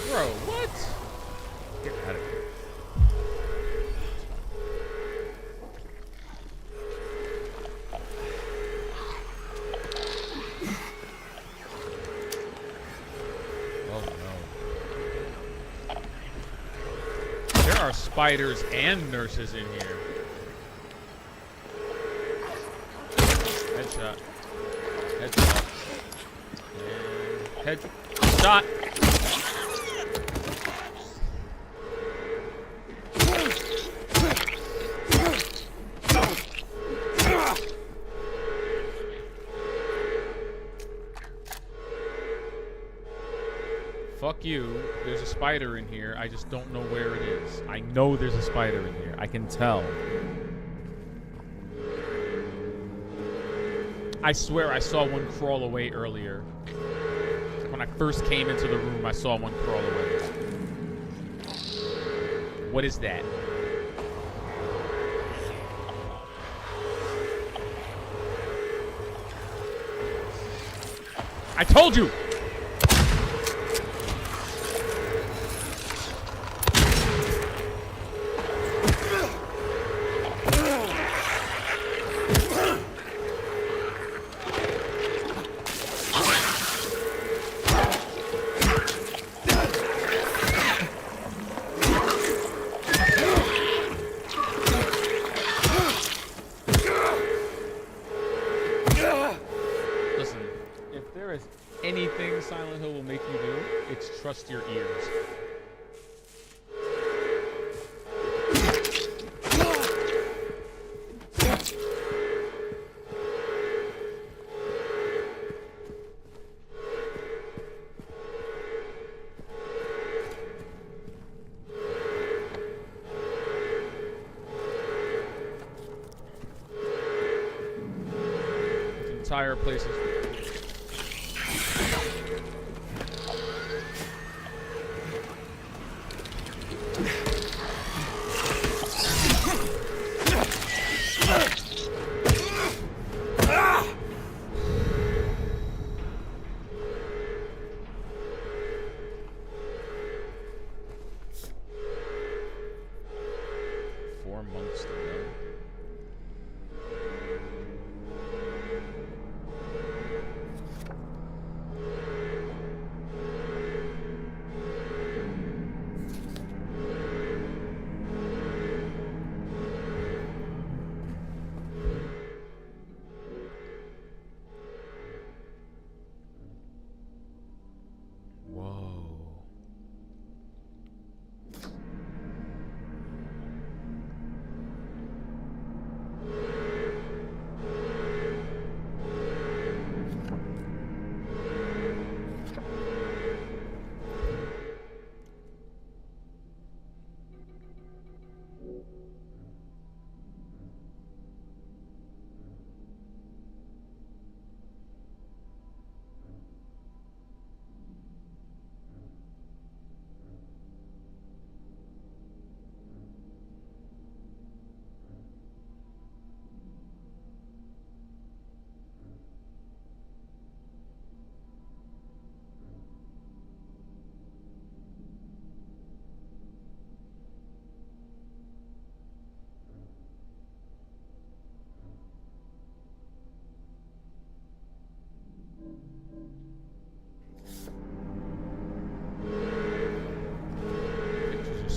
Bro, what? Get out of here. Oh no. There are spiders and nurses in here. Headshot. Headshot. And headshot. Fuck you. There's a spider in here. I just don't know where it is. I know there's a spider in here. I can tell. I swear I saw one crawl away earlier. When I first came into the room, I saw one crawl away. What is that? I told you! Listen, if there is anything Silent Hill will make you do, it's trust your ears. This entire place is... months to go.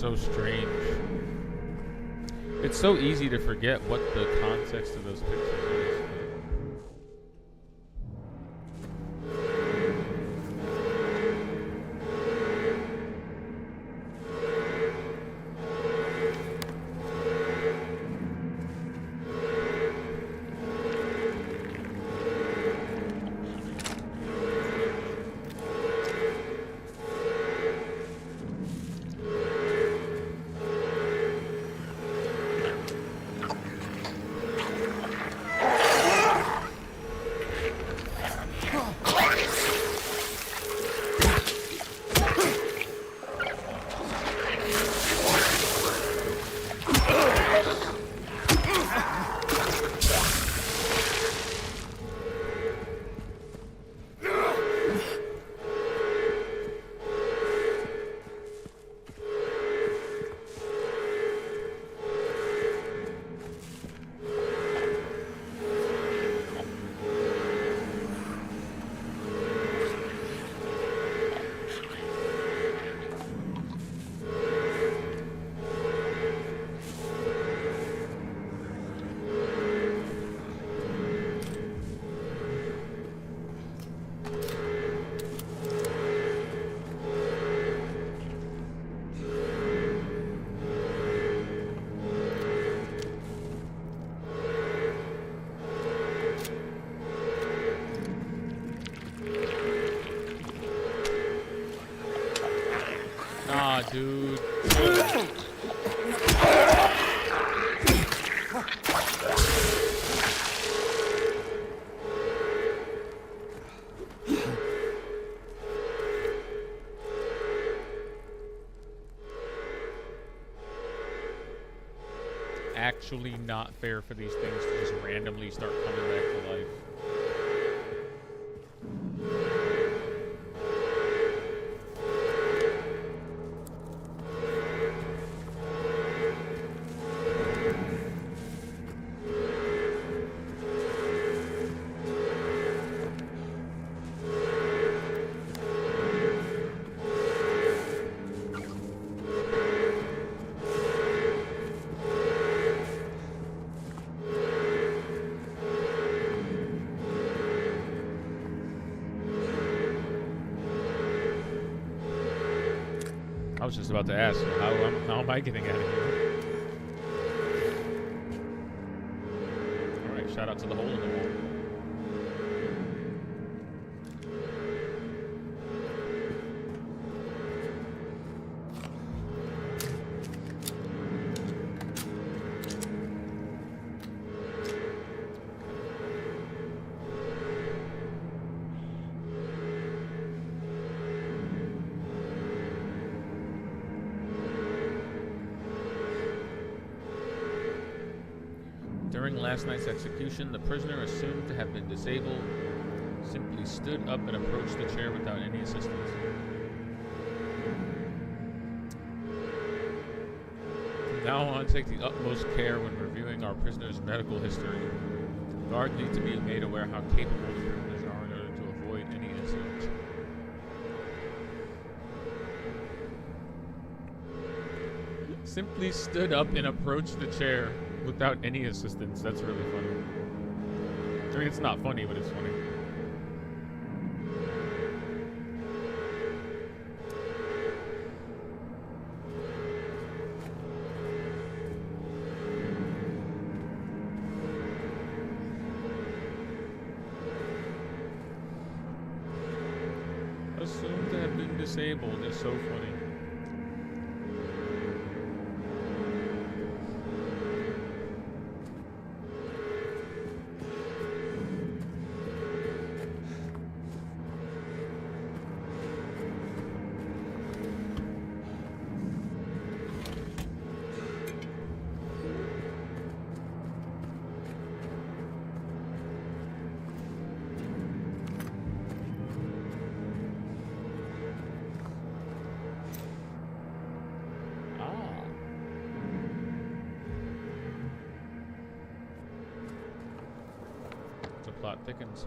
so strange. It's so easy to forget what the context of those pictures is. Nah, dude. Actually not fair for these things to just randomly start coming back to life. I was just about to ask, how am I getting out of here? Alright, shout out to the hole in the wall. During last night's execution, the prisoner, assumed to have been disabled, simply stood up and approached the chair without any assistance. From now on, take the utmost care when reviewing our prisoner's medical history. Guards need to be made aware how capable the prisoners are in order to avoid any incident. Simply stood up and approached the chair without any assistance. That's really funny. I mean, it's not funny, but it's funny. Assumed to have been disabled is so funny. Plot thickens.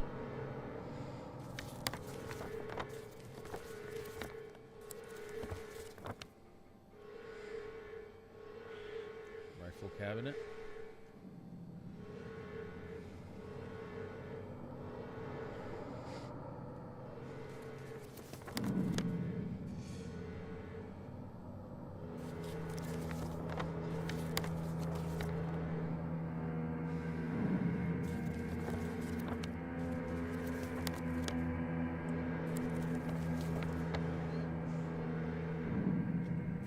cabinet.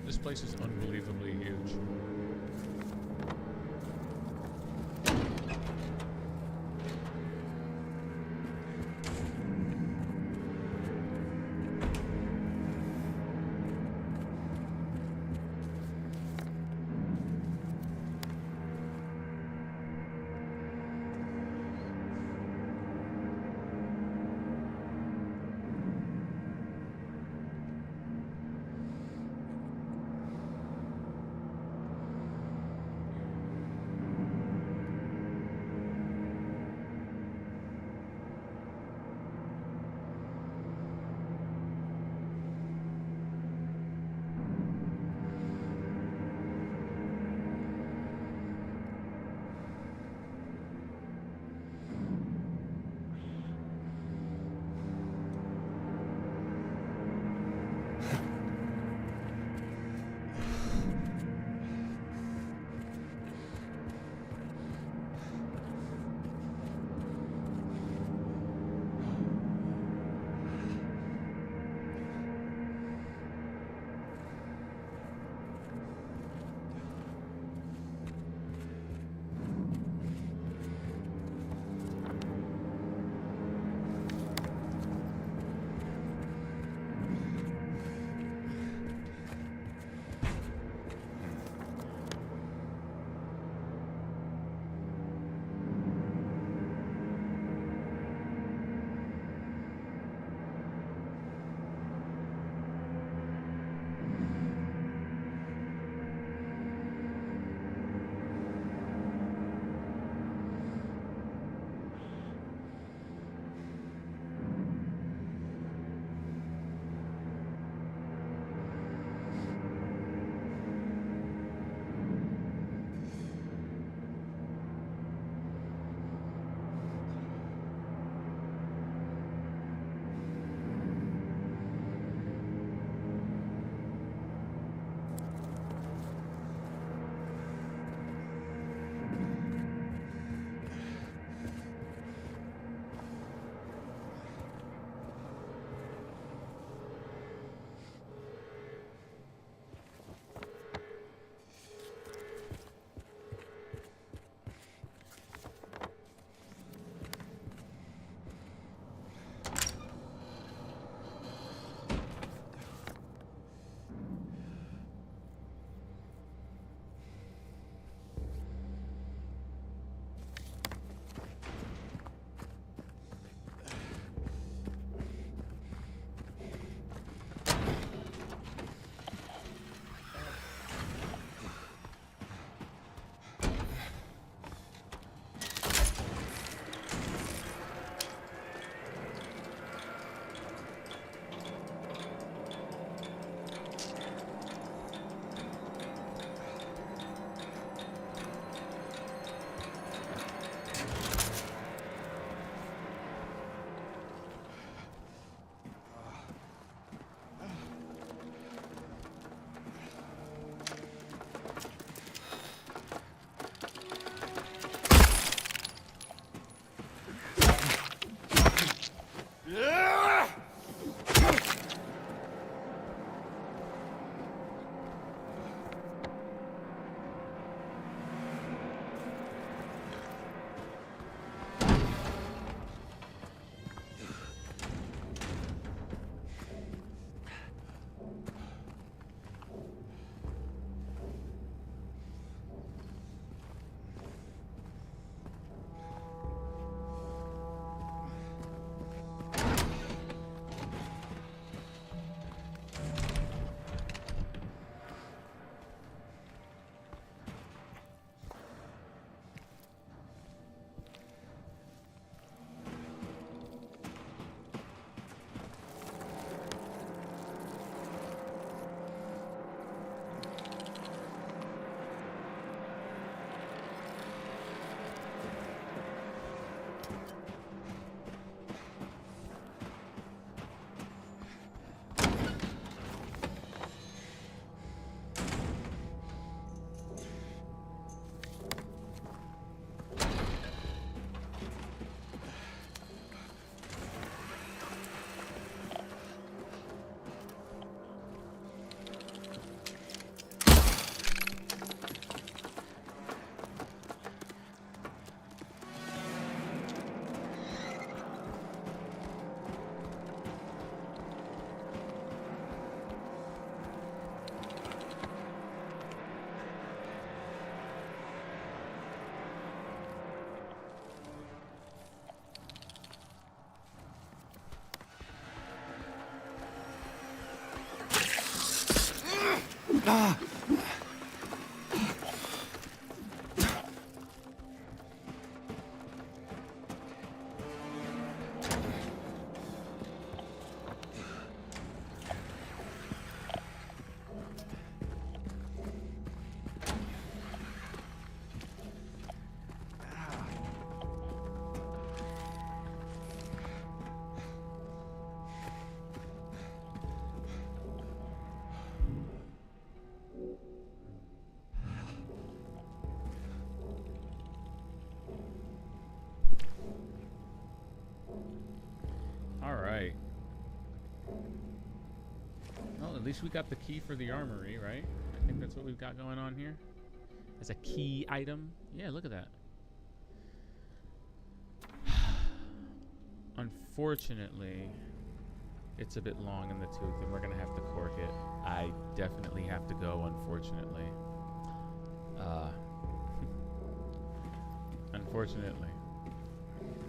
This place is unbelievably huge. All right. Well, at least we got the key for the armory, right? I think that's what we've got going on here. As a key item. Yeah, look at that. Unfortunately, it's a bit long in the tooth, and we're going to have to cork it. I definitely have to go, unfortunately. Unfortunately.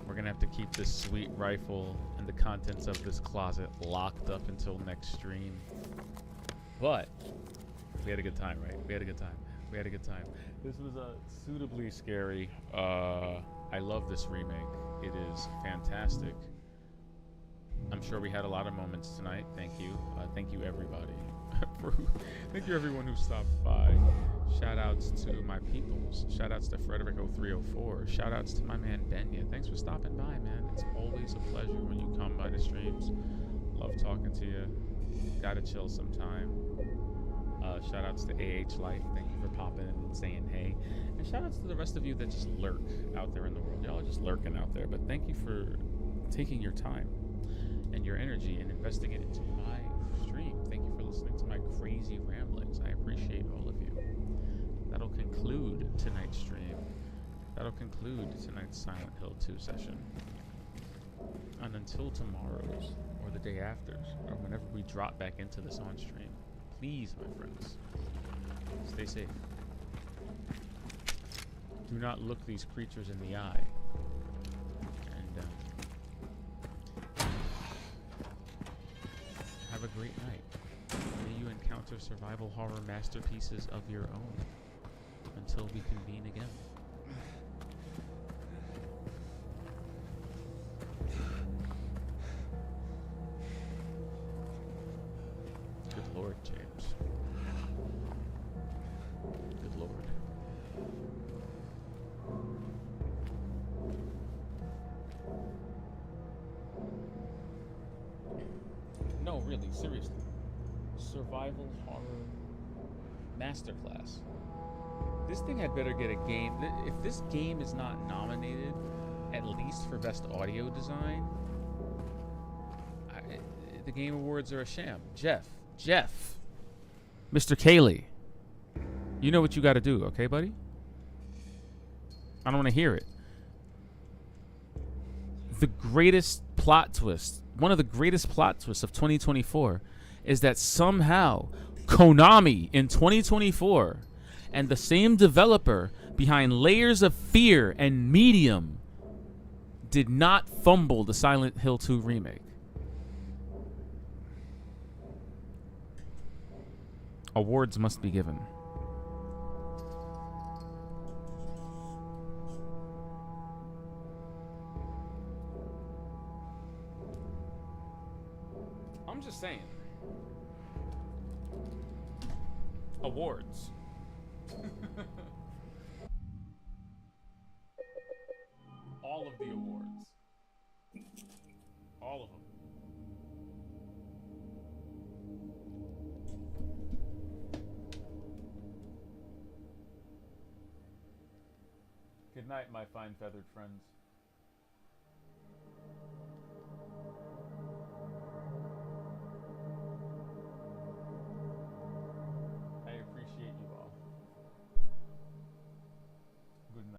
We're going to have to keep this sweet rifle and the contents of this closet locked up until next stream. But we had a good time, right? We had a good time. We had a good time. This was suitably scary. I love this remake. It is fantastic. I'm sure we had a lot of moments tonight. Thank you. Thank you, everybody. Thank you, everyone who stopped by. Shout outs to my peoples. Shout outs to Frederico304. Shout outs to my man Benya. Thanks for stopping by, man. It's always a pleasure when you come by the streams. Love talking to you. Gotta chill sometime. Shout outs to AH Life. Thank you for popping in and saying hey. And shout outs to the rest of you that just lurk out there in the world. Y'all are just lurking out there. But thank you for taking your time and your energy and investing it into my stream. Thank you for listening to my crazy ramblings. I appreciate all of you. That'll conclude tonight's stream. That'll conclude tonight's Silent Hill 2 session. And until tomorrow's, or the day after's, or whenever we drop back into this on stream, please, my friends, stay safe. Do not look these creatures in the eye. And have a great night. May you encounter survival horror masterpieces of your own. Until we convene again. Good Lord, James. Good Lord. No, really, seriously. Survival horror masterclass. This thing had better get a game. If this game is not nominated, at least for Best Audio Design, the Game Awards are a sham. Jeff, Mr. Cayley, you know what you got to do, okay, buddy? I don't want to hear it. The greatest plot twist, one of the greatest plot twists of 2024, is that somehow Konami in 2024 and the same developer behind Layers of Fear and Medium did not fumble the Silent Hill 2 remake. Awards must be given. I'm just saying. Awards. All of the awards. All of them. Good night, my fine feathered friends.